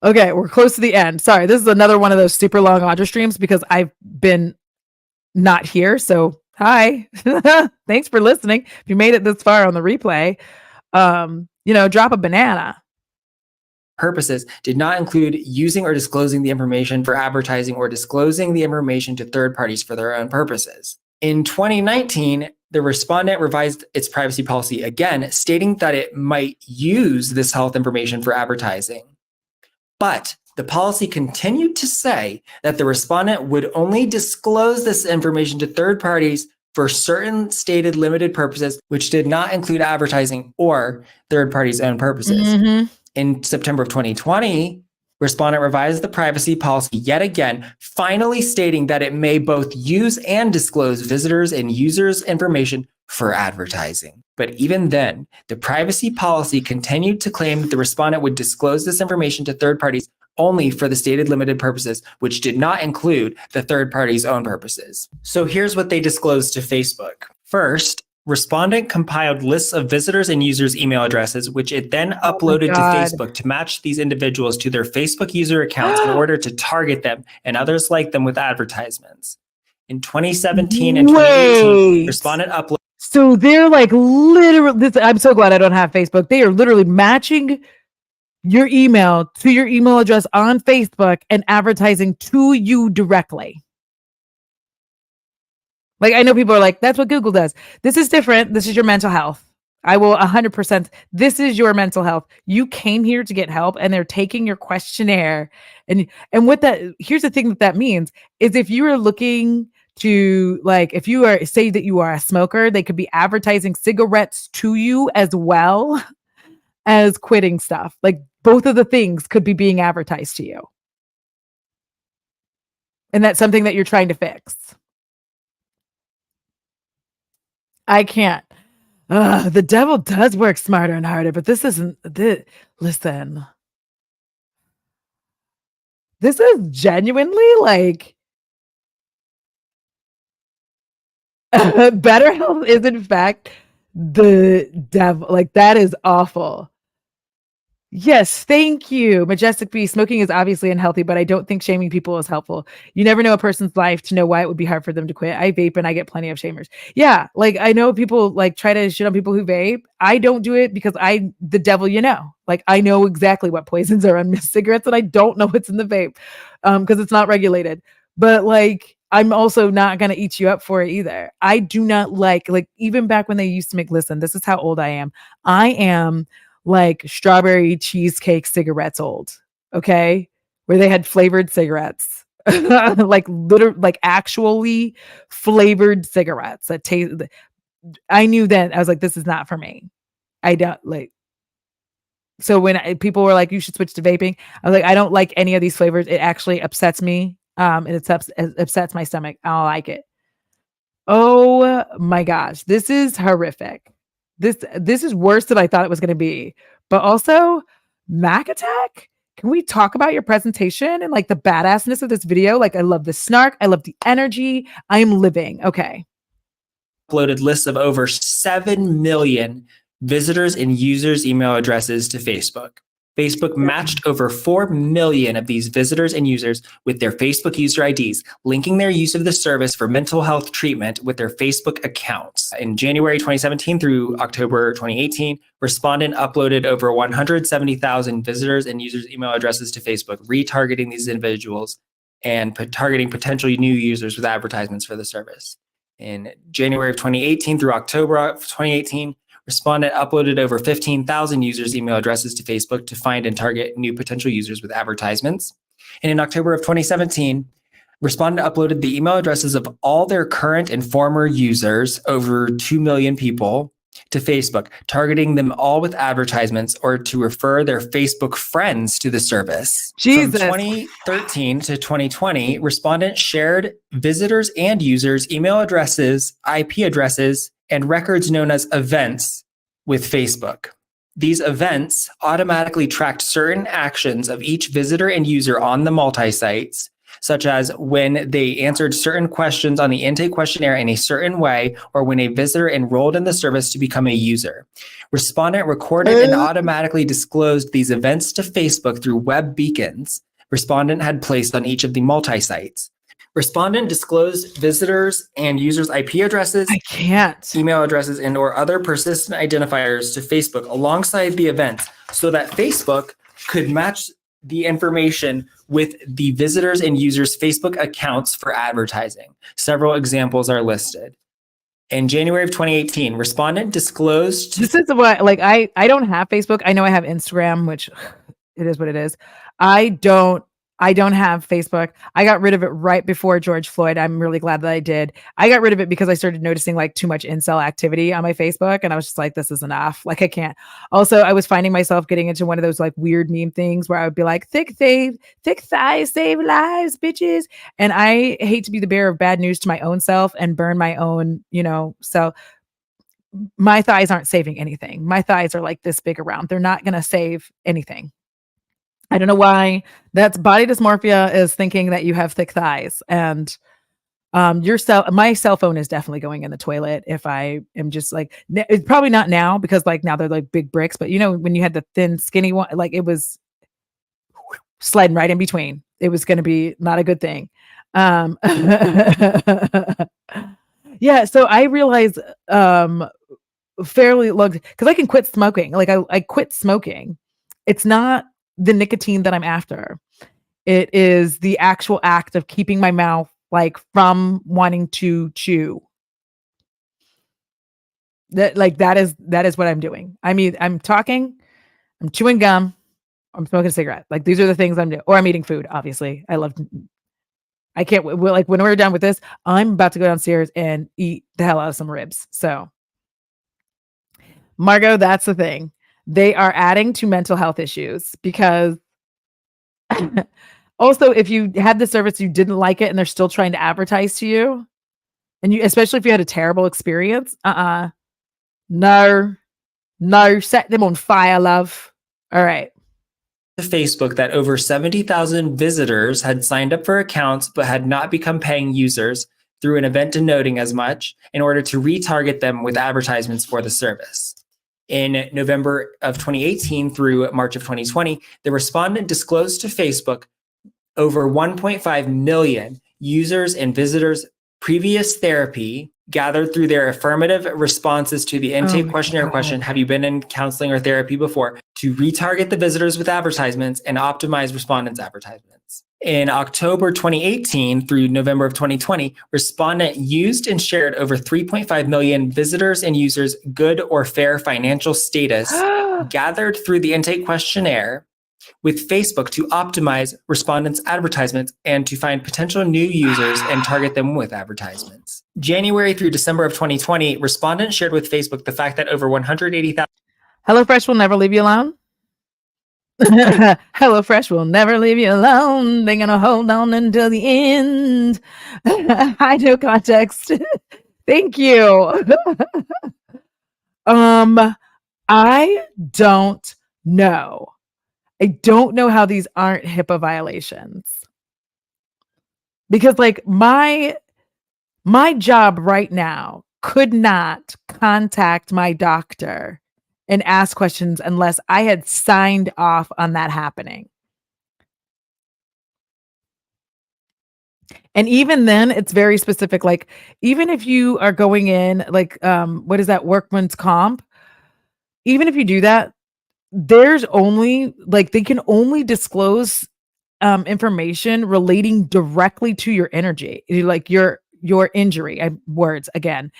Okay, we're close to the end. Sorry, this is another one of those super long Audra streams because I've been not here. So hi. Thanks for listening. If you made it this far on the replay, drop a banana. Purposes did not include using or disclosing the information for advertising or disclosing the information to third parties for their own purposes. In 2019, the respondent revised its privacy policy again, stating that it might use this health information for advertising. But the policy continued to say that the respondent would only disclose this information to third parties for certain stated limited purposes, which did not include advertising or third parties' own purposes. Mm-hmm. In September of 2020, respondent revised the privacy policy yet again, finally stating that it may both use and disclose visitors' and users' information for advertising. But even then, the privacy policy continued to claim that the respondent would disclose this information to third parties only for the stated limited purposes, which did not include the third party's own purposes. So here's what they disclosed to Facebook. First, respondent compiled lists of visitors and users' email addresses, which it then uploaded to Facebook to match these individuals to their Facebook user accounts in order to target them and others like them with advertisements. In 2017 and 2018, respondent uploaded. So they're like literally, I'm so glad I don't have Facebook. They are literally matching your email to your email address on Facebook and advertising to you directly. Like, I know people are like, that's what Google does. This is different. This is your mental health. I will 100%. This is your mental health. You came here to get help and they're taking your questionnaire. And what here's the thing that means is if you are looking to like, if you are say that you are a smoker, they could be advertising cigarettes to you as well as quitting stuff. Like both of the things could be being advertised to you. And that's something that you're trying to fix. I can't. The devil does work smarter and harder, but this isn't. Listen, this is genuinely like BetterHelp is in fact the devil. Like that is awful. Yes, thank you. Majestic B. Smoking is obviously unhealthy, but I don't think shaming people is helpful. You never know a person's life to know why it would be hard for them to quit. I vape and I get plenty of shamers. Yeah, like I know people like try to shit on people who vape. I don't do it because the devil, like I know exactly what poisons are in cigarettes and I don't know what's in the vape because it's not regulated. But like, I'm also not going to eat you up for it either. I do not like even back when they used to make, listen, this is how old I am. I am like strawberry cheesecake cigarettes old, okay? Where they had flavored cigarettes. like actually flavored cigarettes that taste. I knew then, I was like, this is not for me. I don't like. So when people were like, you should switch to vaping, I was like, I don't like any of these flavors. It actually upsets me. And it upsets my stomach. I don't like it. Oh my gosh, this is horrific. This is worse than I thought it was going to be. But also, Mac Attack can we talk about your presentation and like the badassness of this video? Like, I love the snark. I love the energy. I am living. Okay. Uploaded lists of over 7 million visitors and users' email addresses to Facebook. Facebook matched over 4 million of these visitors and users with their Facebook user IDs, linking their use of the service for mental health treatment with their Facebook accounts. In January 2017 through October 2018, Respondent uploaded over 170,000 visitors and users' email addresses to Facebook, retargeting these individuals and targeting potential new users with advertisements for the service. In January of 2018 through October of 2018, Respondent uploaded over 15,000 users' email addresses to Facebook to find and target new potential users with advertisements. And in October of 2017, Respondent uploaded the email addresses of all their current and former users, over 2 million people, to Facebook, targeting them all with advertisements or to refer their Facebook friends to the service. Jesus. From 2013 to 2020, Respondent shared visitors and users' email addresses, IP addresses, and records known as events with Facebook. These events automatically tracked certain actions of each visitor and user on the multi-sites, such as when they answered certain questions on the intake questionnaire in a certain way, or when a visitor enrolled in the service to become a user. Respondent recorded and automatically disclosed these events to Facebook through web beacons Respondent had placed on each of the multi-sites. Respondent disclosed visitors and users' IP addresses, I can't. email addresses, and or other persistent identifiers to Facebook alongside the events so that Facebook could match the information with the visitors and users' Facebook accounts for advertising. Several examples are listed. In January of 2018, Respondent disclosed... This is what, like, I don't have Facebook. I know I have Instagram, which it is what it is. I don't have Facebook. I got rid of it right before George Floyd. I'm really glad that I did. I got rid of it because I started noticing like too much incel activity on my Facebook. And I was just like, this is enough. Like, I can't. Also, I was finding myself getting into one of those like weird meme things where I would be like, thick thighs save lives, bitches. And I hate to be the bearer of bad news to my own self and burn my own, so my thighs aren't saving anything. My thighs are like this big around. They're not going to save anything. I don't know why. That's body dysmorphia is thinking that you have thick thighs, and my cell phone is definitely going in the toilet if I am just like, it's probably not now because like now they're like big bricks, but when you had the thin skinny one, like it was sliding right in between. It was going to be not a good thing. Yeah. So I realized fairly low because I can quit smoking. Like I quit smoking. It's not the nicotine that I'm after. It is the actual act of keeping my mouth like from wanting to chew. That is what I'm doing. I mean, I'm talking, I'm chewing gum, I'm smoking a cigarette. Like these are the things I'm doing. Or I'm eating food, obviously. I can't like when we're done with this, I'm about to go downstairs and eat the hell out of some ribs. So Margot, that's the thing. They are adding to mental health issues because also if you had the service, you didn't like it and they're still trying to advertise to you, and especially if you had a terrible experience, no, set them on fire, love. All right. Facebook that over 70,000 visitors had signed up for accounts but had not become paying users through an event denoting as much in order to retarget them with advertisements for the service. In November of 2018 through March of 2020, the Respondent disclosed to Facebook over 1.5 million users and visitors' previous therapy gathered through their affirmative responses to the intake questionnaire question, have you been in counseling or therapy before, to retarget the visitors with advertisements and optimize Respondent's advertisements. In October 2018 through November of 2020, Respondent used and shared over 3.5 million visitors and users' good or fair financial status gathered through the intake questionnaire with Facebook to optimize Respondent's advertisements and to find potential new users and target them with advertisements. January through December of 2020, Respondent shared with Facebook the fact that over 180,000 HelloFresh will never leave you alone. HelloFresh will never leave you alone. They're gonna hold on until the end. I know context. Thank you. I don't know I don't know how these aren't HIPAA violations. Because like my job right now could not contact my doctor and ask questions unless I had signed off on that happening. And even then, it's very specific. Like, even if you are going in, like, what is that, workman's comp? Even if you do that, there's only like they can only disclose information relating directly to your energy, like your injury. Words again.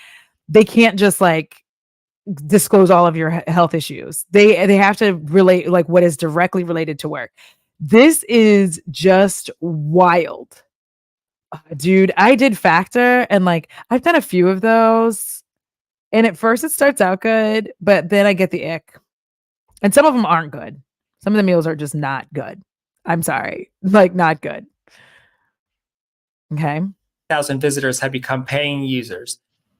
They can't just like disclose all of your health issues. They have to relate like what is directly related to work. This is just wild. Dude, I did Factor and like I've done a few of those. And at first it starts out good, but then I get the ick. And some of them aren't good. Some of the meals are just not good. I'm sorry. Like not good. Okay. 1,000 visitors had become paying users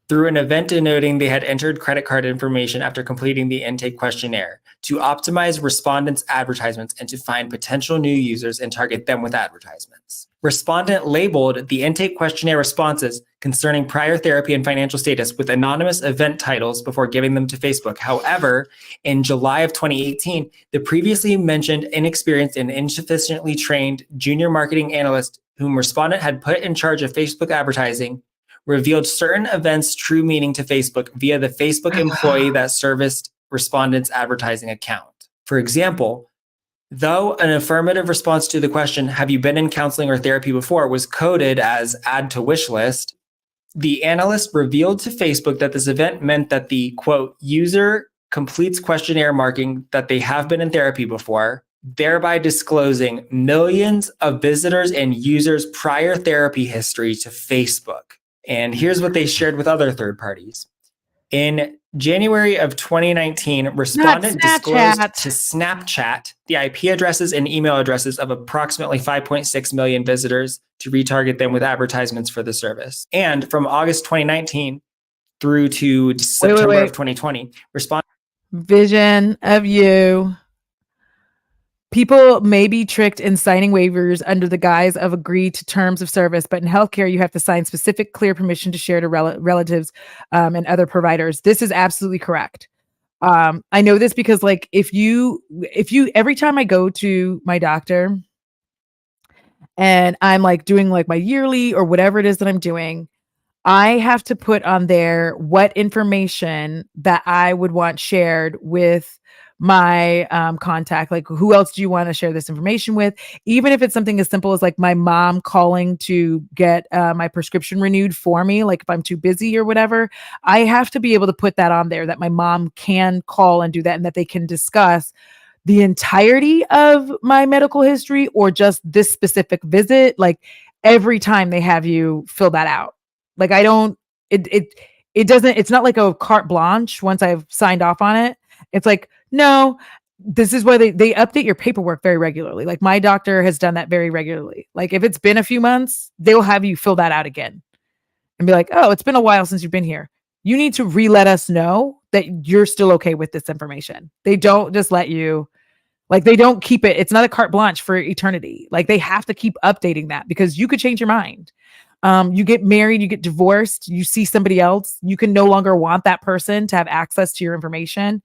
through an event denoting they had entered credit card information after completing the intake questionnaire to optimize respondents' advertisements and to find potential new users and target them with advertisements. Respondent labeled the intake questionnaire responses concerning prior therapy and financial status with anonymous event titles before giving them to Facebook. However, in July of 2018, the previously mentioned inexperienced and insufficiently trained junior marketing analyst whom respondent had put in charge of Facebook advertising revealed certain events' true meaning to Facebook via the Facebook employee that serviced respondent's advertising account. For example, though an affirmative response to the question, have you been in counseling or therapy before, was coded as add to wish list, the analyst revealed to Facebook that this event meant that the, quote, user completes questionnaire marking that they have been in therapy before, thereby disclosing millions of visitors and users' prior therapy history to Facebook. And here's what they shared with other third parties. In January of 2019, respondent disclosed to Snapchat the IP addresses and email addresses of approximately 5.6 million visitors to retarget them with advertisements for the service. And from August 2019 through to September of 2020, respondent vision of you. People may be tricked in signing waivers under the guise of agree to terms of service, but in healthcare, you have to sign specific, clear permission to share to relatives and other providers. This is absolutely correct. I know this because, like, if you, every time I go to my doctor and I'm like doing like my yearly or whatever it is that I'm doing, I have to put on there what information that I would want shared with my contact. Like, who else do you want to share this information with? Even if it's something as simple as like my mom calling to get my prescription renewed for me, like if I'm too busy or whatever, I have to be able to put that on there that my mom can call and do that, and that they can discuss the entirety of my medical history or just this specific visit. Like every time they have you fill that out. Like I don't, it doesn't, it's not like a carte blanche once I've signed off on it. It's like, no, this is why they update your paperwork very regularly. Like my doctor has done that very regularly. Like if it's been a few months, they'll have you fill that out again and be like, oh, it's been a while since you've been here. You need to let us know that you're still okay with this information. They don't just let you, like they don't keep it. It's not a carte blanche for eternity. Like they have to keep updating that because you could change your mind. You get married, you get divorced, you see somebody else, you can no longer want that person to have access to your information.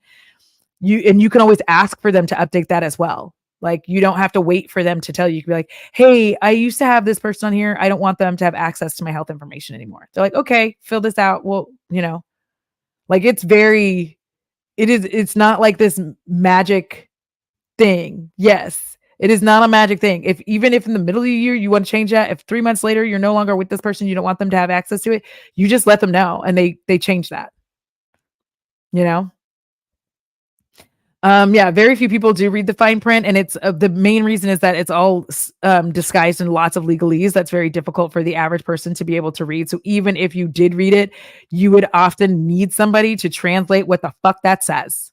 You can always ask for them to update that as well. Like you don't have to wait for them to tell you. You can be like, hey, I used to have this person on here. I don't want them to have access to my health information anymore. They're like, okay, fill this out. Well, like it's not like this magic thing. Yes. It is not a magic thing. Even if in the middle of the year you want to change that, if 3 months later you're no longer with this person, you don't want them to have access to it, you just let them know and they change that. Yeah, very few people do read the fine print, and it's the main reason is that it's all disguised in lots of legalese that's very difficult for the average person to be able to read. So even if you did read it, you would often need somebody to translate what the fuck that says.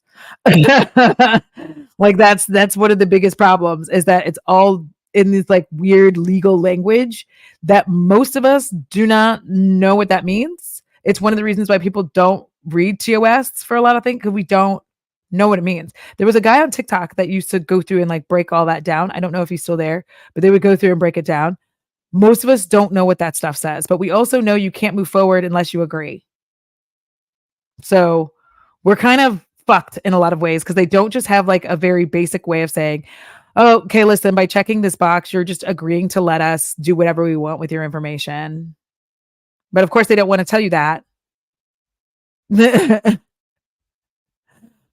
Like that's one of the biggest problems is that it's all in this like weird legal language that most of us do not know what that means. It's one of the reasons why people don't read TOS for a lot of things, because we don't know what it means. There was a guy on TikTok that used to go through and like break all that down. I don't know if he's still there, but they would go through and break it down. Most of us don't know what that stuff says, but we also know you can't move forward unless you agree. So we're kind of fucked in a lot of ways because they don't just have like a very basic way of saying, oh, okay, listen, by checking this box, you're just agreeing to let us do whatever we want with your information. But of course, they don't want to tell you that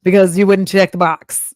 because you wouldn't check the box.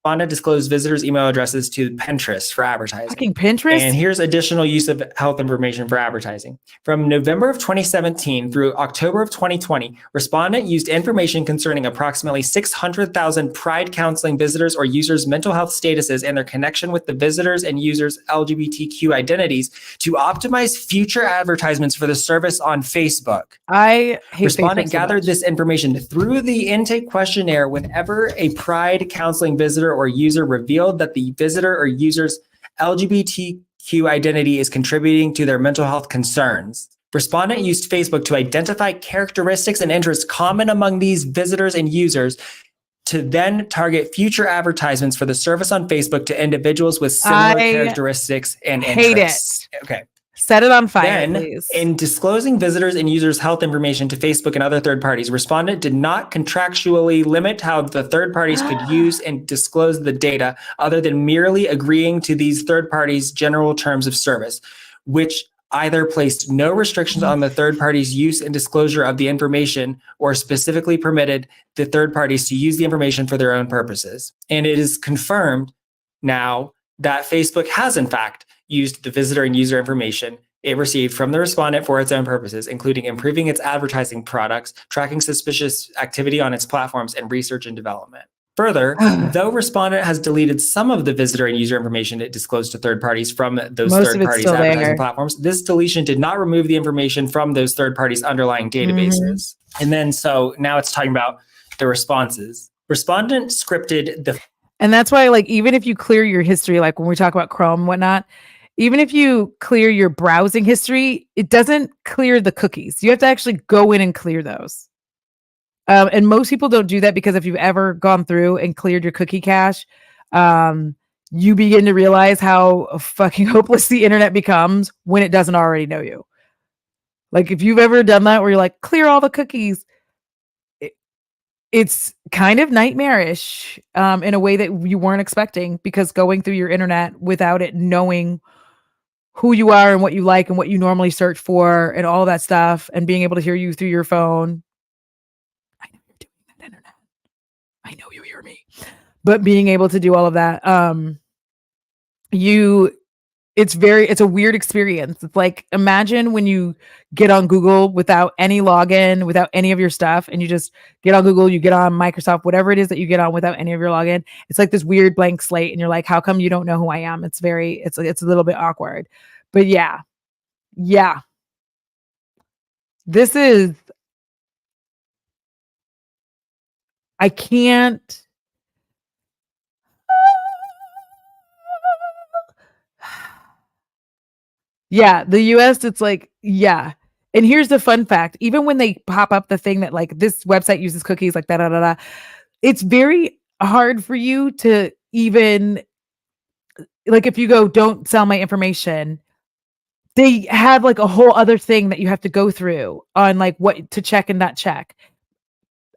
Respondent disclosed visitors' email addresses to Pinterest for advertising. Fucking Pinterest? And here's additional use of health information for advertising. From November of 2017 through October of 2020, respondent used information concerning approximately 600,000 Pride counseling visitors or users' mental health statuses and their connection with the visitors and users' LGBTQ identities to optimize future advertisements for the service on Facebook. I hate Respondent Facebook so gathered much. this information through the intake questionnaire whenever a Pride counseling visitor or user revealed that the visitor or user's LGBTQ identity is contributing to their mental health concerns. Respondent used Facebook to identify characteristics and interests common among these visitors and users to then target future advertisements for the service on Facebook to individuals with similar characteristics and interests. Hate it. Okay. Set it on fire, Then, please. in disclosing visitors and users' health information to Facebook and other third parties, respondent did not contractually limit how the third parties could use and disclose the data other than merely agreeing to these third parties' general terms of service, which either placed no restrictions on the third party's use and disclosure of the information or specifically permitted the third parties to use the information for their own purposes. And it is confirmed now that Facebook has, in fact, used the visitor and user information it received from the respondent for its own purposes, including improving its advertising products, tracking suspicious activity on its platforms, and research and development. Further, though respondent has deleted some of the visitor and user information it disclosed to third parties from those Most third of it's parties' still advertising there. platforms, this deletion did not remove the information from those third parties' underlying databases. And then, so now it's talking about the responses. Respondent scripted the And that's why, like, even if you clear your history, like when we talk about Chrome and whatnot, even if you clear your browsing history, it doesn't clear the cookies. You have to actually go in and clear those. And most people don't do that because if you've ever gone through and cleared your cookie cache, you begin to realize how fucking hopeless the internet becomes when it doesn't already know you. Like if you've ever done that where you're like, clear all the cookies, it's kind of nightmarish in a way that you weren't expecting, because going through your internet without it knowing who you are and what you like and what you normally search for and all that stuff, and being able to hear you through your phone. I know you're doing that, internet. I know you hear me. But being able to do all of that, it's a weird experience. It's like, imagine when you get on Google without any login, without any of your stuff, and you just get on Google, you get on Microsoft, whatever it is that you get on without any of your login. It's like this weird blank slate, and you're like, how come you don't know who I am? It's a little bit awkward. But yeah. This is, I can't. Yeah, the US, it's like, yeah. And here's the fun fact. Even when they pop up the thing that like this website uses cookies, like da da da da, it's very hard for you to even, like, if you go, don't sell my information, they have like a whole other thing that you have to go through on like what to check and not check.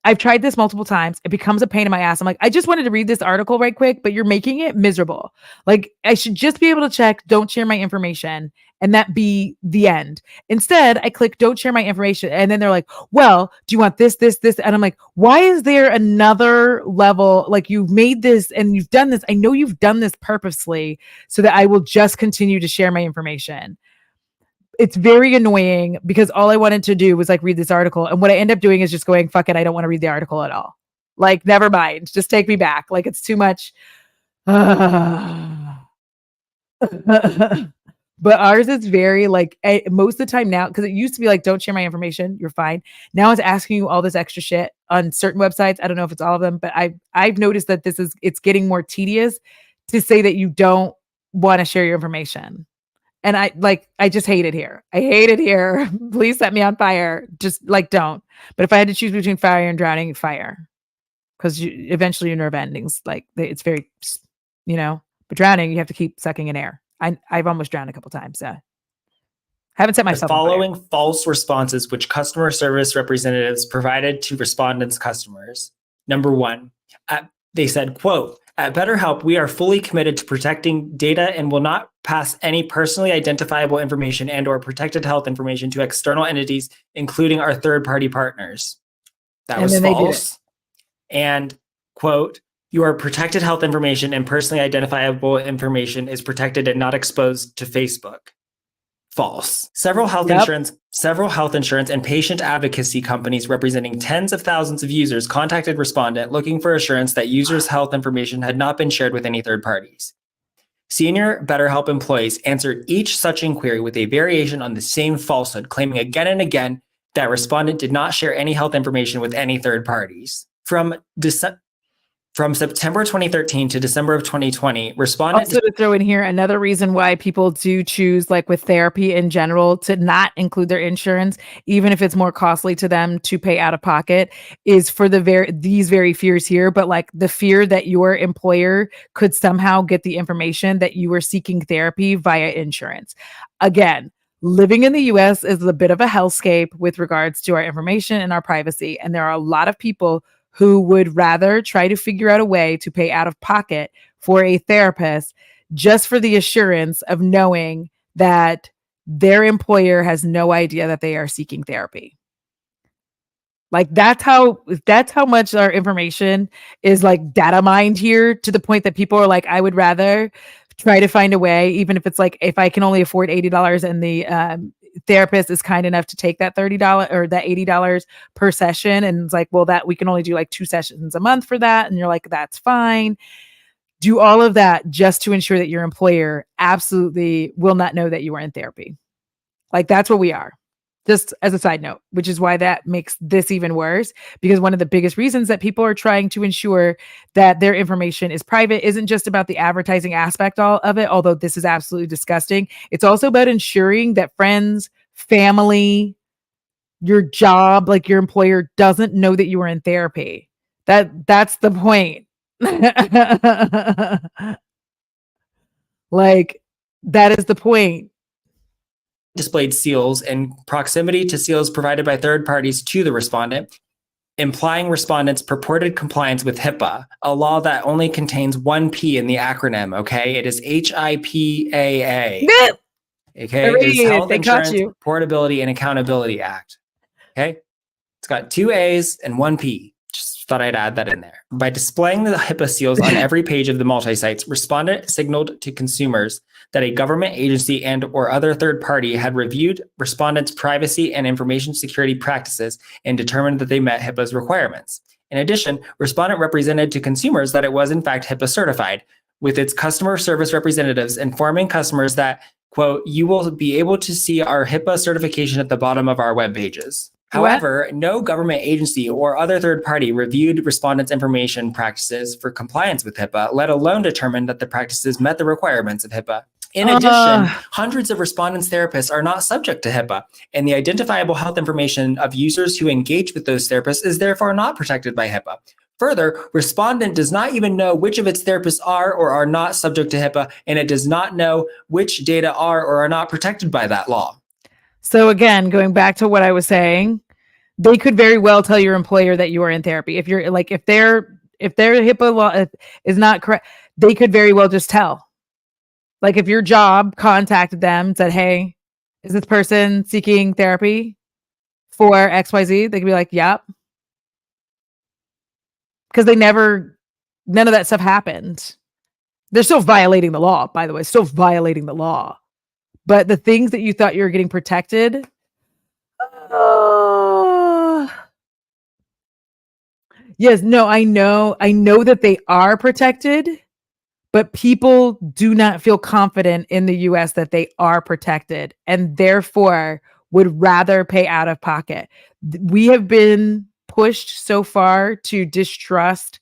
I've tried this multiple times. It becomes a pain in my ass. I'm like, I just wanted to read this article right quick, but you're making it miserable. Like, I should just be able to check, don't share my information, and that be the end. Instead, I click, don't share my information. And then they're like, well, do you want this, this, this? And I'm like, why is there another level? Like, you've made this and you've done this. I know you've done this purposely so that I will just continue to share my information. It's very annoying because all I wanted to do was like read this article. And what I end up doing is just going, fuck it, I don't want to read the article at all. Like, never mind. Just take me back. Like, it's too much. But ours is very like, most of the time now, because it used to be like, don't share my information, you're fine. Now it's asking you all this extra shit on certain websites. I don't know if it's all of them, but I've noticed that it's getting more tedious to say that you don't want to share your information. And I just hate it here. I hate it here. Please set me on fire. Just like, don't. But if I had to choose between fire and drowning, fire. because eventually your nerve endings, like it's very, but drowning, you have to keep sucking in air. I've almost drowned a couple times. Haven't set The myself on fire. following false responses which customer service representatives provided to respondents' customers. Number one, they said, quote, "At BetterHelp, we are fully committed to protecting data and will not pass any personally identifiable information and or protected health information to external entities, including our third-party partners." That was false. And quote, "Your protected health information and personally identifiable information is protected and not exposed to Facebook." False. Several health insurance and patient advocacy companies representing tens of thousands of users contacted Respondent looking for assurance that users' health information had not been shared with any third parties. Senior BetterHelp employees answered each such inquiry with a variation on the same falsehood, claiming again and again that Respondent did not share any health information with any third parties. From September 2013 to December of 2020, Respondent... Also to throw in here, another reason why people do choose, like with therapy in general, to not include their insurance, even if it's more costly to them to pay out of pocket, is for these very fears here. But like the fear that your employer could somehow get the information that you were seeking therapy via insurance. Again, living in the US is a bit of a hellscape with regards to our information and our privacy. And there are a lot of people who would rather try to figure out a way to pay out of pocket for a therapist just for the assurance of knowing that their employer has no idea that they are seeking therapy. Like that's how much our information is like data mined here, to the point that people are like, I would rather try to find a way, even if it's like, if I can only afford $80 and the therapist is kind enough to take that $30 or that $80 per session, and it's like, well, that we can only do like 2 sessions a month for that, and you're like, that's fine. Do all of that just to ensure that your employer absolutely will not know that you are in therapy. Like that's what we are. Just as a side note, which is why that makes this even worse, because one of the biggest reasons that people are trying to ensure that their information is private isn't just about the advertising aspect of it, although this is absolutely disgusting. It's also about ensuring that friends, family, your job, like your employer doesn't know that you are in therapy. That's the point. Like that is the point. Displayed seals in proximity to seals provided by third parties to the respondent, implying respondents' purported compliance with HIPAA, a law that only contains one P in the acronym, okay? It is HIPAA. Okay, it is Health Insurance Portability and Accountability Act. Okay, it's got 2 A's and 1 P. Just thought I'd add that in there. By displaying the HIPAA seals on every page of the multi-sites, Respondent signaled to consumers that a government agency and or other third party had reviewed respondents' privacy and information security practices and determined that they met HIPAA's requirements. In addition, Respondent represented to consumers that it was in fact HIPAA certified, with its customer service representatives informing customers that, quote, "You will be able to see our HIPAA certification at the bottom of our web pages." However, no government agency or other third party reviewed respondents' information practices for compliance with HIPAA, let alone determined that the practices met the requirements of HIPAA. In addition, hundreds of respondents' therapists are not subject to HIPAA, and the identifiable health information of users who engage with those therapists is therefore not protected by HIPAA. Further, Respondent does not even know which of its therapists are or are not subject to HIPAA, and it does not know which data are or are not protected by that law. So again, going back to what I was saying, they could very well tell your employer that you are in therapy. If you're like, if their HIPAA law is not correct, they could very well just tell. Like if your job contacted them and said, hey, is this person seeking therapy for XYZ? They could be like, yep. Because none of that stuff happened. They're still violating the law, by the way, still violating the law. But the things that you thought you were getting protected, yes, no, I know that they are protected. But people do not feel confident in the US that they are protected and therefore would rather pay out of pocket. We have been pushed so far to distrust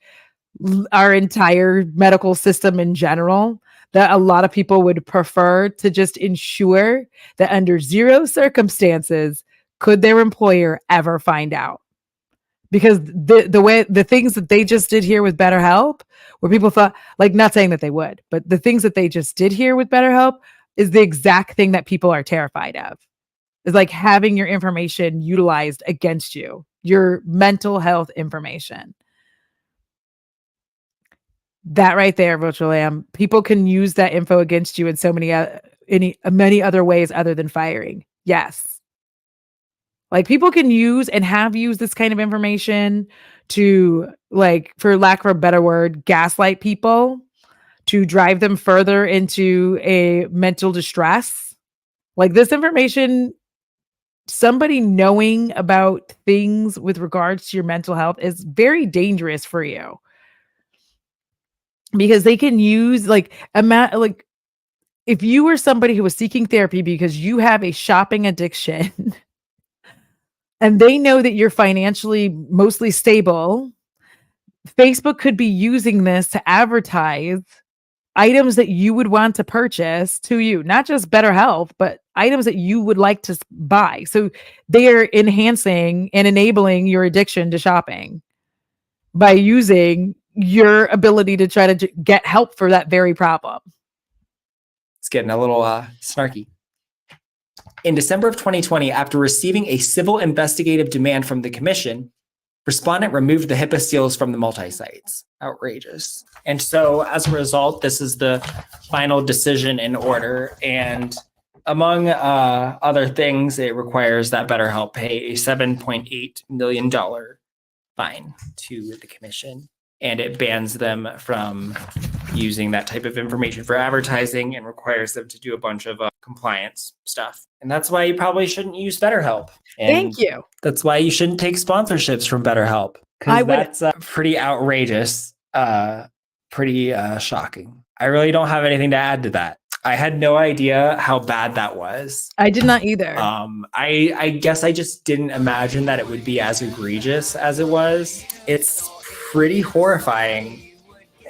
our entire medical system in general that a lot of people would prefer to just ensure that under zero circumstances could their employer ever find out. because the things that they just did here with BetterHelp, where people thought, like, not saying that they would, but the things that they just did here with BetterHelp is the exact thing that people are terrified of. Is like having your information utilized against you, your mental health information. That right there, Virtual Lamb. People can use that info against you in so many other ways other than firing. Yes. Like people can use and have used this kind of information to, like, for lack of a better word, gaslight people, to drive them further into a mental distress. Like this information, somebody knowing about things with regards to your mental health is very dangerous for you, because they can use, like, if you were somebody who was seeking therapy because you have a shopping addiction and they know that you're financially mostly stable, Facebook could be using this to advertise items that you would want to purchase to you, not just better health, but items that you would like to buy. So they are enhancing and enabling your addiction to shopping by using your ability to try to get help for that very problem. It's getting a little snarky. In December of 2020, after receiving a civil investigative demand from the commission, respondent removed the HIPAA seals from the multi-sites. Outrageous. And so as a result, this is the final decision in order. And among other things, it requires that BetterHelp pay a $7.8 million fine to the commission. And it bans them from using that type of information for advertising and requires them to do a bunch of compliance stuff. And that's why you probably shouldn't use BetterHelp. And thank you. That's why you shouldn't take sponsorships from BetterHelp. Because that's pretty outrageous, pretty shocking. I really don't have anything to add to that. I had no idea how bad that was. I did not either. I guess I just didn't imagine that it would be as egregious as it was. It's pretty horrifying.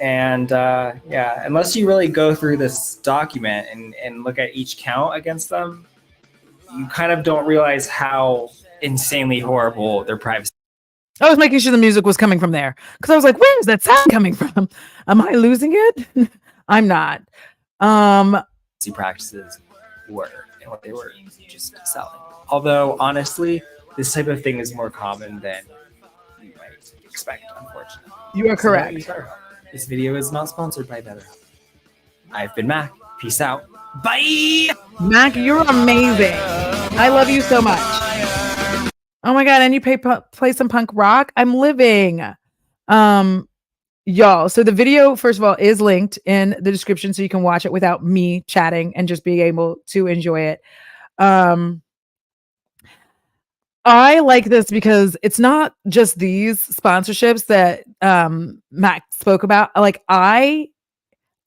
And yeah, unless you really go through this document and look at each count against them, you kind of don't realize how insanely horrible their privacy. I was making sure the music was coming from there because I was like, where is that sound coming from? Am I losing it? I'm not. Practices were and what they were just selling. Although honestly, this type of thing is more common than you might expect, unfortunately. You are correct. This video is not sponsored by BetterHelp. I've been Mac. Peace out. Bye! Mac, you're amazing. I love you so much. Oh my God, and you play some punk rock? I'm living. Y'all, so the video, first of all, is linked in the description so you can watch it without me chatting and just being able to enjoy it. I like this because it's not just these sponsorships that Mac spoke about. Like I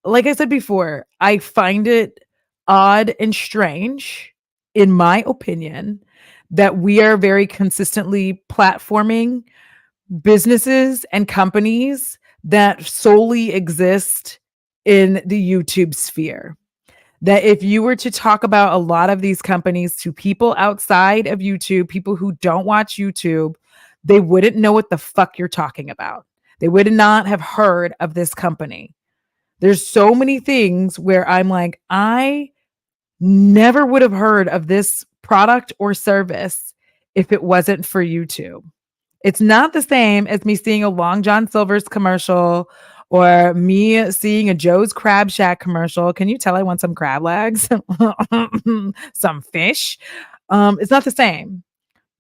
said before, I find it odd and strange, in my opinion, that we are very consistently platforming businesses and companies that solely exist in the YouTube sphere. That if you were to talk about a lot of these companies to people outside of YouTube, people who don't watch YouTube, they wouldn't know what the fuck you're talking about. They would not have heard of this company. There's so many things where I'm like, I never would have heard of this product or service if it wasn't for YouTube. It's not the same as me seeing a Long John Silver's commercial or me seeing a Joe's Crab Shack commercial. Can you tell I want some crab legs? Some fish? It's not the same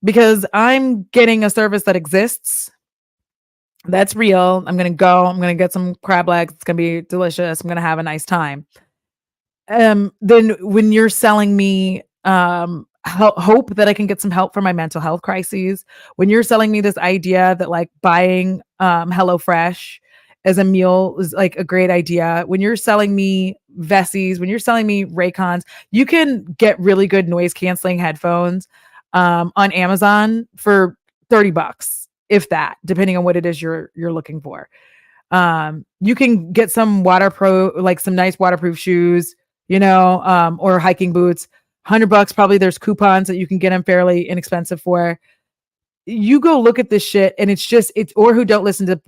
because I'm getting a service that exists. That's real. I'm going to get some crab legs. It's going to be delicious. I'm going to have a nice time. Then when you're selling me hope that I can get some help for my mental health crises, when you're selling me this idea that like buying HelloFresh as a meal is like a great idea, when you're selling me Vessies, when you're selling me Raycons, you can get really good noise canceling headphones on Amazon for $30, if that, depending on what it is you're looking for. You can get some some nice waterproof shoes, or hiking boots. $100 probably. There's coupons that you can get them fairly inexpensive for. you go look at this shit and it's or who don't listen to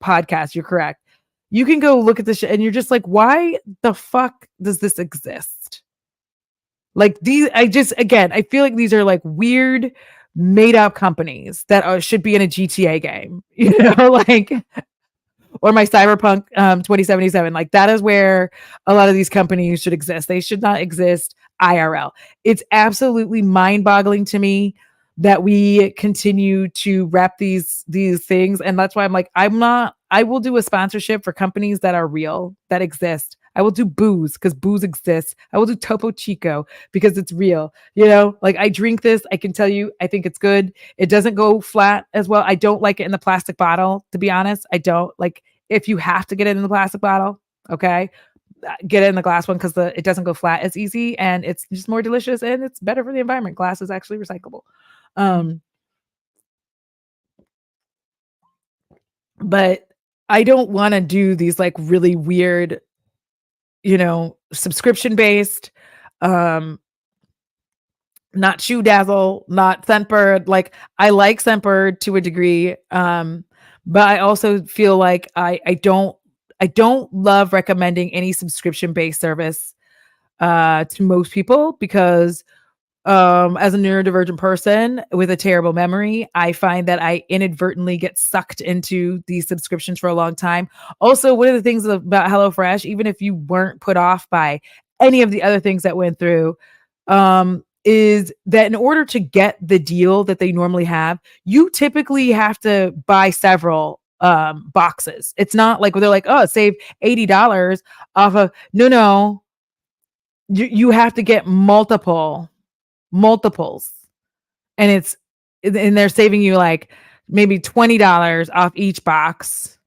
podcasts, you're correct. You can go look at this shit and you're just like, why the fuck does this exist? Like I feel like these are like weird made up companies that should be in a GTA game, like, or my Cyberpunk 2077. Like, that is where a lot of these companies should exist. They should not exist IRL. It's absolutely mind-boggling to me that we continue to wrap these things. And that's why I'm like, I will do a sponsorship for companies that are real, that exist. I will do booze because booze exists. I will do Topo Chico because it's real. Like, I drink this. I can tell you, I think it's good. It doesn't go flat as well. I don't like it in the plastic bottle, to be honest. I don't like, if you have to get it in the plastic bottle, okay, get it in the glass one because it doesn't go flat as easy and it's just more delicious and it's better for the environment. Glass is actually recyclable. But I don't want to do these like really weird, subscription based, not Shoe Dazzle, not Scentbird. Like, I like Scentbird to a degree. But I also feel like I don't love recommending any subscription based service to most people because as a neurodivergent person with a terrible memory, I find that I inadvertently get sucked into these subscriptions for a long time. Also, one of the things about HelloFresh, even if you weren't put off by any of the other things that went through, is that in order to get the deal that they normally have, you typically have to buy several boxes. It's not like they're like, oh, save $80 off of, no. You have to get multiples, and they're saving you like maybe $20 off each box.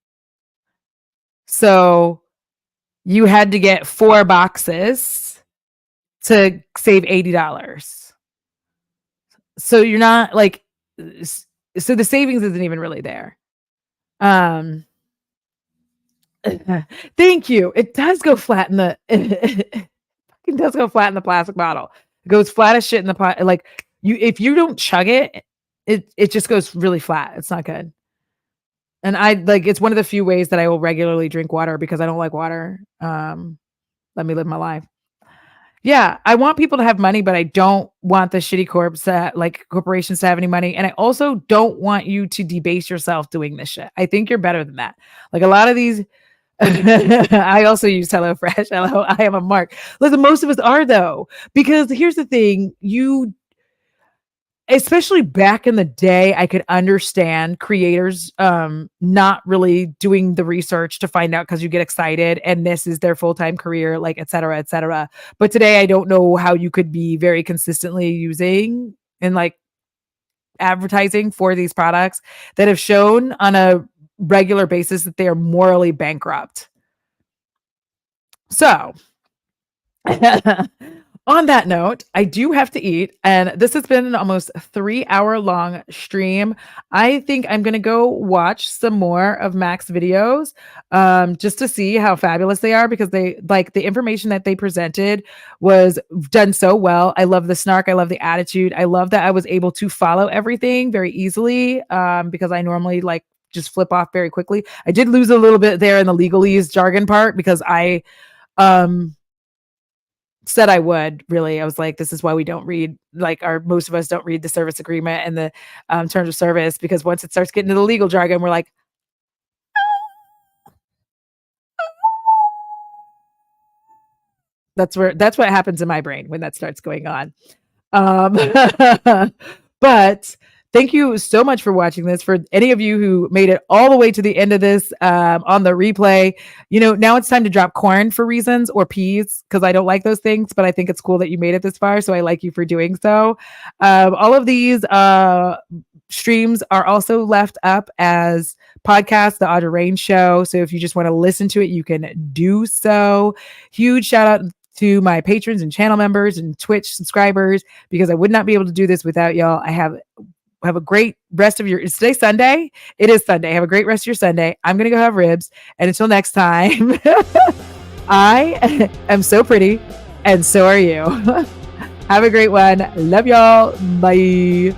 So you had to get 4 boxes to save $80. So you're not like, so the savings isn't even really there. Thank you. It does go flat in the it does go flat in the plastic bottle. It goes flat as shit in the pot. Like, if you don't chug it, it just goes really flat. It's not good. And it's one of the few ways that I will regularly drink water because I don't like water. Let me live my life. Yeah, I want people to have money, but I don't want the shitty corporations to have any money. And I also don't want you to debase yourself doing this shit. I think you're better than that. Like, a lot of these, I also use HelloFresh. Hello, I am a mark. Listen, most of us are, though, because here's the thing. Especially back in the day, I could understand creators not really doing the research to find out because you get excited and this is their full-time career, like, et cetera, et cetera. But today I don't know how you could be very consistently using and like advertising for these products that have shown on a regular basis that they are morally bankrupt. So on that note, I do have to eat, and this has been an almost 3-hour long stream. I think I'm going to go watch some more of Mac's videos just to see how fabulous they are, because the information that they presented was done so well. I love the snark. I love the attitude. I love that I was able to follow everything very easily because I normally just flip off very quickly. I did lose a little bit there in the legalese jargon part because I said I would. Really, I was like, this is why we don't read, most of us don't read the service agreement and the terms of service, because once it starts getting to the legal jargon, we're like, that's what happens in my brain when that starts going on. But thank you so much for watching this. For any of you who made it all the way to the end of this on the replay, now it's time to drop corn for reasons, or peas, because I don't like those things, but I think it's cool that you made it this far. So I like you for doing so. All of these streams are also left up as podcasts, The Audra Rain Show. So if you just want to listen to it, you can do so. Huge shout out to my patrons and channel members and Twitch subscribers, because I would not be able to do this without y'all. Have a great rest of is today Sunday? It is Sunday. Have a great rest of your Sunday. I'm going to go have ribs. And until next time, I am so pretty, and so are you. Have a great one. Love y'all. Bye.